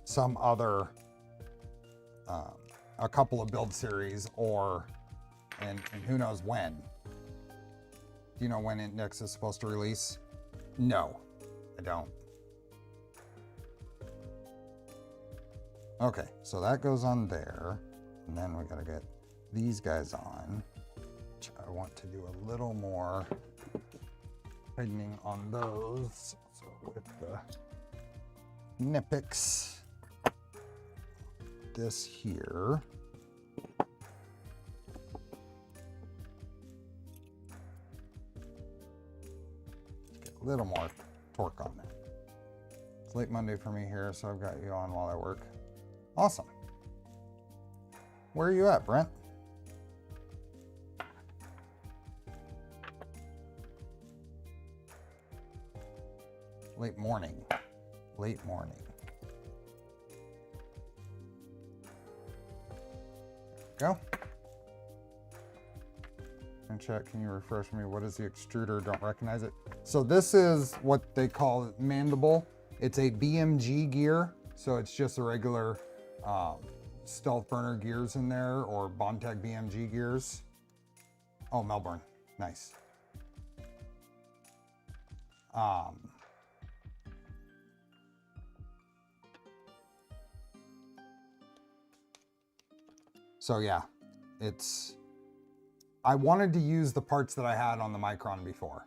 some other a couple of build series, or and who knows when. Do you know when Index is supposed to release? No, I don't. Okay, so that goes on there, and then we gotta get these guys on, which I want to do a little more tightening on those. So with the Nipix, this here. Get a little more torque on that. It's late Monday for me here, so I've got you on while I work. Awesome. Where are you at, Brent? Late morning. Late morning. There we go. And chat, can you refresh me? What is the extruder? Don't recognize it. So this is what they call mandible. It's a BMG gear. So it's just a regular Stealth Burner gears in there, or Bondtech BMG gears. Oh, Melbourne, nice. So yeah, I wanted to use the parts that I had on the Micron before.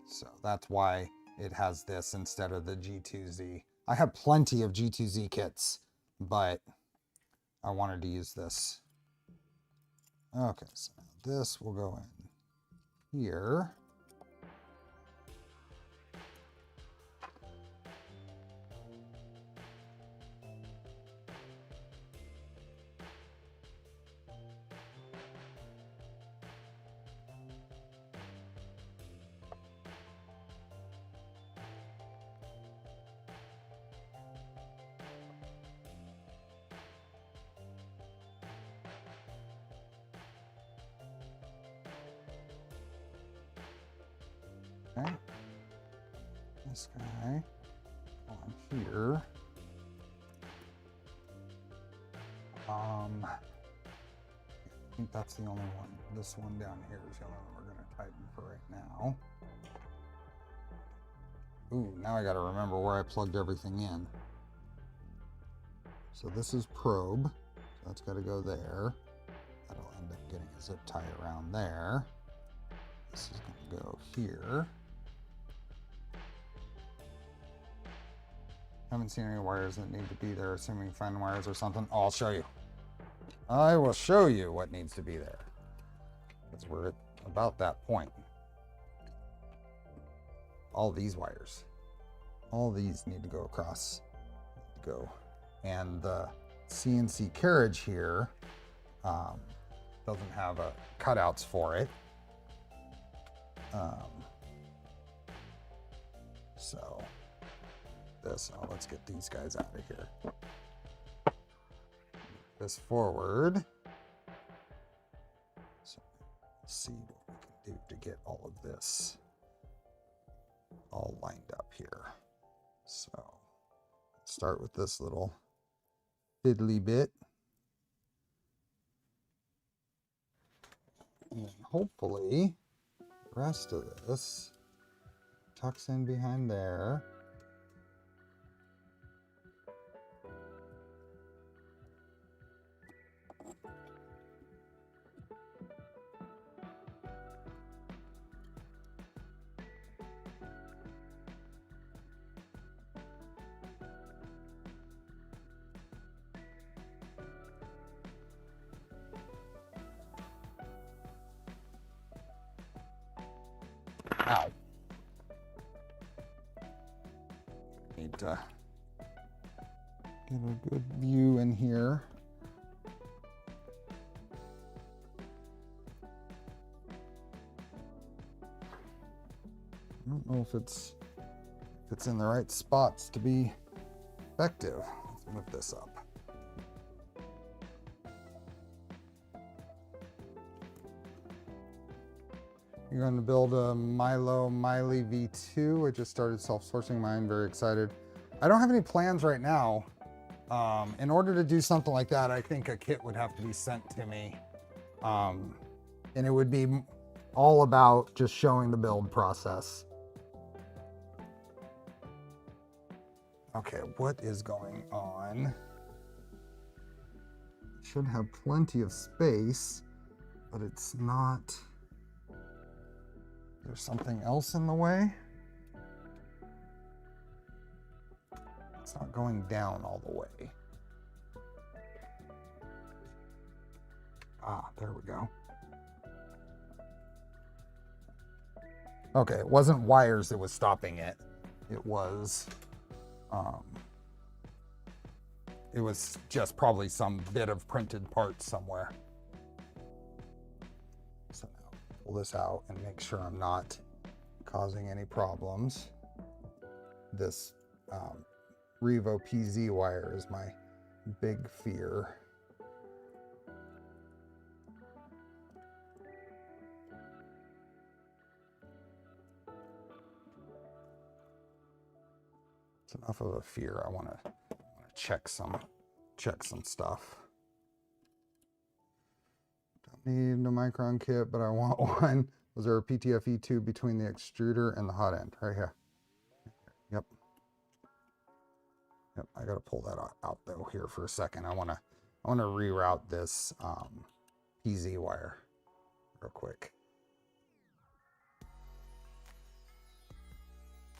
So that's why it has this instead of the G2Z. I have plenty of G2Z kits, but I wanted to use this. Okay, so now this will go in here. Okay. This guy on here. I think that's the only one. This one down here is the only one we're going to tighten for right now. Ooh, now I got to remember where I plugged everything in. So this is probe. So that's got to go there. That'll end up getting a zip tie around there. This is going to go here. Haven't seen any wires that need to be there, assuming fine wires or something. Oh, I'll show you. I will show you what needs to be there. Because we're at about that point. All these wires. All these need to go across. Go. And the CNC carriage here doesn't have cutouts for it. So this, let's get these guys out of here. This forward. So let's see what we can do to get all of this all lined up here. So let's start with this little fiddly bit. And hopefully the rest of this tucks in behind there. Ow. Need to get a good view in here. I don't know if it's in the right spots to be effective. Let's move this up. You're going to build a Milo Miley V2. I just started self-sourcing mine, very excited. I don't have any plans right now. In order to do something like that, I think a kit would have to be sent to me. And it would be all about just showing the build process. Okay, what is going on? Should have plenty of space, but it's not. There's something else in the way. It's not going down all the way. Ah, there we go. Okay, it wasn't wires that was stopping it. It was just probably some bit of printed parts somewhere. So now pull this out and make sure I'm not causing any problems. This Revo PZ wire is my big fear. It's enough of a fear. I want to check some stuff. Don't need a Micron kit, but I want one. Was there a PTFE tube between the extruder and the hot end? Right here. Yep. Yep, I gotta pull that out though here for a second. I wanna reroute this PZ wire real quick.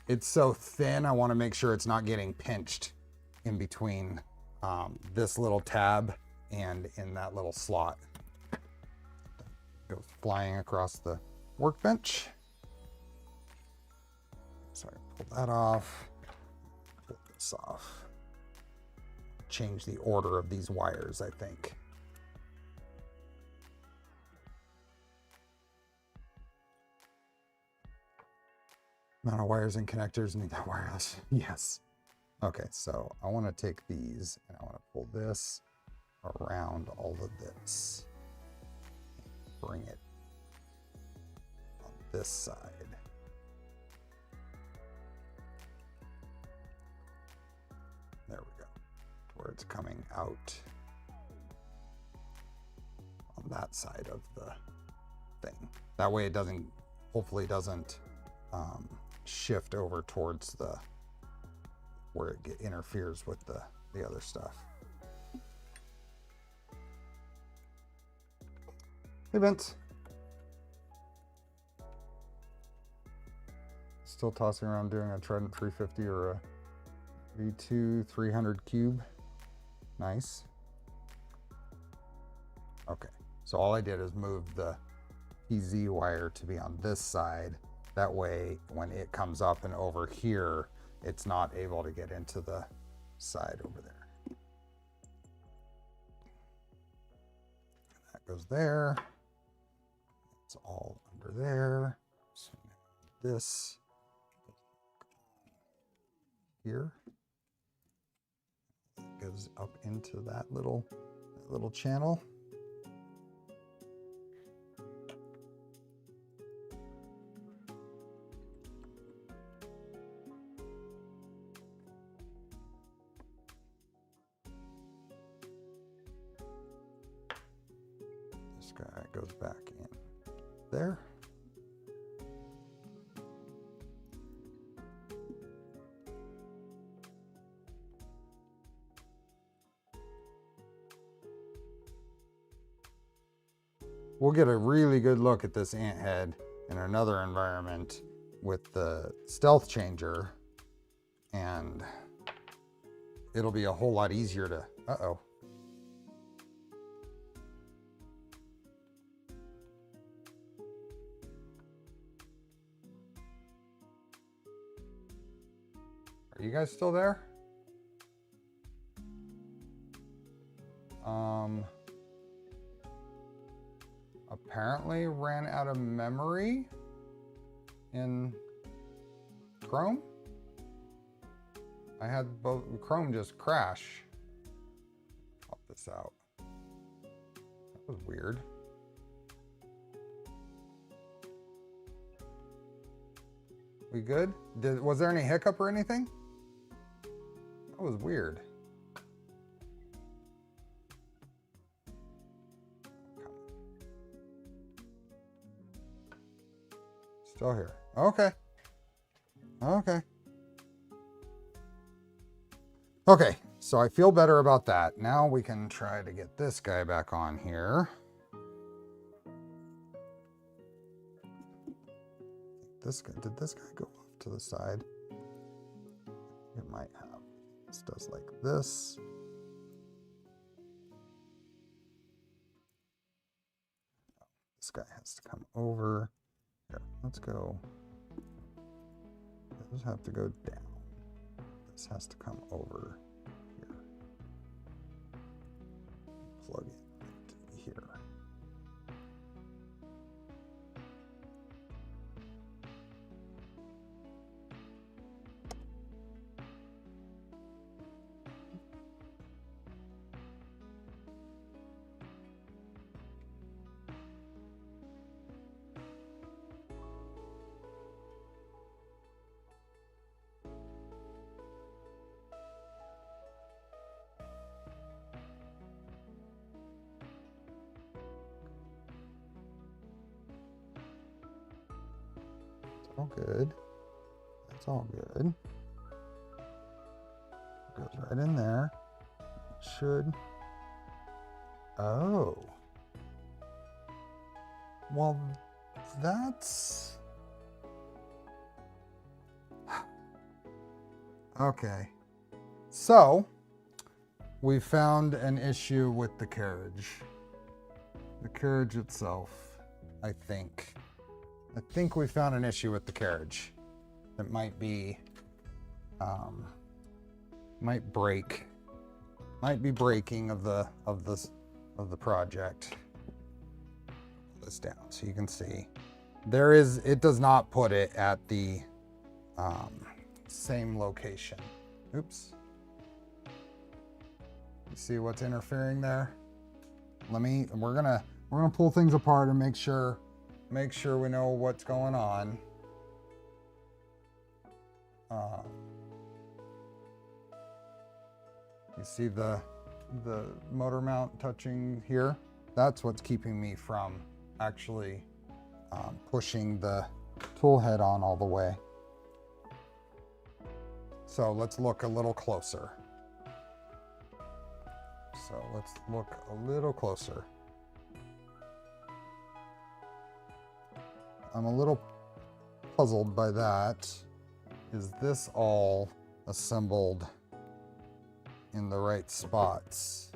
It's so thin, I want to make sure it's not getting pinched in between this little tab and in that little slot. Goes flying across the workbench. So I pull that off, pull this off. Change the order of these wires, I think. Amount of wires and connectors need that wireless. Yes. Okay, so I want to take these and I want to pull this around all of this. Bring it on this side. There we go. Where it's coming out on that side of the thing. That way it doesn't, hopefully doesn't shift over towards the where it interferes with the other stuff. Hey Vince. Still tossing around doing a Trident 350 or a V2 300 cube. Nice. Okay, so all I did is move the PZ wire to be on this side. That way, when it comes up and over here, it's not able to get into the side over there. That goes there. It's all under there. So this here goes up into that little channel. This guy goes back in there. We'll get a really good look at this ant head in another environment with the stealth changer, and it'll be a whole lot easier to, uh-oh. Are you guys still there? Apparently ran out of memory in Chrome. I had both Chrome just crash. Pop this out. That was weird. We good? Was there any hiccup or anything? That was weird. Still here. Okay. Okay. Okay, so I feel better about that. Now we can try to get this guy back on here. This guy, did this guy go off to the side? It might have. This does like this. This guy has to come over. Here, let's go. This have to go down. This has to come over here. Plug it right here. All good. That's all good. Goes right in there. Should. Oh. Well, that's... Okay. So, we found an issue with the carriage. The carriage itself, I think. I think we found an issue with the carriage. It might be, might break. Might be breaking of the project. Pull this down so you can see. It does not put it at the same location. Oops. You see what's interfering there? We're gonna pull things apart and make sure we know what's going on. You see the motor mount touching here? That's what's keeping me from actually pushing the tool head on all the way. So let's look a little closer. So let's look a little closer. I'm a little puzzled by that. Is this all assembled in the right spots?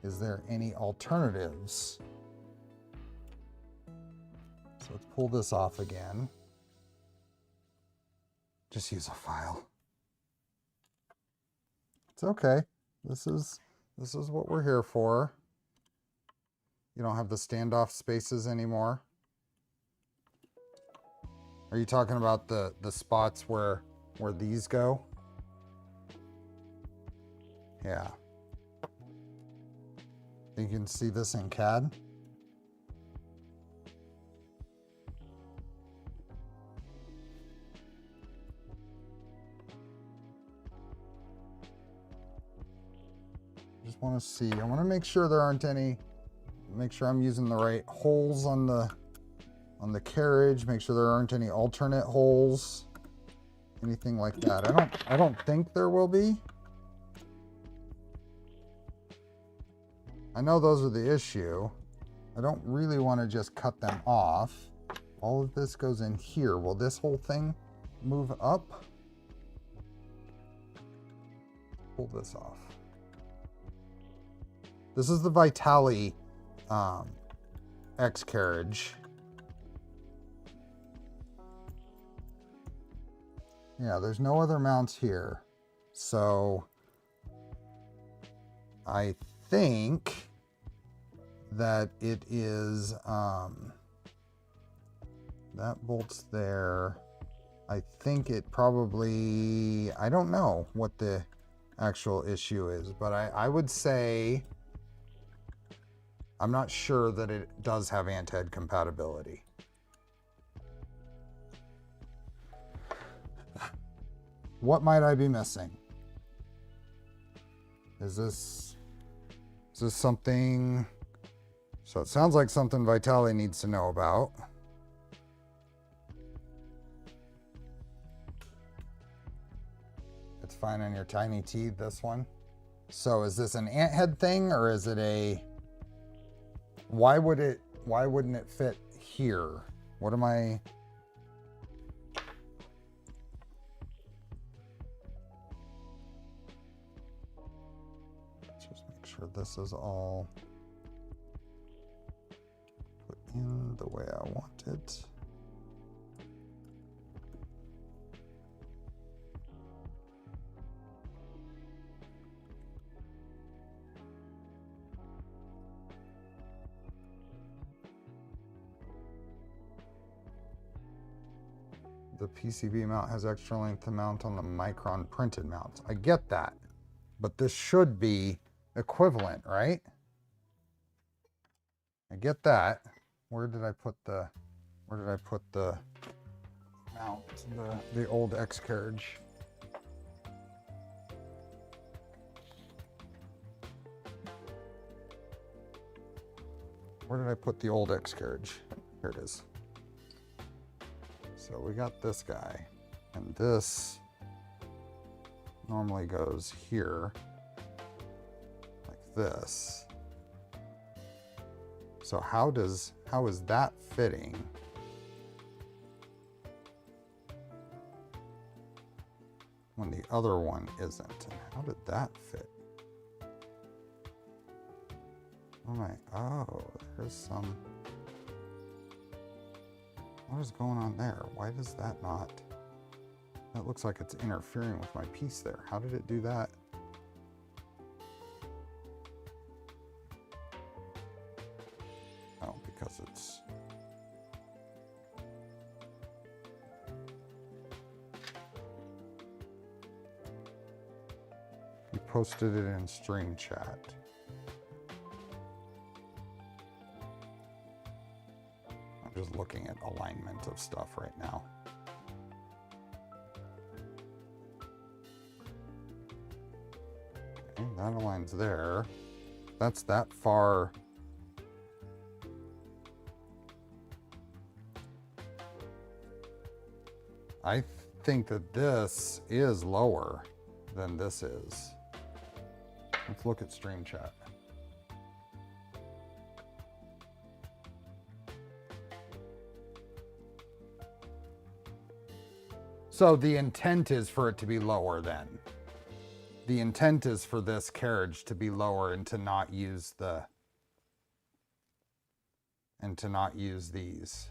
Is there any alternatives? So let's pull this off again. Just use a file. It's okay. This is what we're here for. You don't have the standoff spaces anymore. Are you talking about the spots where these go? Yeah. You can see this in CAD. Just want to see. I want to make sure there aren't any. Make sure I'm using the right holes on the carriage. Make sure there aren't any alternate holes. Anything like that. I don't think there will be. I know those are the issue. I don't really want to just cut them off. All of this goes in here. Will this whole thing move up? Pull this off. This is the Vitali X carriage. Yeah, there's no other mounts here. So I think that it is, that bolt's there. I think it probably, I don't know what the actual issue is, but I would say, I'm not sure that it does have anti-head compatibility. What might I be missing? Is this something? So it sounds like something Vitali needs to know about. It's fine on your tiny T, this one. So is this an ant head thing, or is it a, why wouldn't it fit here? What am I? Let's just make sure this is all put in the way I want it. The PCB mount has extra length to mount on the Micron printed mounts. I get that, but this should be equivalent, right? I get that. Where did I put the mount, the old X carriage? Where did I put the old X carriage? Here it is. So we got this guy, and this normally goes here like this. So how is that fitting? When the other one isn't, and how did that fit? Oh, there's some, what is going on there? Why does that not, that looks like it's interfering with my piece there. How did it do that? Oh, because it's, you posted it in stream chat. I'm just looking at alignment of stuff right now. Okay, that aligns there. That's that far. I think that this is lower than this is. Let's look at stream chat. So the intent is for it to be lower then. The intent is for this carriage to be lower and to not use the, and to not use these.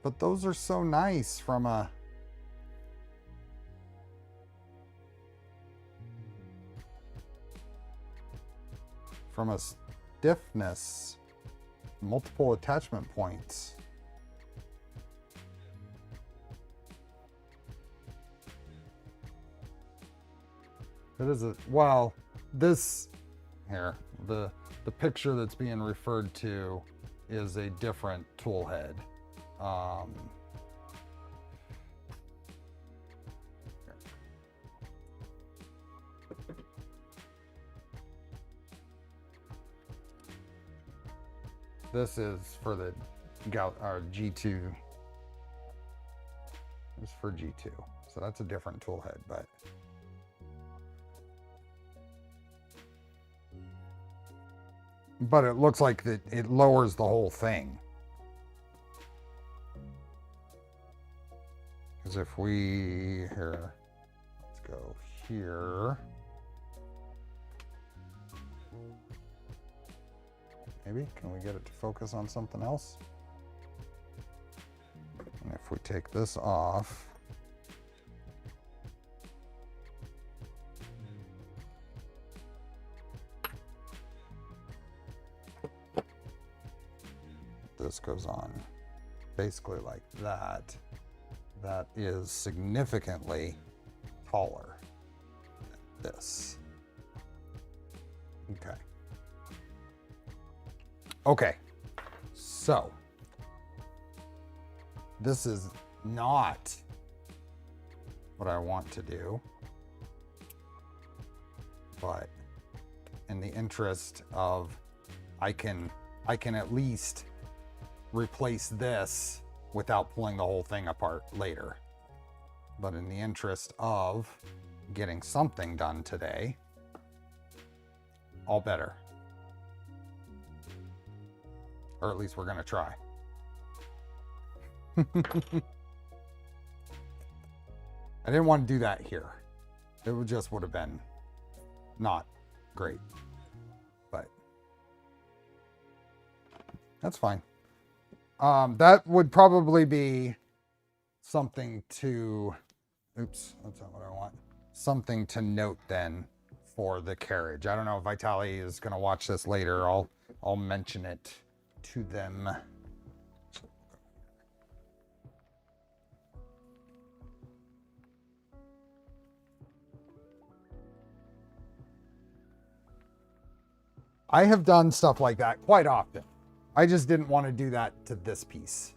But those are so nice from a, stiffness, multiple attachment points. It is a, well, this here, the picture that's being referred to is a different tool head. This is for the G2. It's for G2. So that's a different tool head, but it looks like that it lowers the whole thing. Because if we, here, let's go here. Maybe, can we get it to focus on something else? And if we take this off, this goes on basically like that. That is significantly taller than this. Okay. Okay, so this is not what I want to do, but in the interest of, I can at least replace this without pulling the whole thing apart later. But in the interest of getting something done today, all better. Or at least we're gonna try. I didn't want to do that here. It would have been not great, but that's fine. That would probably be something to, oops, that's not what I want. Something to note then for the carriage. I don't know if Vitaly is gonna watch this later. I'll mention it to them. I have done stuff like that quite often. I just didn't want to do that to this piece.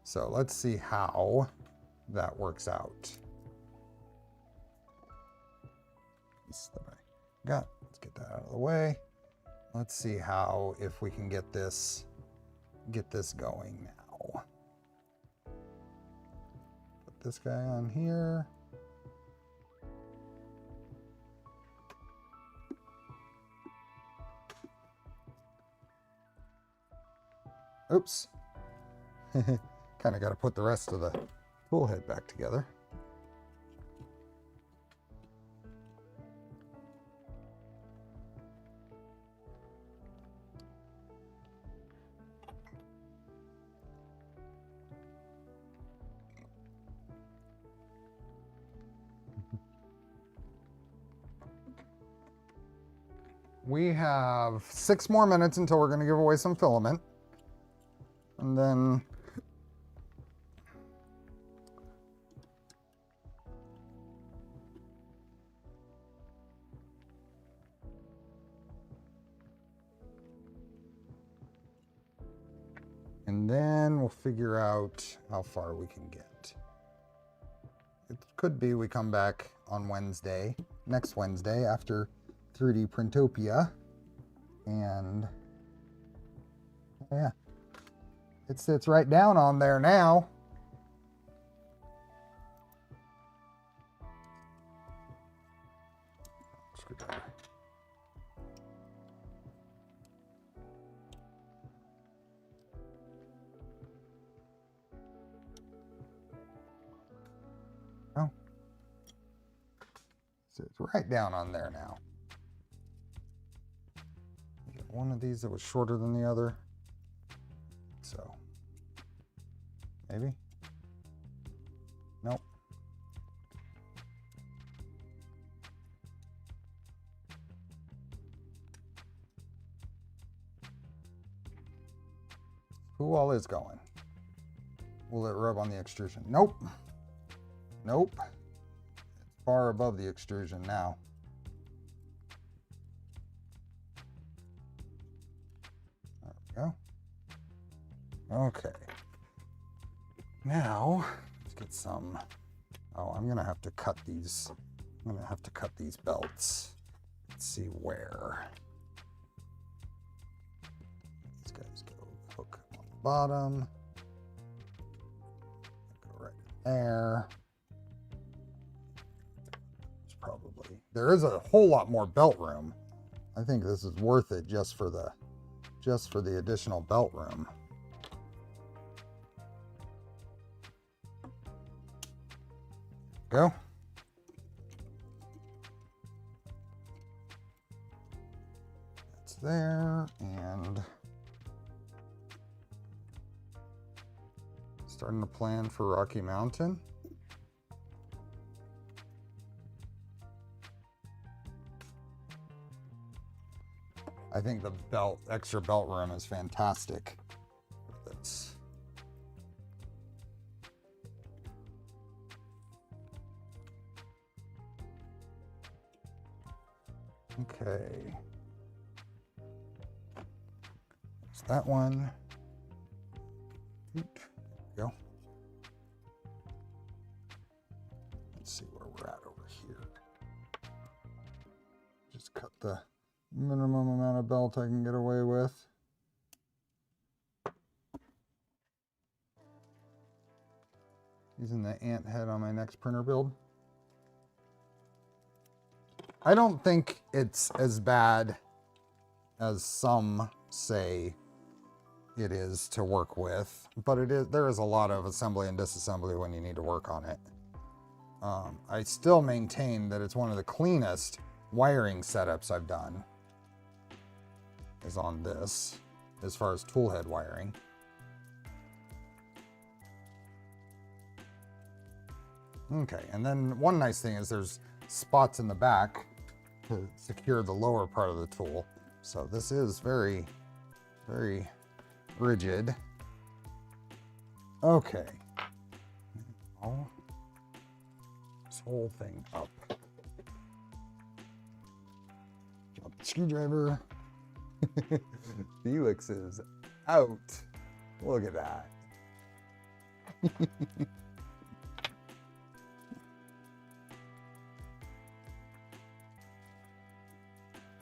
So let's see how that works out. piece that I got. Let's get that out of the way. Let's see how, if we can get this going now. Put this guy on here. Oops. Kind of got to put the rest of the tool head back together. We have 6 more minutes until we're going to give away some filament. And then we'll figure out how far we can get. It could be we come back on Wednesday, next Wednesday after 3D Printopia, and yeah, it sits right down on there now. Screwdriver. Oh, sits right down on there now. One of these that was shorter than the other, so maybe. Nope. Who all is going? Will it rub on the extrusion? Nope. Nope. It's far above the extrusion now. Go. Okay. Now let's get some. Oh, I'm gonna have to cut these. I'm gonna have to cut these belts. Let's see where. These guys go hook on the bottom. Go right there. It's probably, there is a whole lot more belt room. I think this is worth it just for the additional belt room. Go. That's there, and starting to plan for Rocky Mountain. I think the extra belt room is fantastic for this. Okay. There's that one. There we go. Let's see where we're at over here. Just cut the minimum amount of belt I can get away with. Using the ant head on my next printer build. I don't think it's as bad as some say it is to work with, but there is a lot of assembly and disassembly when you need to work on it. I still maintain that it's one of the cleanest wiring setups I've done is on this, as far as toolhead wiring. Okay, and then one nice thing is there's spots in the back to secure the lower part of the tool. So this is very, very rigid. Okay. Oh, this whole thing up. Drop the screwdriver. Felix is out. Look at that.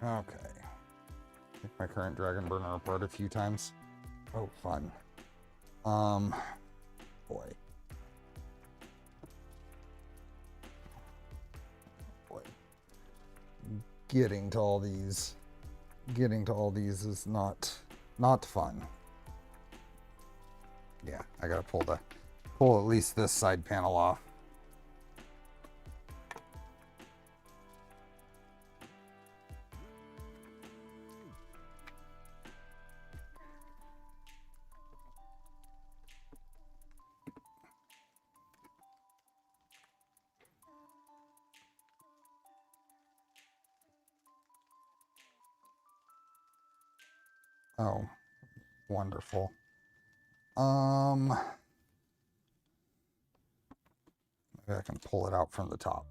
Okay. Take my current dragon burner apart a few times. Oh, fun. Boy. Boy. Getting to all these is not fun. Yeah, I gotta pull at least this side panel off. Oh, wonderful. Maybe I can pull it out from the top.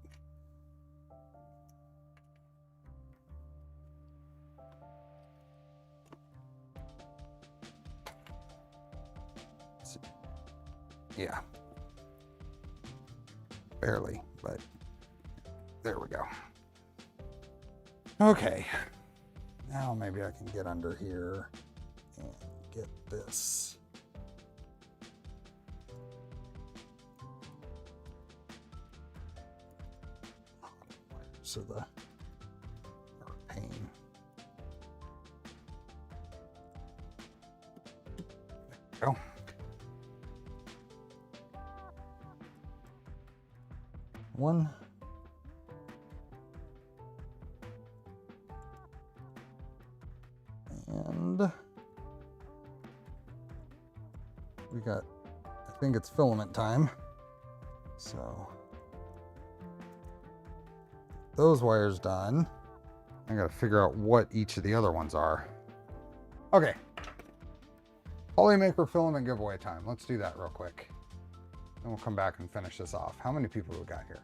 Yeah. Barely, but there we go. Okay. Now maybe I can get under here and get this. So the pain. There we go. One. And we got, I think it's filament time. So those wires done. I gotta figure out what each of the other ones are. Okay. Polymaker filament giveaway time. Let's do that real quick. Then we'll come back and finish this off. How many people do we got here?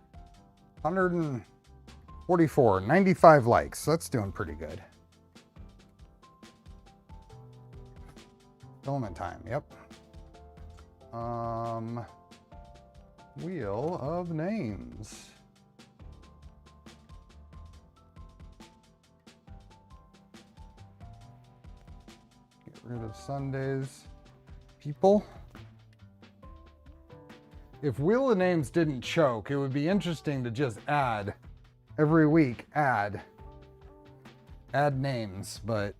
144, 95 likes. That's doing pretty good. Filament time, yep. Wheel of names. Get rid of Sundays. People. If Wheel of Names didn't choke, it would be interesting to just add, every week, add names, but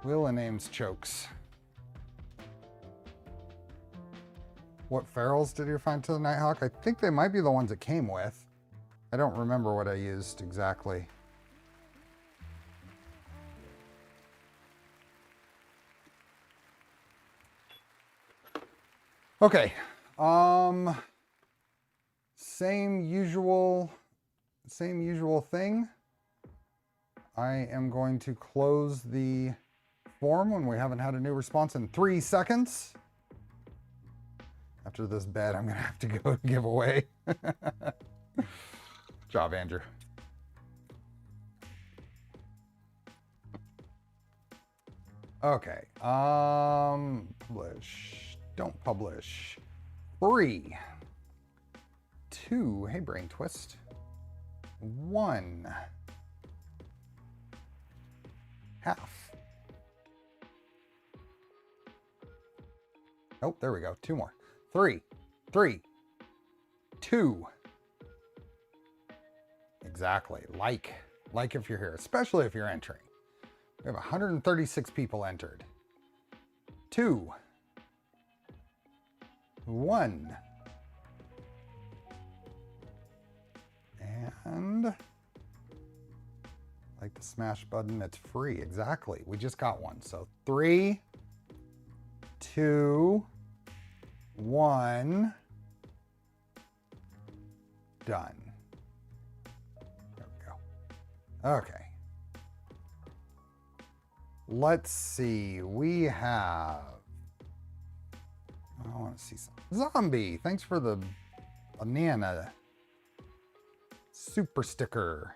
Wheel of Names chokes. What ferrules did you find to the Nighthawk? I think they might be the ones it came with. I don't remember what I used exactly. Okay. Same usual thing. I am going to close the form when we haven't had a new response in 3 seconds. After this bed, I'm gonna have to go give away. Good job, Andrew. Okay, publish, don't publish. 3, 2, hey brain twist. 1, half. Oh, there we go, 2 more. 3, 3, 2. Exactly, like if you're here, especially if you're entering. We have 136 people entered. 2, 1. And like the smash button, it's free. Exactly, we just got one. So 3, 2, 1, done. There we go. Okay. Let's see, we have, I want to see some. Zombie, thanks for the banana super sticker.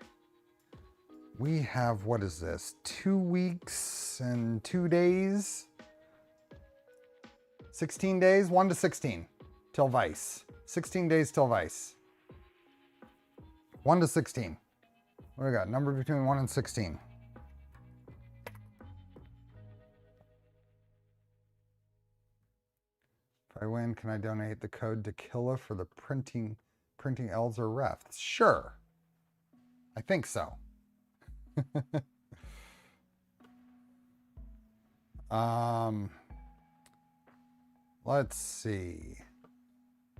We have, what is this? 2 weeks and 2 days? 16 days, 1 to 16 till Vice. 16 days till Vice. 1 to 16. What do we got? Number between 1 and 16. If I win, can I donate the code to Killa for the printing Ls or refs? Sure. I think so. Let's see.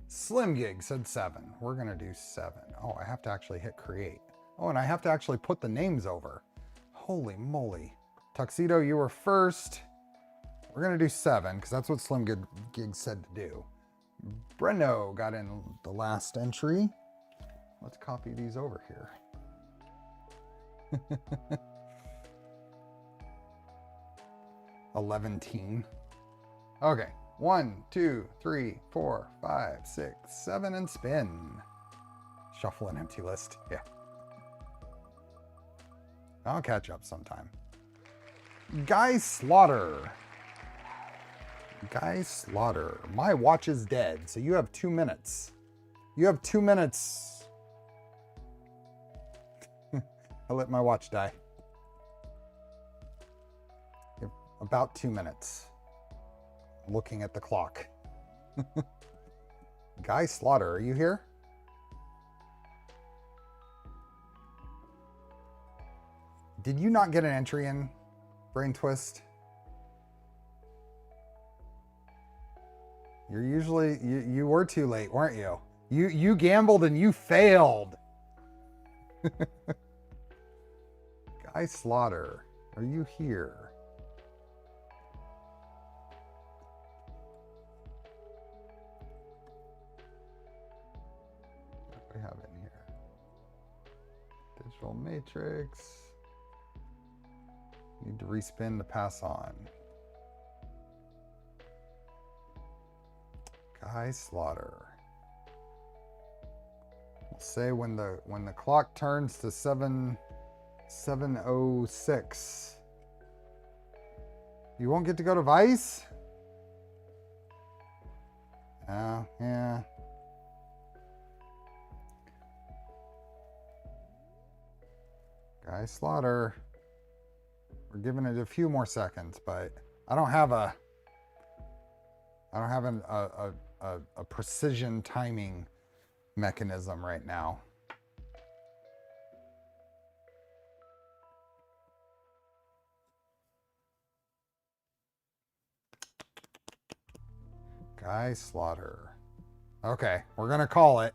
Slim Gig said 7. We're gonna do 7. Oh, I have to actually hit create. Oh, and I have to actually put the names over. Holy moly. Tuxedo, you were first. We're gonna do 7 because that's what Slim Gig said to do. Breno got in the last entry. Let's copy these over here. 11. Okay, 1, 2, 3, 4, 5, 6, 7, and spin. Shuffle an empty list. Yeah. I'll catch up sometime. Guy Slaughter. Guy Slaughter. My watch is dead, so you have 2 minutes. You have 2 minutes. I let my watch die. About 2 minutes. Looking at the clock. Guy Slaughter, are you here? Did you not get an entry in, Brain Twist? You're usually, you were too late, weren't you? You gambled and you failed. Guy Slaughter, are you here? What do we have in here? Digital matrix. Need to respin to pass on. Guy Slaughter. We'll say when the clock turns to 7:06. You won't get to go to Vice? Yeah. Guy Slaughter. We're giving it a few more seconds, but I don't have a precision timing mechanism right now. Guy Slaughter. Okay, we're gonna call it.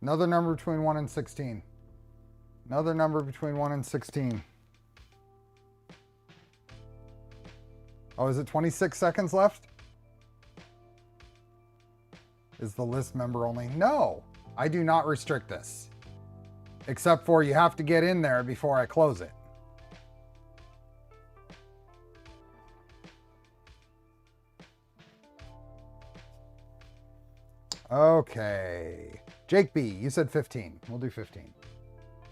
Another number between 1 and 16. Another number between 1 and 16. Oh, is it 26 seconds left? Is the list member only? No, I do not restrict this. Except for you have to get in there before I close it. Okay. Jake B, you said 15. We'll do 15.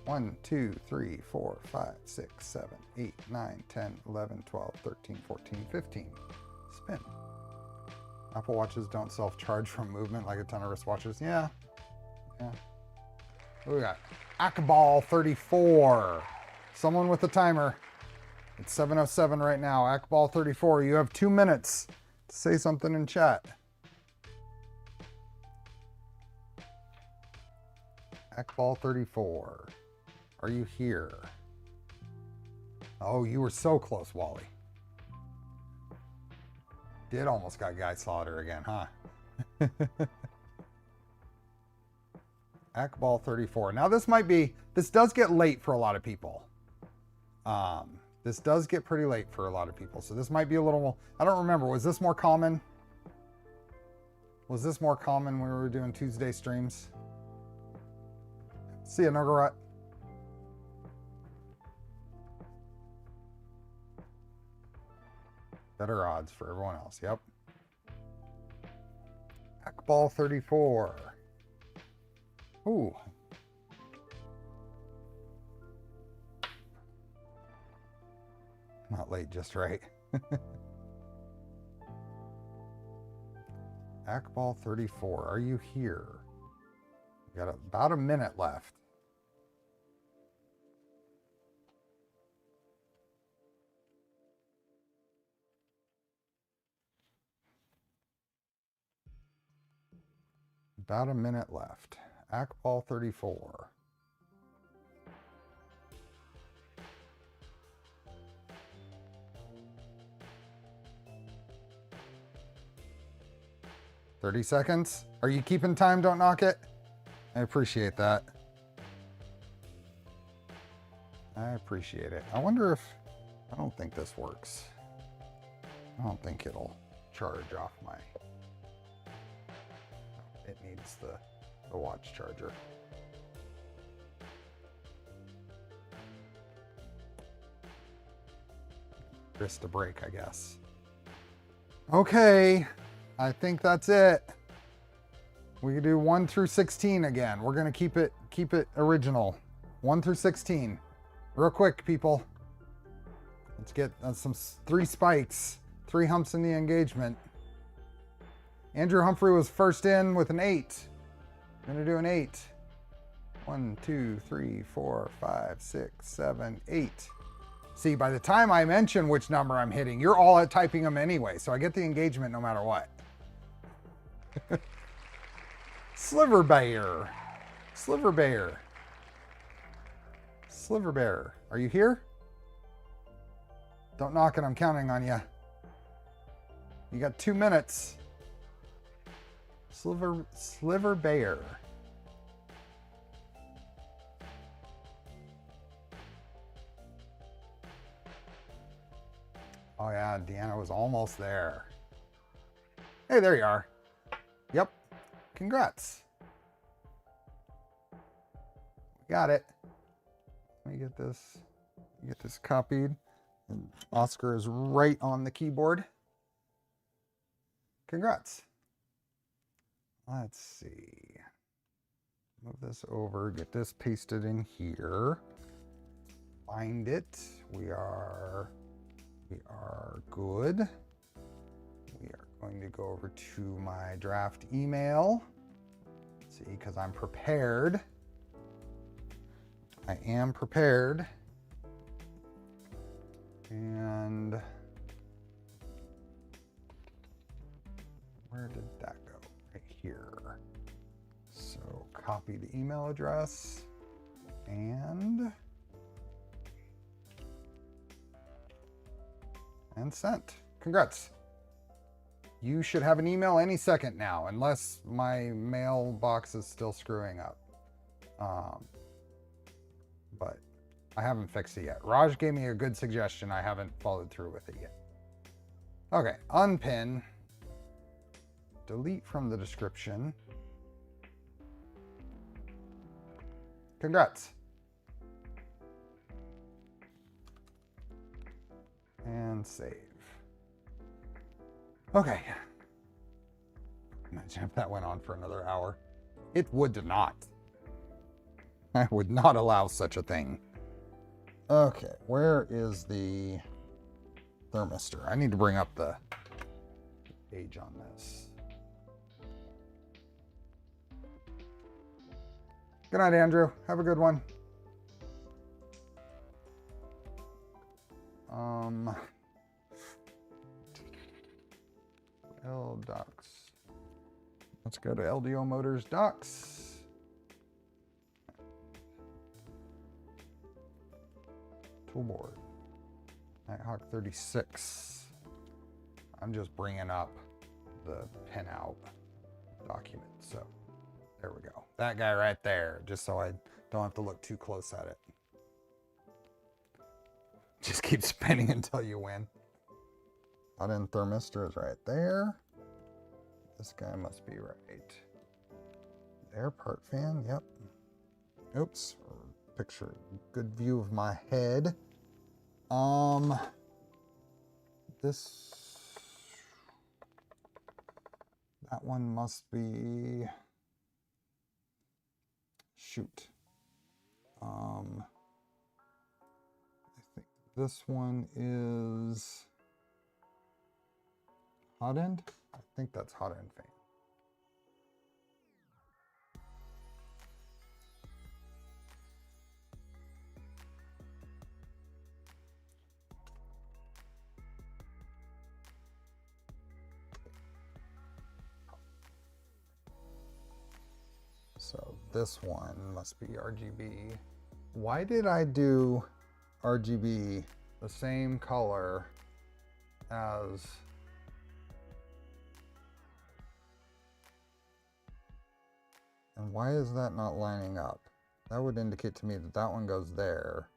1, 2, 3, 4, 5, 6, 7, 8, 9, 10, 11, 12, 13, 14, 15. Spin. Apple Watches don't self-charge from movement like a ton of wristwatches. Yeah. What do we got? Akbal 34. Someone with a timer. It's 7:07 right now. Akbal 34. You have 2 minutes to say something in chat. Akbal 34. Are you here? Oh, you were so close, Wally. Did almost got Guy Slaughter again, huh? Akbal 34. Now this does get late for a lot of people. This does get pretty late for a lot of people. So this might be a little, I don't remember. Was this more common? Was this more common when we were doing Tuesday streams? See ya, Nogarat. Better odds for everyone else. Yep. Akbal 34. Ooh. Not late, just right. Akbal 34. Are you here? We got about a minute left. About a minute left. Akball 34. "30 seconds? Are you keeping time? Don't knock it." I appreciate that. I appreciate it. I wonder if... I don't think this works. I don't think it'll charge off my... It needs the watch charger. Wrist a break, I guess. Okay, I think that's it. We can do 1 through 16 again. We're gonna keep it original. 1 through 16. Real quick, people. Let's get some 3 spikes, 3 humps in the engagement. Andrew Humphrey was first in with an 8. I'm gonna do an 8. 1, 2, 3, 4, 5, 6, 7, 8. See, by the time I mention which number I'm hitting, you're all typing them anyway, so I get the engagement no matter what. Sliver Bear. Sliver Bear. Sliver Bear. Are you here? Don't knock it, I'm counting on you. You got 2 minutes. Sliver Bear. Oh yeah, Deanna was almost there. Hey, there you are. Yep. Congrats. Got it. Let me get this copied. And Oscar is right on the keyboard. Congrats. Let's see. Move this over, get this pasted in here. Find it. We are good. We are going to go over to my draft email. See, because I'm prepared. I am prepared. And where did that go? Right here. So copy the email address and sent. Congrats. You should have an email any second now, unless my mailbox is still screwing up. But I haven't fixed it yet. Raj gave me a good suggestion. I haven't followed through with it yet. Okay, unpin. Delete from the description. Congrats. And save. Okay. Imagine if that went on for another hour. It would not. I would not allow such a thing. Okay, where is the thermistor? I need to bring up the page on this. Good night, Andrew. Have a good one. L docs. Let's go to LDO Motors docs. Toolboard. Nighthawk 36. I'm just bringing up the pinout document. So there we go. That guy right there, just so I don't have to look too close at it. Just keep spinning until you win. Hot end thermistor is right there. This guy must be right there. Part fan, yep. Oops, picture, good view of my head. That one must be, shoot. I think this one is hot end. I think that's hot end fan. this one must be RGB. Why did I do RGB the same color as and why is that not lining up? That would indicate to me that that one goes there.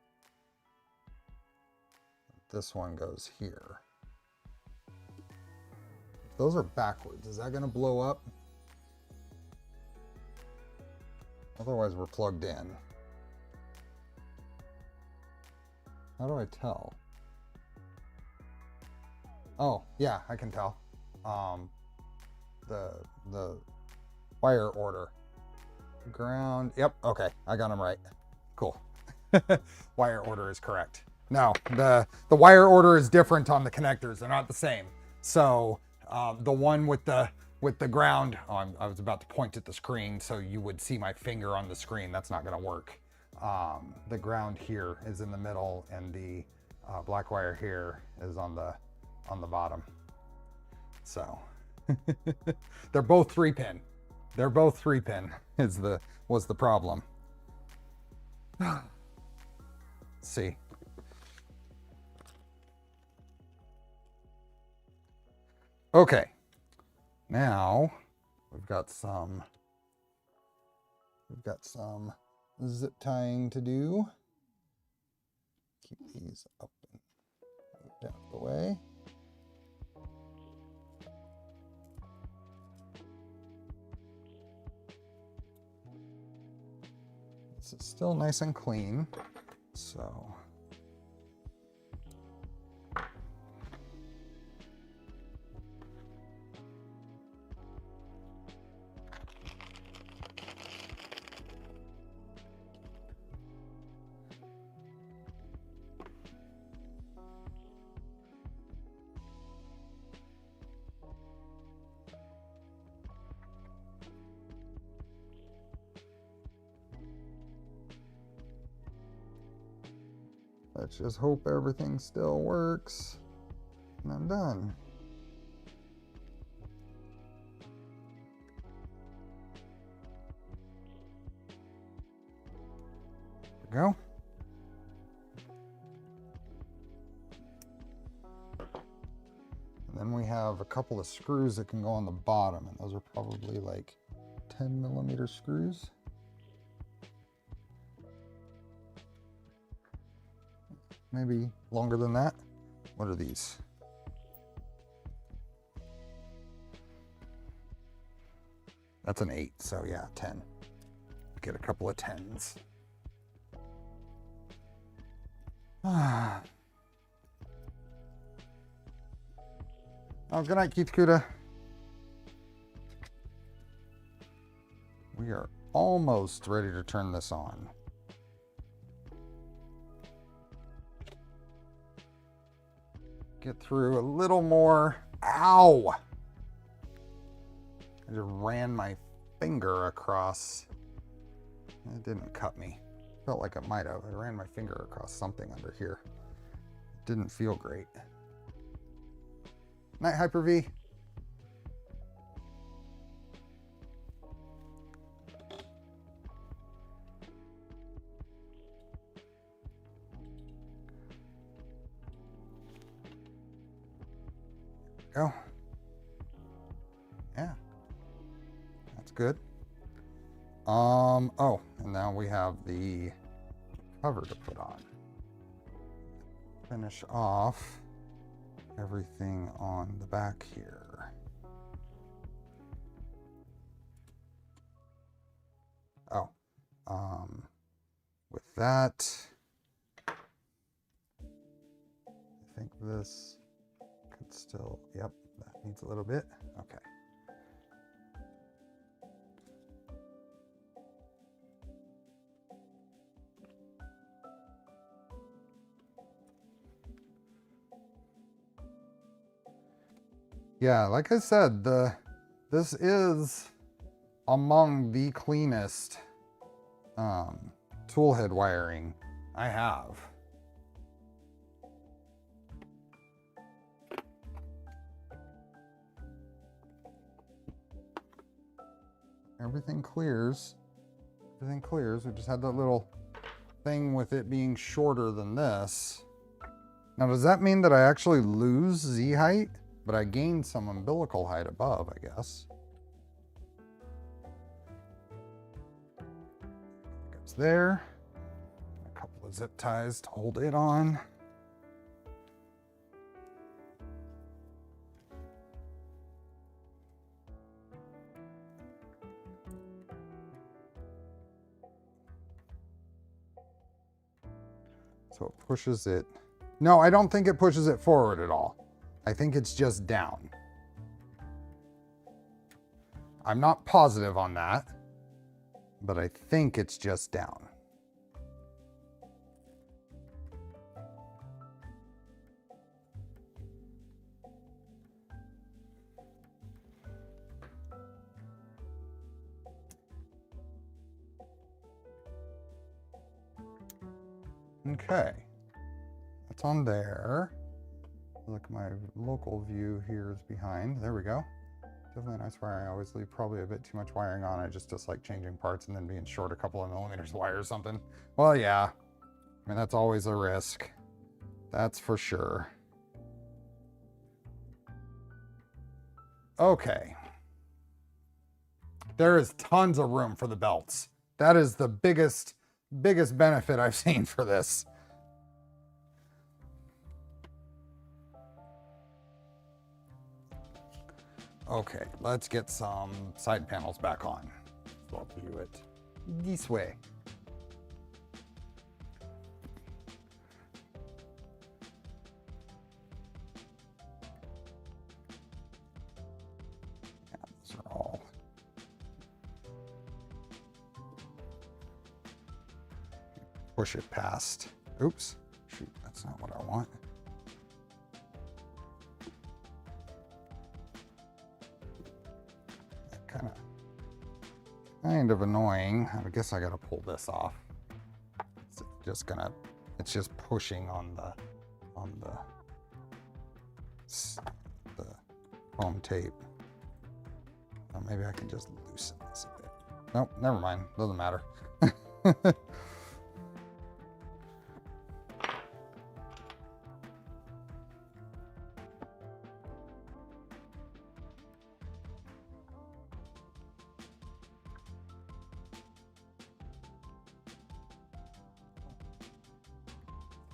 This one goes here. Those are backwards. Is that going to blow up? Otherwise, we're plugged in. How do I tell? Oh, yeah, I can tell. The wire order. Ground. Yep. Okay, I got them right. Cool. Wire order is correct. No, the wire order is different on the connectors. They're not the same. So the one with the ground, I was about to point at the screen so you would see my finger on the screen. That's not going to work. The ground here is in the middle, and the black wire here is on the bottom. So they're both 3-pin. They're both 3-pin was the problem. See. Okay. Now we've got some zip tying to do. Keep these up and down the way. This is still nice and clean, so. Let's just hope everything still works, and I'm done. There we go. And then we have a couple of screws that can go on the bottom, and those are probably like 10mm screws. Maybe longer than that. What are these? That's an 8, so yeah, 10. Get a couple of 10s. Oh, good night, Keith Kuda. We are almost ready to turn this on. Get through a little more. Ow! I just ran my finger across. It didn't cut me. Felt like it might have. I ran my finger across something under here. It didn't feel great. Night, Hyper-V. Go. Yeah, that's good. Oh, and now we have the cover to put on. Finish off everything on the back here. Oh, with that, I think this could still, yep, that needs a little bit. Okay. Yeah, like I said, this is among the cleanest tool head wiring I have. Everything clears. everything clears. We just had that little thing with it being shorter than this. Now, does that mean that I actually lose Z height, but I gain some umbilical height above, I guess? Goes there. A couple of zip ties to hold it on. So it pushes it. No, I don't think it pushes it forward at all. I think it's just down. I'm not positive on that, but I think it's just down. Okay, that's on there. Look, my local view here is behind. There we go. Definitely nice wiring. I always leave probably a bit too much wiring on. I just dislike changing parts and then being short a couple of millimeters of wire or something. Well, yeah. I mean, that's always a risk. That's for sure. Okay. There is tons of room for the belts. That is the biggest benefit I've seen for this. Okay, let's get some side panels back on. So I'll view it this way. Yeah, those are all. Push it past. Oops, shoot, that's not what I want. Kind of annoying. I guess I gotta pull this off. It's just pushing on the foam tape. Or maybe I can just loosen this a bit. Nope, never mind. Doesn't matter.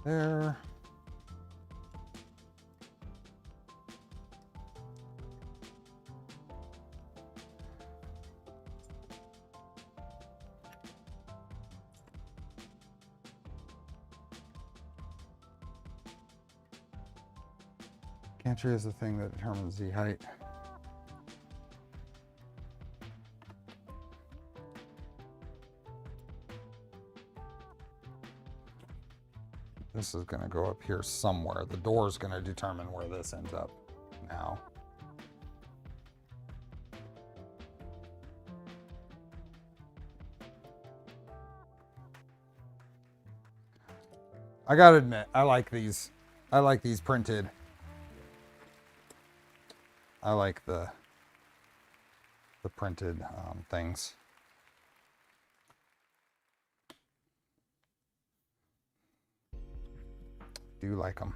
There. Gantry is the thing that determines the height. This is going to go up here somewhere. The door is going to determine where this ends up now. I got to admit, I like these. I like these printed. I like the printed things. Do like them.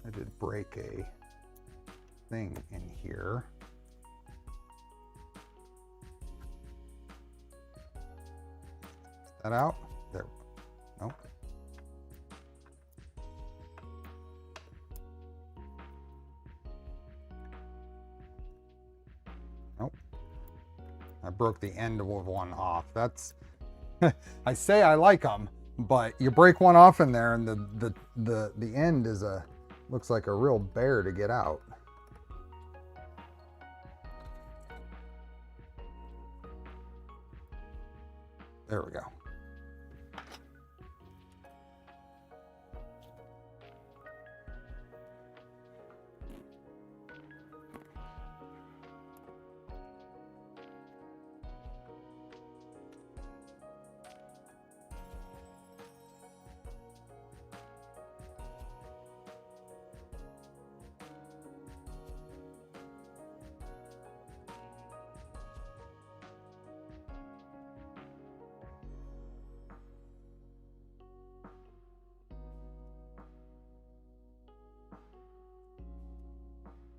I did break a thing in here. Get that out. There. Nope. Nope. I broke the end of one off. That's I say I like them, but you break one off in there and the end is looks like a real bear to get out. There we go.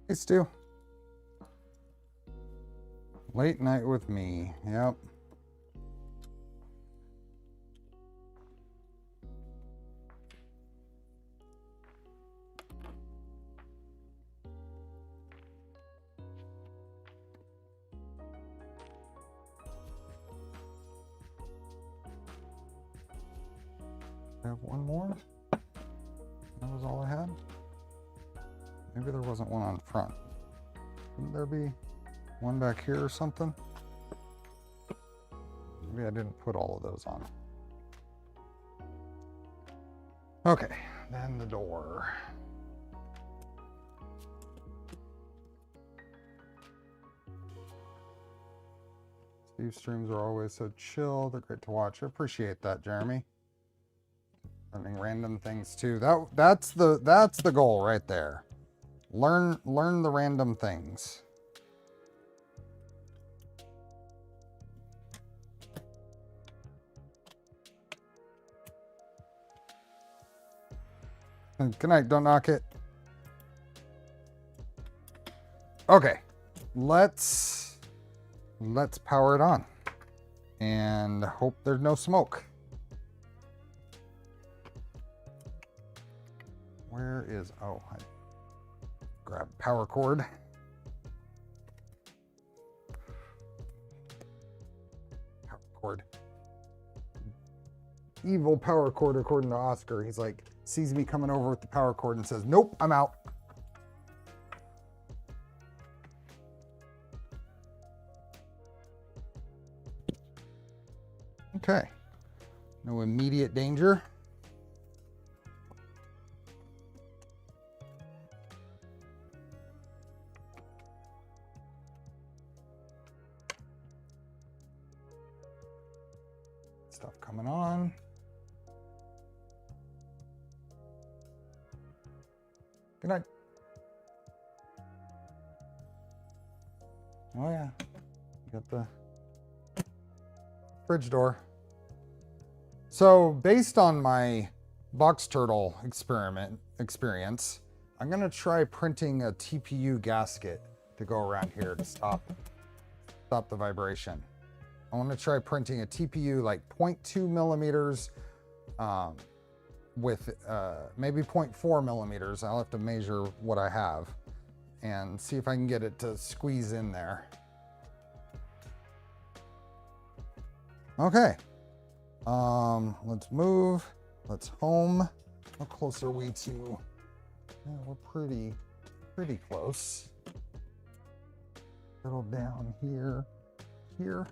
Hey, Stu. Late night with me. Yep. I have one more. That was all I had. Maybe there wasn't one on front. Wouldn't there be one back here or something? Maybe I didn't put all of those on. Okay, then the door. Steve streams are always so chill. They're great to watch. I appreciate that, Jeremy. Learning random things too. That's the goal right there. Learn the random things. Good night, don't knock it. Okay, let's power it on and hope there's no smoke. Where is, oh, I grabbed power cord. Power cord. Evil power cord, according to Oscar. He's like, sees me coming over with the power cord and says, nope, I'm out. Okay, no immediate danger. Stuff coming on. Good night. Oh yeah, you got the fridge door. So based on my box turtle experience, I'm gonna try printing a TPU gasket to go around here to stop the vibration. I want to try printing a TPU like 0.2 millimeters with maybe 0.4 millimeters. I'll have to measure what I have and see if I can get it to squeeze in there. Okay, let's move. Let's home. How close are we to? Yeah, we're pretty close. Settle down here, here.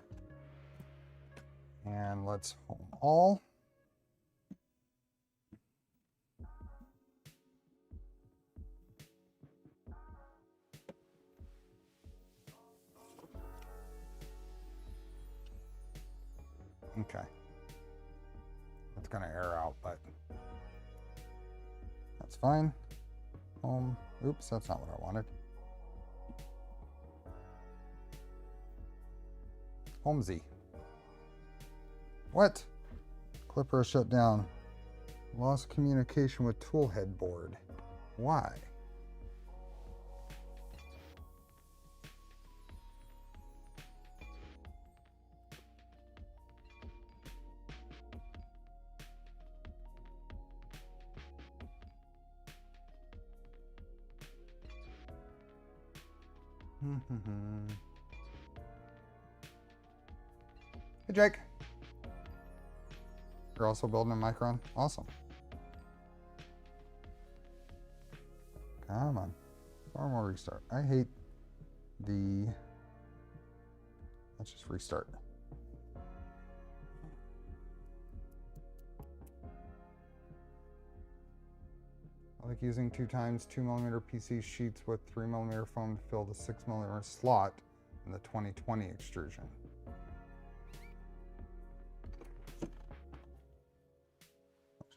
And let's home all. Okay. That's gonna air out, but that's fine. Home. Oops, that's not what I wanted. Home Z. What? Clipper shut down. Lost communication with toolhead board. Why? Hey, Jake. You're also building a Micron? Awesome. Come on. One more restart. I hate the... Let's just restart. I like using 2x 2mm PC sheets with 3mm foam to fill the 6mm slot in the 2020 extrusion.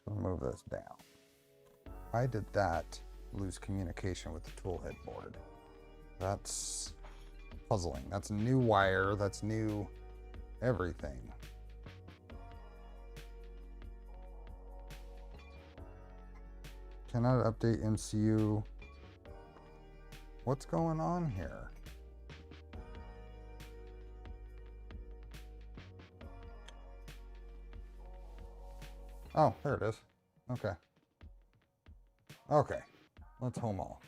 I'm gonna move this down. Why did that lose communication with the toolhead board? That's puzzling. That's new wire, that's new everything. Cannot update MCU. What's going on here? Oh, there it is. Okay. Okay. Let's home all.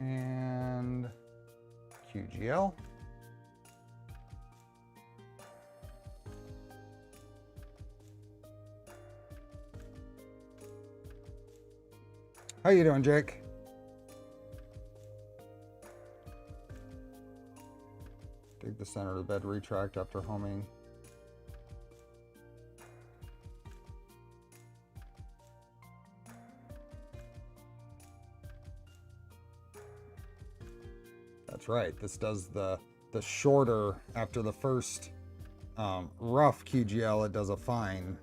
And QGL. How you doing, Jake? Dig the center of the bed retract after homing. That's right. This does the shorter after the first rough QGL. It does a fine.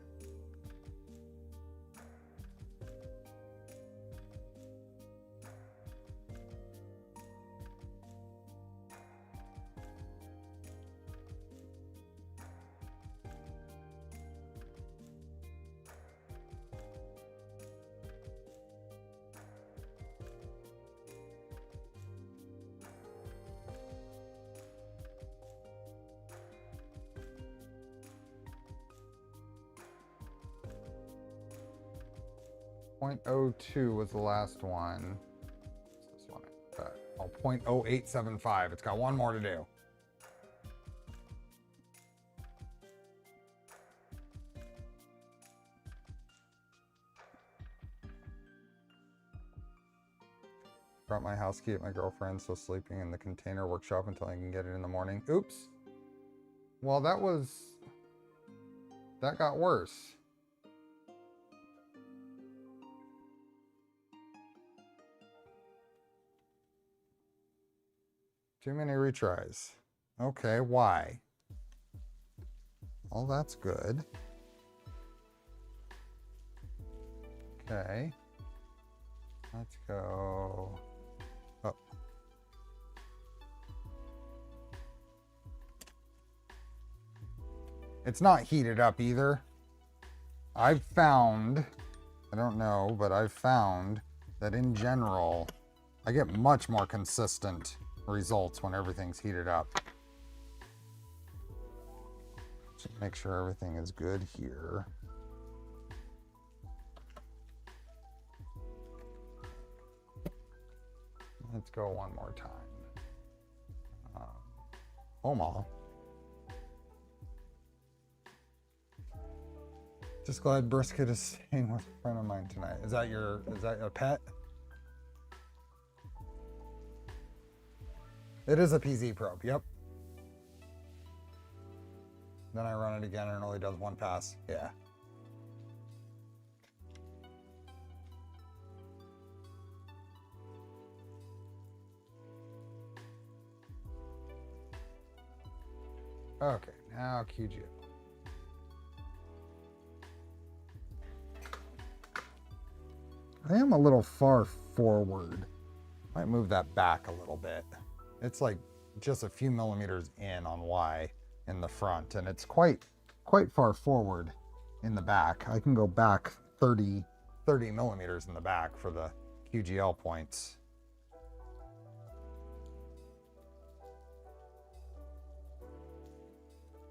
.02 was the last one. What's this one? Oh, 0.0875. It's got one more to do. Brought my house key at my girlfriend's, so sleeping in the container workshop until I can get it in the morning. Oops. Well, that got worse. Too many retries. Okay, why? Well, that's good. Okay. Let's go up. It's not heated up either. I've found, I don't know, but I've found that in general, I get much more consistent results when everything's heated up. Just make sure everything is good here. Let's go one more time. Omaha. Just glad brisket is staying with a friend of mine tonight. Is that a pet? It is a PZ probe, yep. Then I run it again and it only does one pass. Yeah. Okay, now QGL. I am a little far forward. Might move that back a little bit. It's like just a few millimeters in on Y in the front, and it's quite far forward in the back. I can go back 30 millimeters in the back for the QGL points.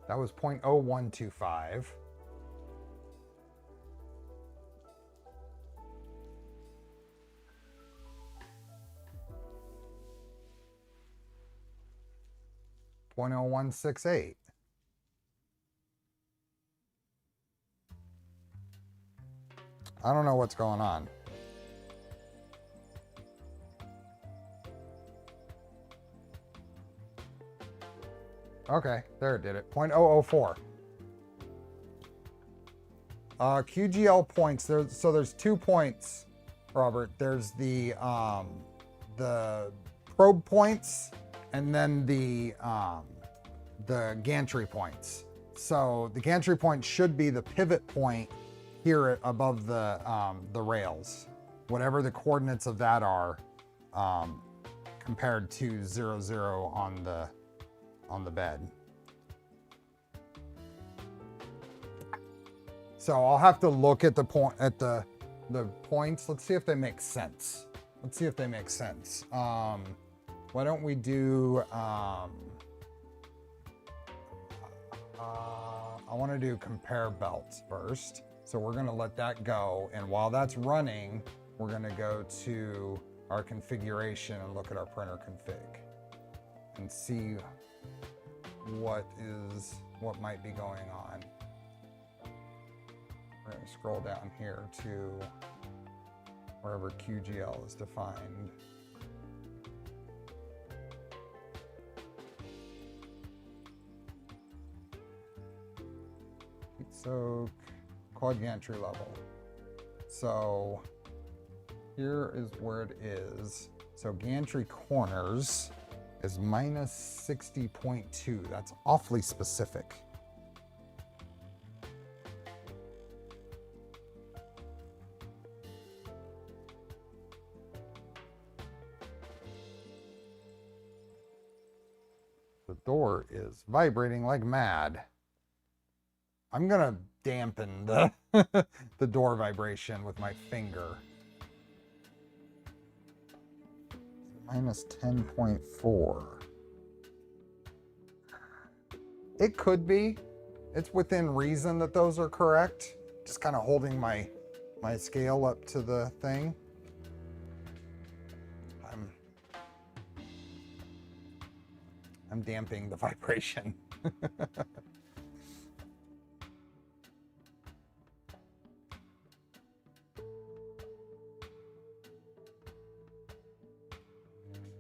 That was 0.0125. .0168. I don't know what's going on. Okay, there it did it. 0.004. QGL points. There's 2 points, Robert. There's the probe points and then the gantry points. So the gantry point should be the pivot point here above the rails, whatever the coordinates of that are, compared to 0, 0 on the bed. So I'll have to look at the points. Let's see if they make sense. Let's see if they make sense. Why don't we do, I want to do compare belts first. So we're going to let that go. And while that's running, we're going to go to our configuration and look at our printer config and see what might be going on. We're going to scroll down here to wherever QGL is defined. So quad gantry level. So here is where it is. So gantry corners is minus 60.2. That's awfully specific. The door is vibrating like mad. I'm gonna dampen the the door vibration with my finger. Minus 10.4. It could be. It's within reason that those are correct. Just kind of holding my scale up to the thing. I'm damping the vibration.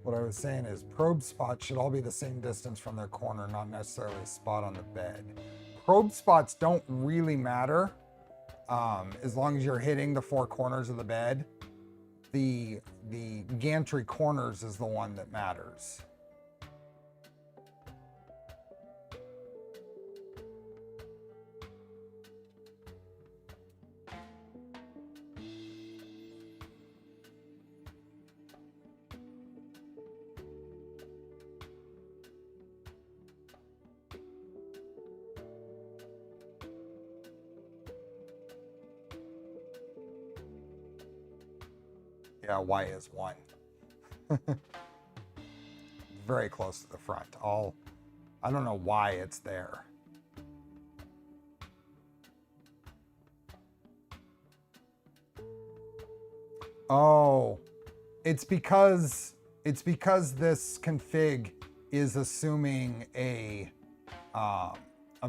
What I was saying is probe spots should all be the same distance from their corner, not necessarily a spot on the bed. Probe spots don't really matter as long as you're hitting the 4 corners of the bed. The gantry corners is the one that matters. Yeah, Y is 1. Very close to the front. I don't know why it's there. Oh, it's because this config is assuming a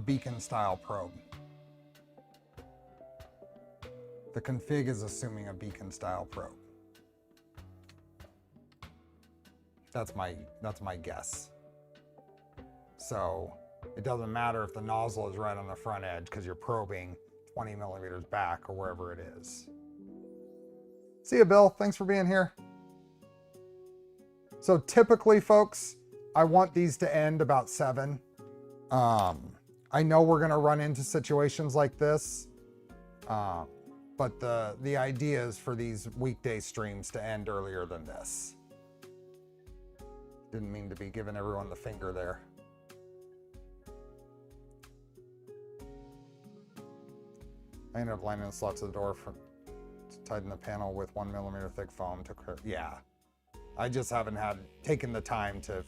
beacon style probe. The config is assuming a beacon style probe. That's my guess. So it doesn't matter if the nozzle is right on the front edge because you're probing 20 millimeters back or wherever it is. See you, Bill. Thanks for being here. So typically, folks, I want these to end about 7. I know we're going to run into situations like this, but the idea is for these weekday streams to end earlier than this. Didn't mean to be giving everyone the finger there. I ended up lining the slots of the door to tighten the panel with 1 millimeter thick foam. Yeah, I just haven't taken the time to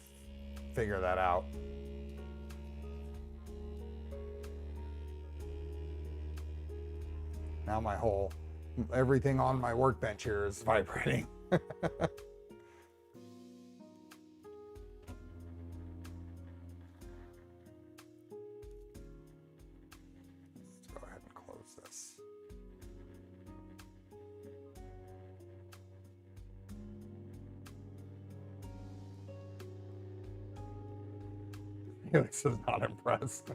figure that out. Now everything on my workbench here is vibrating. Felix is not impressed.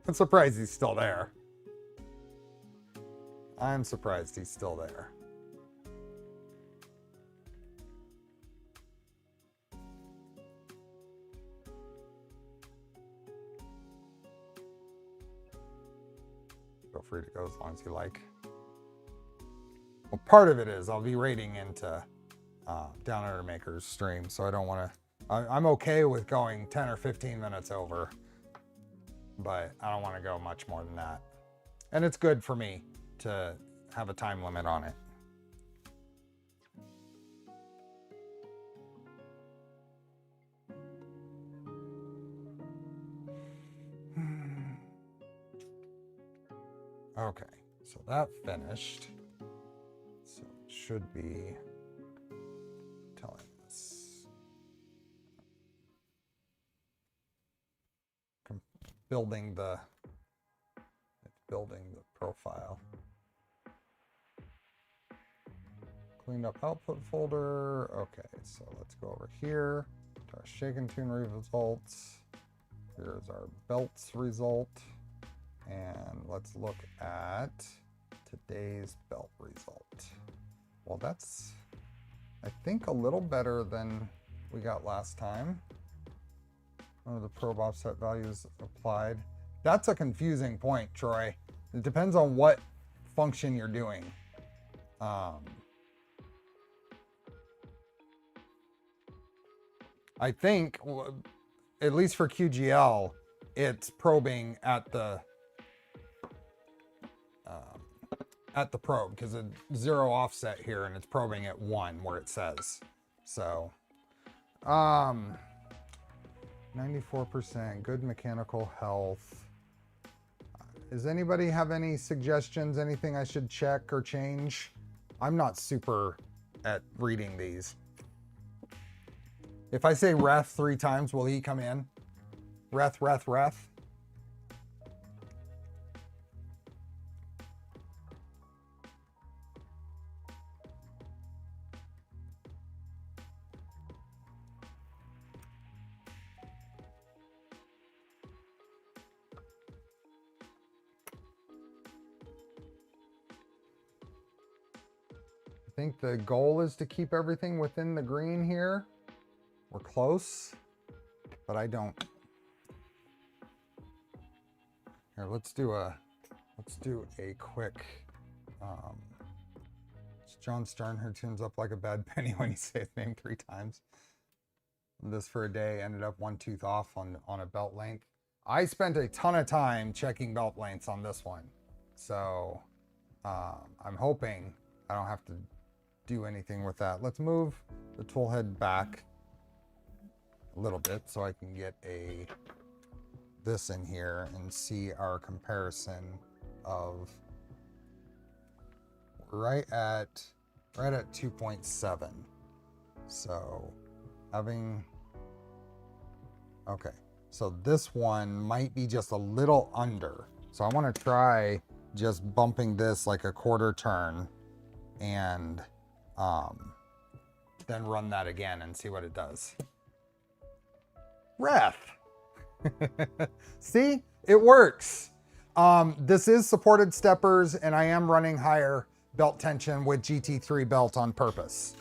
I'm surprised he's still there. I'm surprised he's still there. free to go as long as you like. Well, part of it is I'll be raiding into Down Under Maker's stream, so I don't want to. I'm okay with going 10 or 15 minutes over, but I don't want to go much more than that. And it's good for me to have a time limit on it. Okay, so that finished. So it should be telling us building the profile. Cleaned up output folder. Okay, so let's go over here to our shake and tune results. Here's our belts result. And let's look at today's belt result. Well, that's, I think, a little better than we got last time. One of the probe offset values applied. That's a confusing point, Troy. It depends on what function you're doing. I think, at least for QGL, it's probing at the probe, because it's 0 offset here and it's probing at 1 where it says. So 94%, good mechanical health. Does anybody have any suggestions, anything I should check or change? I'm not super at reading these. If I say ref 3 times, will he come in? Ref, ref, ref. I think the goal is to keep everything within the green here. We're close, but I don't. Here, let's do a quick. It's John Stern who tunes up like a bad penny when you say his name 3 times. This for a day ended up 1 tooth off on a belt length. I spent a ton of time checking belt lengths on this one, so I'm hoping I don't have to do anything with that. Let's move the tool head back a little bit so I can get this in here and see our comparison of right at 2.7. So okay, so this one might be just a little under. So I want to try just bumping this like a 1/4 turn and then run that again and see what it does. Ref. See, it works. This is supported steppers, and I am running higher belt tension with GT3 belt on purpose.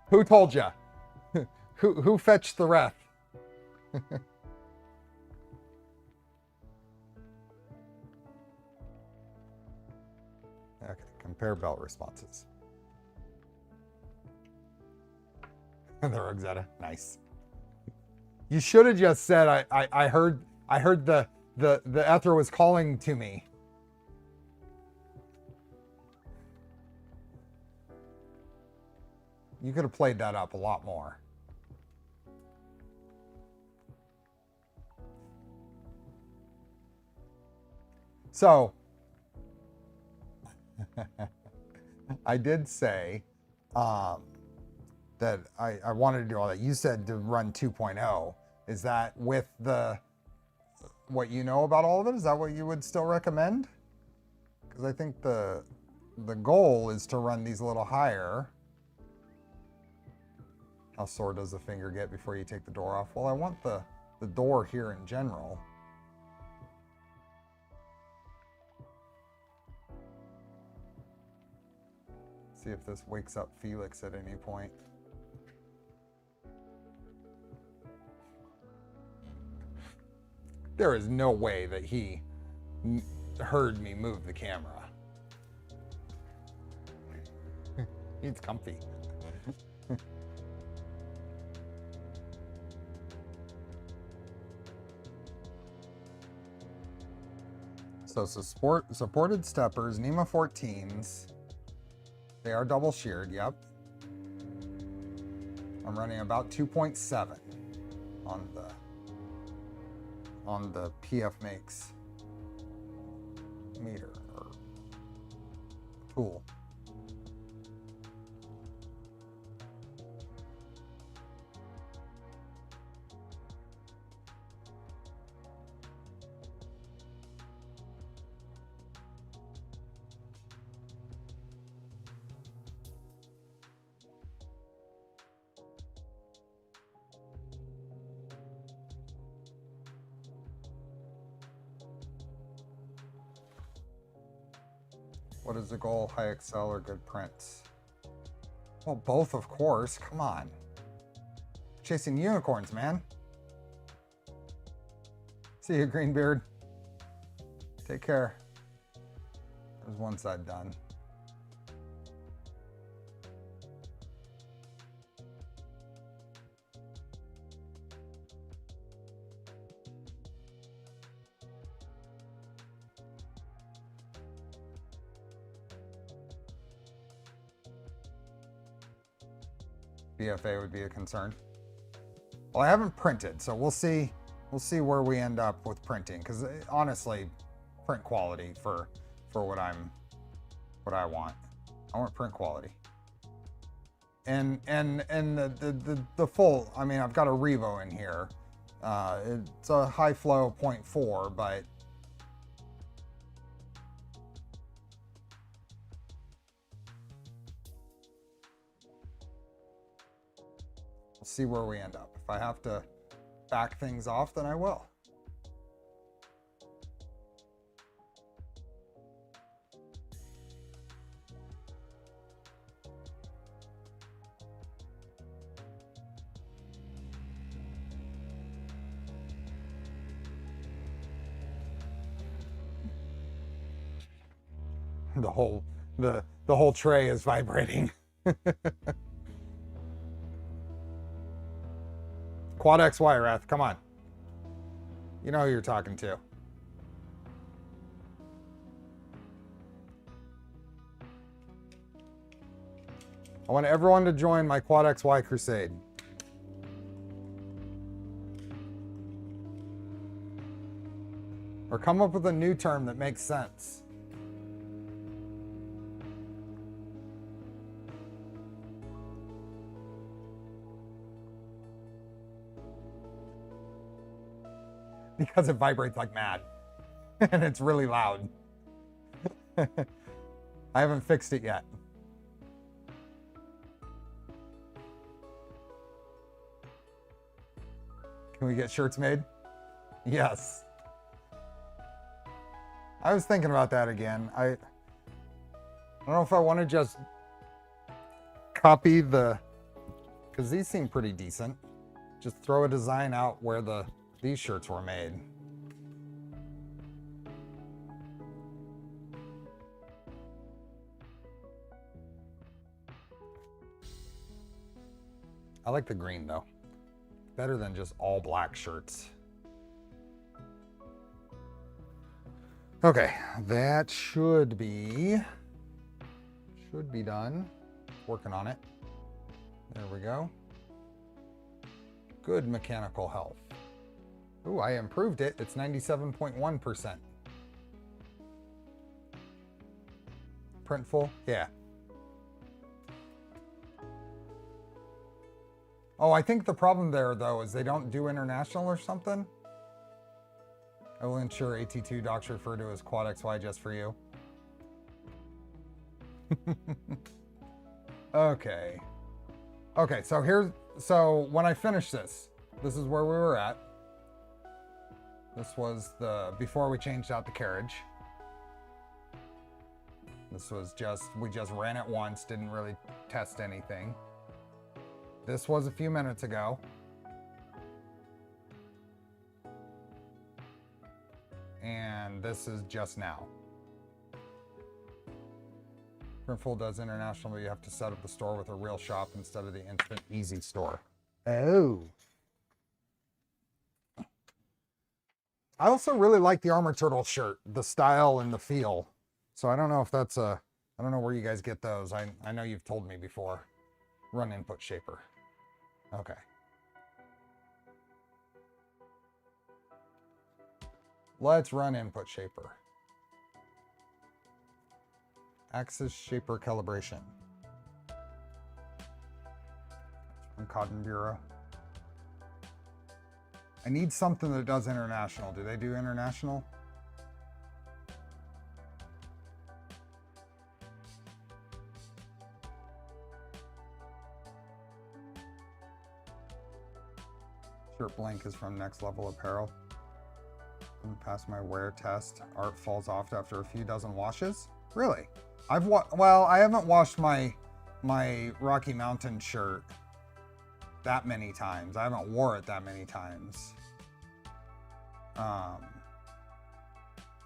Who told you? Who fetched the ref? Okay, compare belt responses. The Rosetta, nice. You should have just said I heard the ether was calling to me. You could have played that up a lot more. So I did say that I wanted to do all that. You said to run 2.0. Is that with what you know about all of it? Is that what you would still recommend? Because I think the goal is to run these a little higher. How sore does the finger get before you take the door off? Well, I want the door here in general. See if this wakes up Felix at any point. There is no way that he heard me move the camera. It's comfy. So supported steppers, NEMA 14s. They are double sheared, yep. I'm running about 2.7 on the PF Makes meter or tool. What is the goal? High Excel or good prints? Well, both, of course. Come on. Chasing unicorns, man. See you, Greenbeard. Take care. There's one side done. BFA would be a concern. Well, I haven't printed, so we'll see where we end up with printing, because honestly, print quality for what I want. I want print quality. And the full, I mean, I've got a Revo in here. It's a high flow 0.4, but we'll see where we end up. If I have to back things off, then I will. The whole tray is vibrating. Quad XY, Wrath, come on. You know who you're talking to. I want everyone to join my Quad XY crusade. Or come up with a new term that makes sense. Because it vibrates like mad. And it's really loud. I haven't fixed it yet. Can we get shirts made? Yes. I was thinking about that again. I don't know if I want to just copy the, because these seem pretty decent. Just throw a design out where these shirts were made. I like the green though. Better than just all black shirts. Okay, that should be done. Working on it. There we go. Good mechanical health. Ooh, I improved it. It's 97.1%. Printful? Yeah. Oh, I think the problem there, though, is they don't do international or something. I will ensure AT2 docs refer to as Quad XY just for you. Okay. Okay, so when I finish this is where we were at. This was before we changed out the carriage. This was we just ran it once, didn't really test anything. This was a few minutes ago. and this is just now. Printful does international, but you have to set up the store with a real shop instead of the instant easy store. Oh. I also really like the Armor Turtle shirt, the style and the feel. So I don't know if that's a, I don't know where you guys get those. I know you've told me before. Run input shaper. Okay. Let's run input shaper. Axis shaper calibration. From Cotton Bureau. I need something that does international. Do they do international? Shirt blank is from Next Level Apparel. Didn't pass my wear test. Art falls off after a few dozen washes. Really? Well, I haven't washed my Rocky Mountain shirt that many times. I haven't wore it that many times.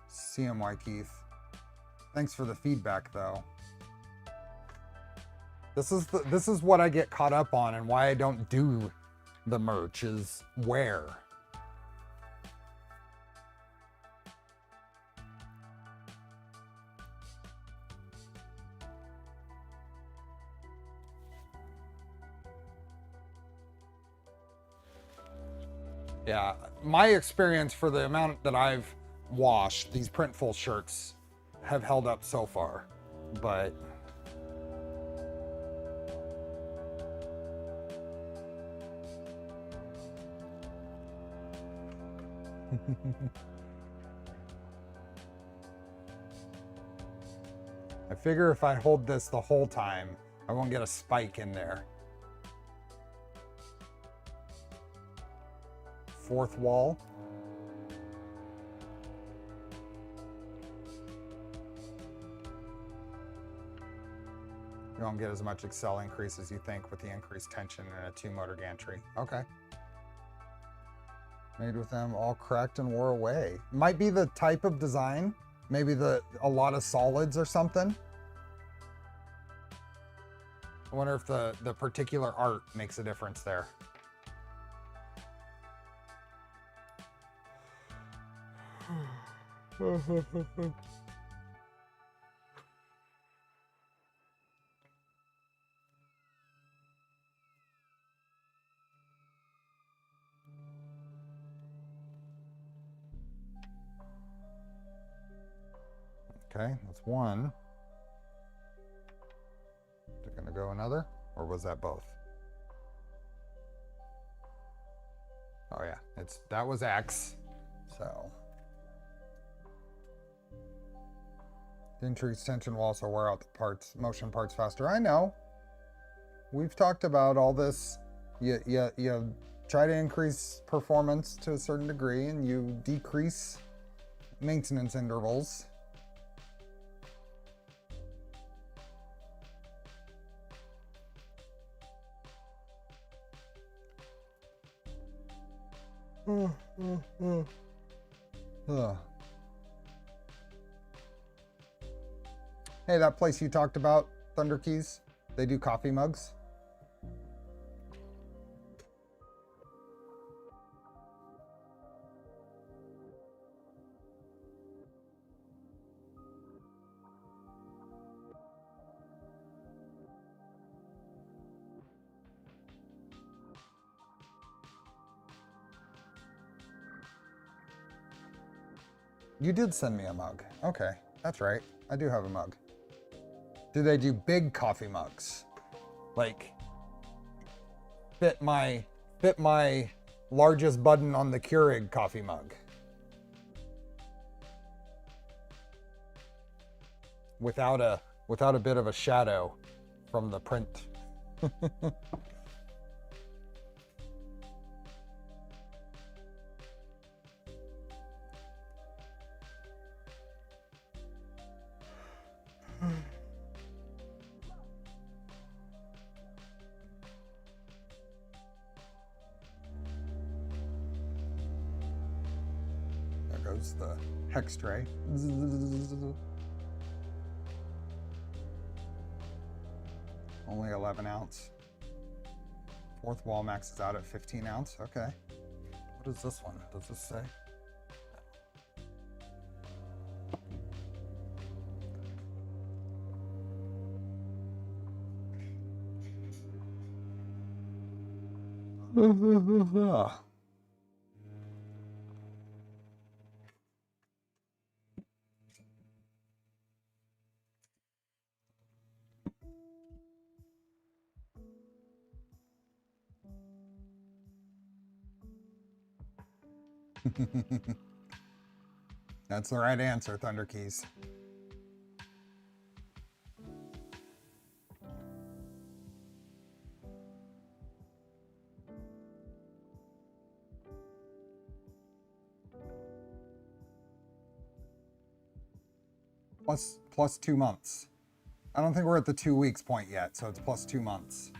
CMY Keith. Thanks for the feedback though. This is what I get caught up on and why I don't do the merch is wear. Yeah, my experience for the amount that I've washed, these Printful shirts have held up so far, but I figure if I hold this the whole time, I won't get a spike in there. Fourth wall. You won't get as much Excel increase as you think with the increased tension in a 2-motor gantry. Okay. Made with them all cracked and wore away. Might be the type of design. Maybe a lot of solids or something. I wonder if the particular art makes a difference there. Okay, that's one. Is it gonna go another? Or was that both? Oh yeah, that was X. So the increased tension will also wear out the parts, motion parts faster. I know. We've talked about all this. You try to increase performance to a certain degree and you decrease maintenance intervals. Hey, that place you talked about, Thunder Keys, they do coffee mugs. You did send me a mug. Okay, that's right. I do have a mug. Do they do big coffee mugs? Like fit my largest button on the Keurig coffee mug. Without a bit of a shadow from the print. goes the hex tray. Only 11 ounce. Fourth wall maxes out at 15 ounce. Okay. What is this one? Does this say? That's the right answer, Thunder Keys. Plus 2 months. I don't think we're at the 2 weeks point yet, so it's plus 2 months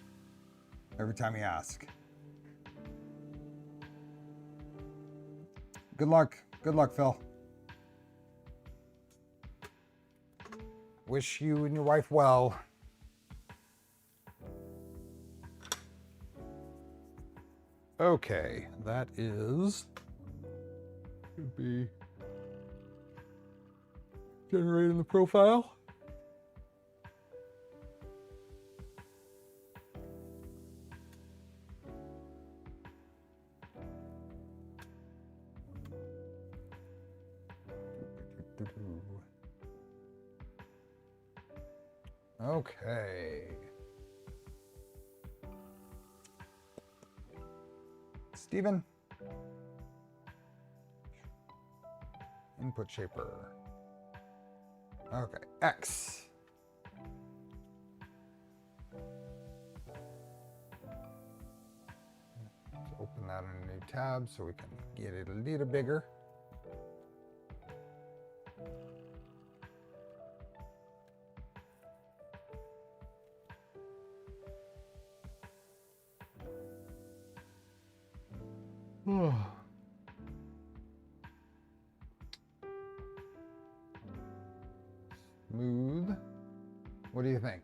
every time you ask. Good luck, Phil. Wish you and your wife well. Okay, that is, should be generating the profile. Okay. Steven. Input shaper. Okay, X. Let's open that in a new tab so we can get it a little bigger. Smooth. What do you think?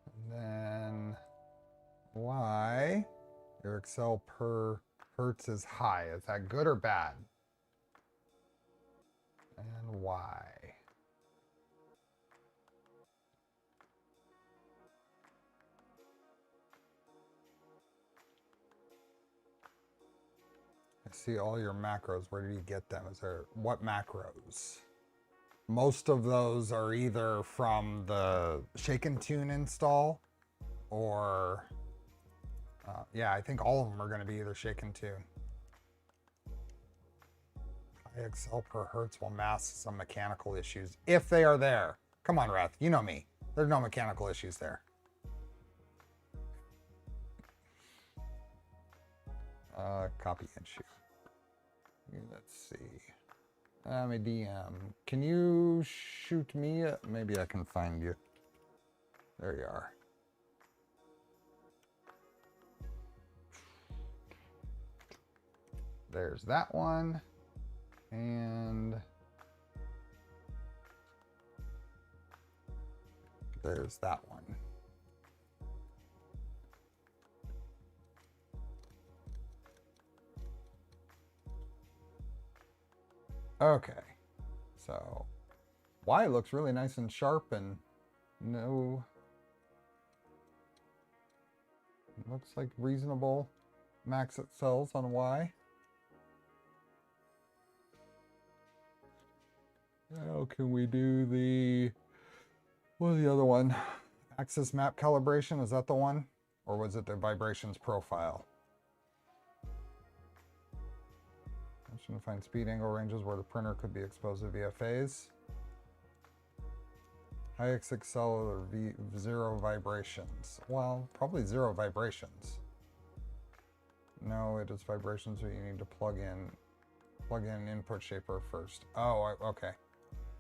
And then Y, your Excel per hertz is high. Is that good or bad? And Y. I see all your macros. Where did you get them? Is there, what macros? Most of those are either from the Shake and Tune install or, yeah, I think all of them are going to be either Shake and Tune. Excel per hertz will mask some mechanical issues if they are there. Come on, Reth, you know me. There's no mechanical issues there. Copy and shoot. Let's see. I'm a DM. Can you shoot me? Maybe I can find you. There you are. There's that one. And there's that one. Okay, so Y looks really nice and sharp and no, looks like reasonable max it cells on Y. Now can we do the, what was the other one? Axis map calibration, is that the one? Or was it the vibrations profile? I'm just going to find speed angle ranges where the printer could be exposed to VFAs. High XXL or zero vibrations. Well, probably zero vibrations. No, it is vibrations, so you need to plug in input shaper first. Oh, okay.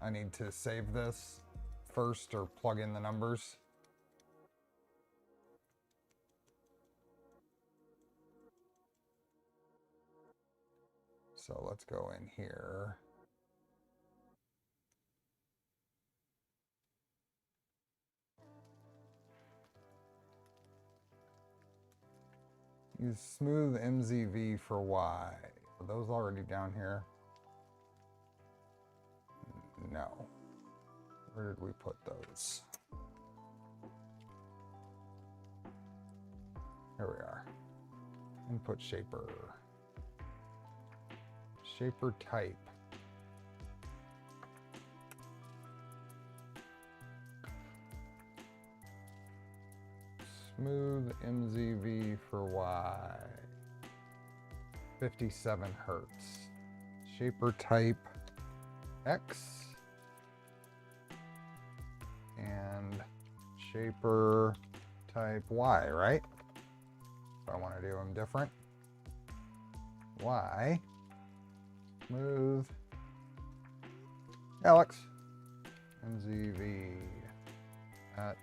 I need to save this first or plug in the numbers. So let's go in here. Use smooth MZV for Y. Are those already down here? No. Where did we put those? Here we are. Input shaper. Shaper type. Smooth MZV for Y. 57 Hertz. Shaper type X. And shaper type Y, right? If I want to do them different. Y. Smooth. Alex. MZV at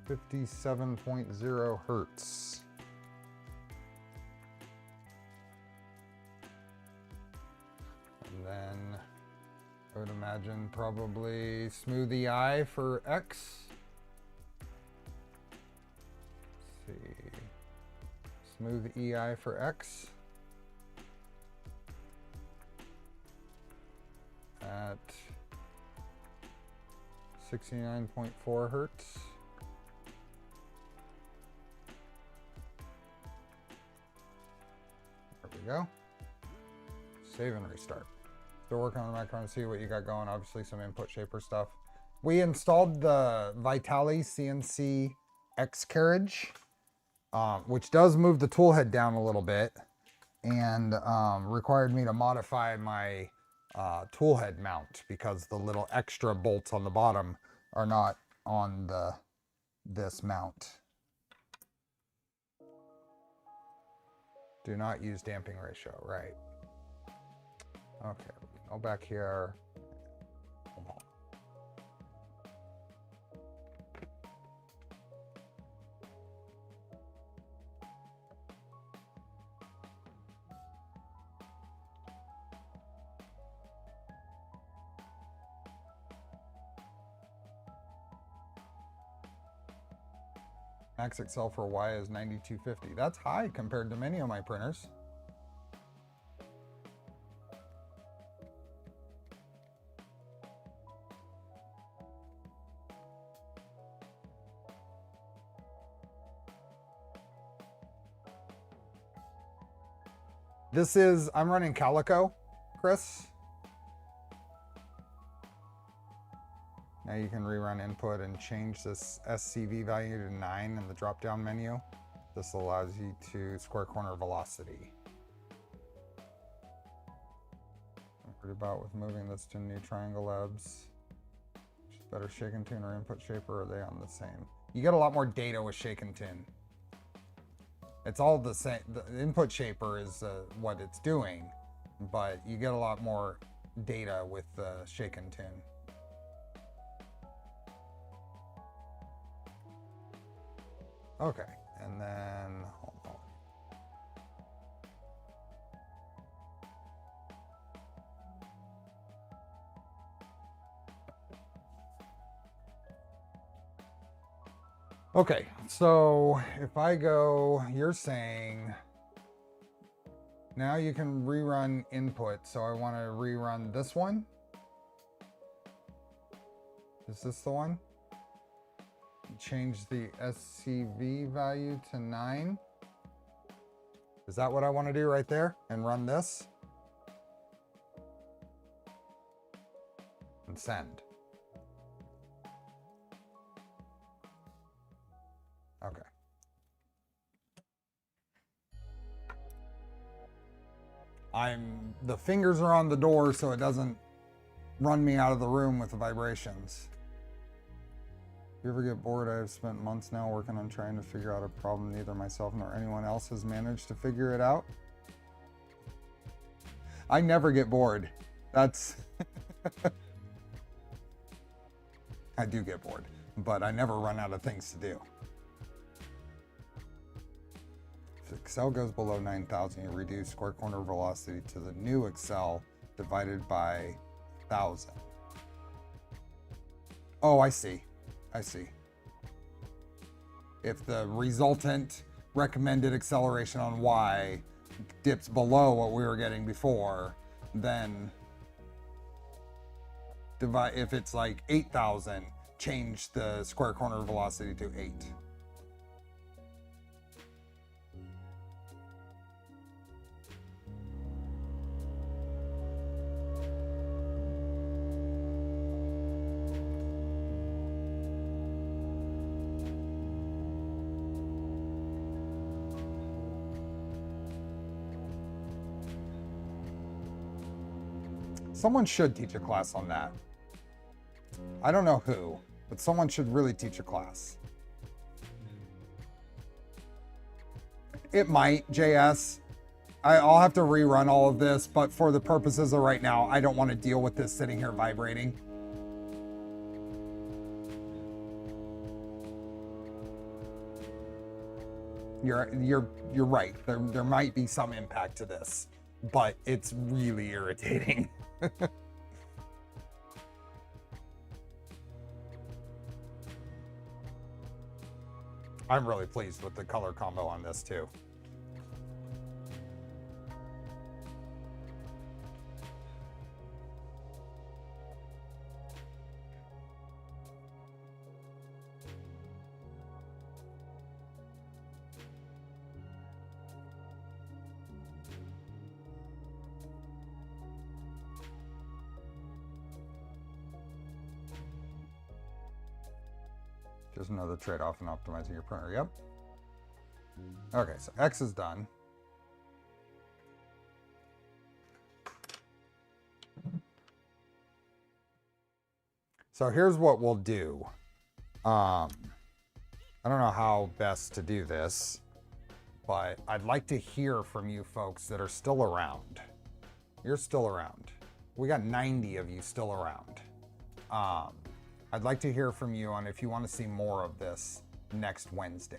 57.0 Hertz. And then I would imagine probably smooth EI for X. Let's see. Smooth EI for X. At 69.4 Hertz. There we go. Save and restart. Still working on the Micron to see what you got going. Obviously some input shaper stuff. We installed the Vitali CNC X carriage, which does move the tool head down a little bit and required me to modify my tool head mount because the little extra bolts on the bottom are not on this mount. Do not use damping ratio, right? Okay, go back here. Hold on. Max Excel for Y is 9250. That's high compared to many of my printers. This is, I'm running Calico, Chris. Now you can rerun input and change this SCV value to 9 in the drop-down menu. This allows you to square corner velocity. I'm pretty about with moving this to new triangle labs. Better shake and tune or input shaper, or are they on the same? You get a lot more data with shake and tune. It's all the same. The input shaper is what it's doing, but you get a lot more data with the shake and tune. Okay, and then hold on. Okay, so if I go, you're saying now you can rerun input. So I want to rerun this one. Is this the one? Change the SCV value to 9. Is that what I want to do right there? And run this? And send. Okay. The fingers are on the door so it doesn't run me out of the room with the vibrations. If you ever get bored, I've spent months now working on trying to figure out a problem neither myself nor anyone else has managed to figure it out. I never get bored. That's... I do get bored, but I never run out of things to do. Excel goes below 9,000, you reduce square corner velocity to the new Excel divided by 1,000. Oh, I see. I see. If the resultant recommended acceleration on Y dips below what we were getting before, then divide, if it's like 8,000, change the square corner velocity to 8. Someone should teach a class on that. I don't know who, but someone should really teach a class. It might, JS. I'll have to rerun all of this, but for the purposes of right now, I don't want to deal with this sitting here vibrating. You're right. There might be some impact to this, but it's really irritating. I'm really pleased with the color combo on this too. Just another trade-off in optimizing your printer. Yep. Okay, so X is done. So here's what we'll do. I don't know how best to do this, but I'd like to hear from you folks that are still around. You're still around. We got 90 of you still around. I'd like to hear from you on if you want to see more of this next Wednesday,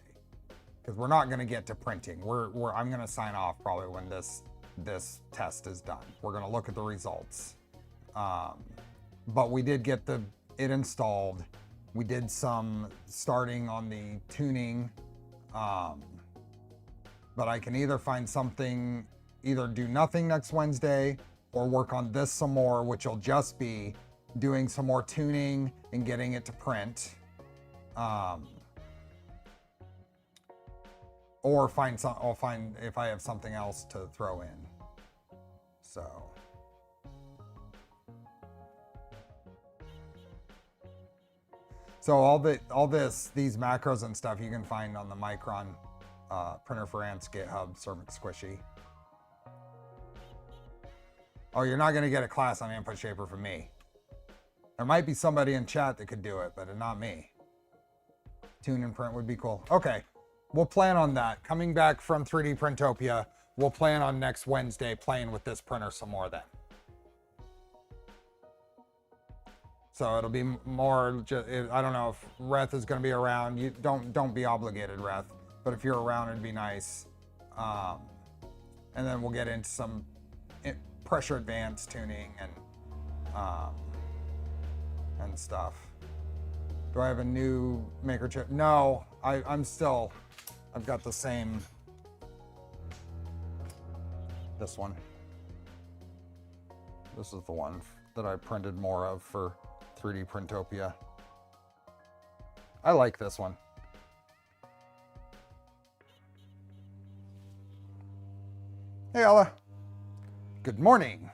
because we're not going to get to printing. I'm going to sign off probably when this test is done. We're going to look at the results. But we did get it installed. We did some starting on the tuning. But I can either find something, either do nothing next Wednesday or work on this some more, which will just be doing some more tuning and getting it to print, or I'll find if I have something else to throw in. So these macros and stuff you can find on the Micron Printer for Ants GitHub Ceramic Squishy. Oh, you're not gonna get a class on input shaper from me. There might be somebody in chat that could do it, but not me. Tune and print would be cool. Okay, we'll plan on that. Coming back from 3D Printopia, we'll plan on next Wednesday playing with this printer some more then. So it'll be more, I don't know if Reth is gonna be around. You don't be obligated, Reth, but if you're around, it'd be nice. And then we'll get into some pressure advance tuning and stuff. Do I have a new maker chip? No, I've got the same, this one. This is the one that I printed more of for 3D Printopia. I like this one. Hey, Ella. Good morning.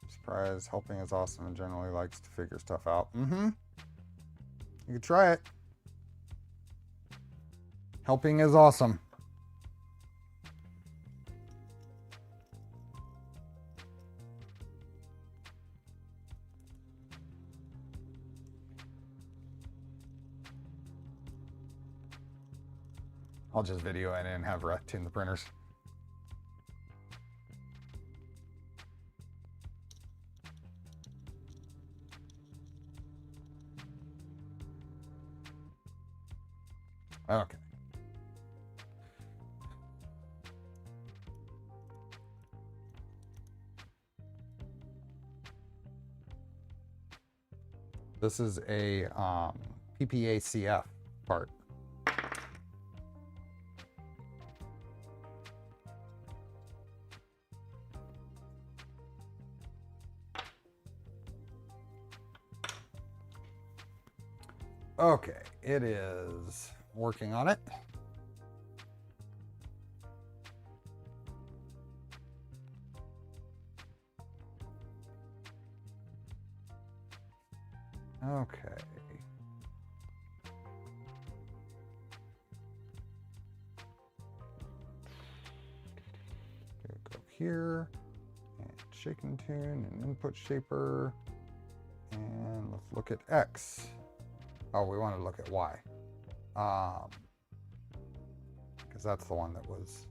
Surprise, helping is awesome and generally likes to figure stuff out. You can try it. Helping is awesome. I'll just video it and have Reth tune the printers. Okay. This is a PPACF part. Okay, it is working on it. Okay. Go here, and shake and tune, and input shaper, and let's look at X. Oh, we want to look at Y, because that's the one that was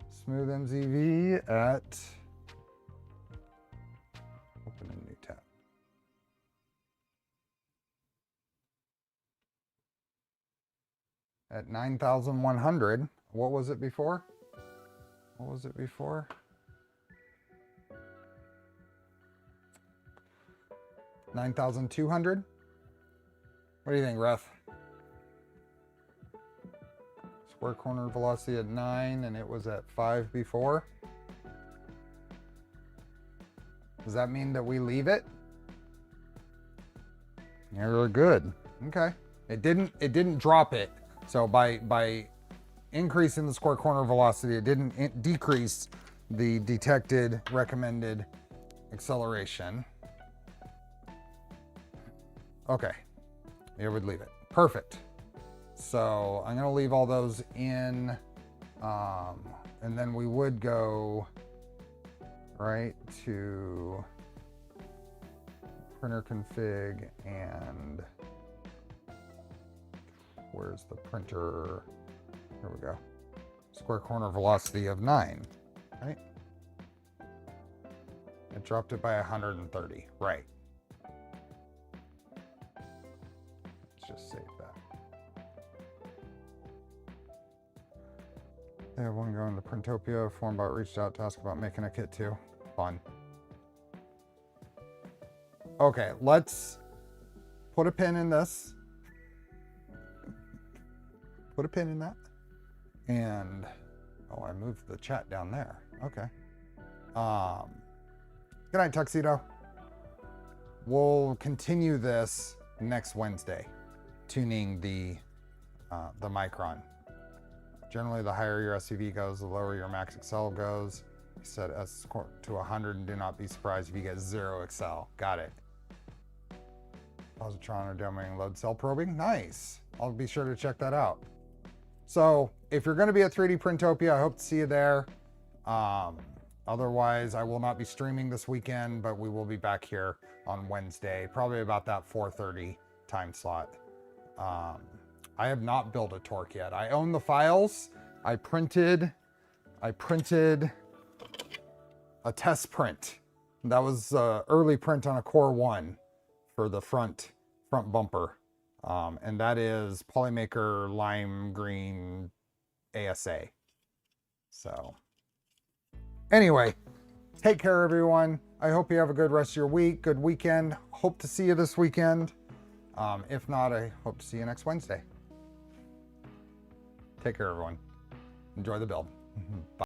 smooth MZV at, open a new tab. At 9,100. What was it before? What was it before? 9,200? What do you think, Ref? Square corner velocity at 9 and it was at 5 before. Does that mean that we leave it? You're good. Okay. It didn't drop it. So by increasing the square corner velocity, it didn't decrease the detected recommended acceleration. Okay, it would leave it. Perfect. So I'm gonna leave all those in, and then we would go right to printer config, and where's the printer? Here we go. Square corner velocity of 9, right? It dropped it by 130, right? Just save that. They have one going to Printopia. Formbot reached out to ask about making a kit too. Fun. Okay, let's put a pin in this. Put a pin in that. And, oh, I moved the chat down there. Okay. Good night, Tuxedo. We'll continue this next Wednesday, tuning the Micron. Generally, the higher your SUV goes, the lower your max Excel goes. Set S to 100 and do not be surprised if you get 0 Excel. Got it. Positron or demoing load cell probing. Nice. I'll be sure to check that out. So if you're going to be at 3D Printopia, I hope to see you there. Otherwise, I will not be streaming this weekend, but we will be back here on Wednesday, probably about that 4:30 time slot. I have not built a torque yet. I own the files. I printed a test print. That was early print on a Core 1 for the front bumper. And that is Polymaker lime green ASA. So anyway, take care, everyone. I hope you have a good rest of your week, good weekend. Hope to see you this weekend. If not, I hope to see you next Wednesday. Take care, everyone. Enjoy the build. Bye.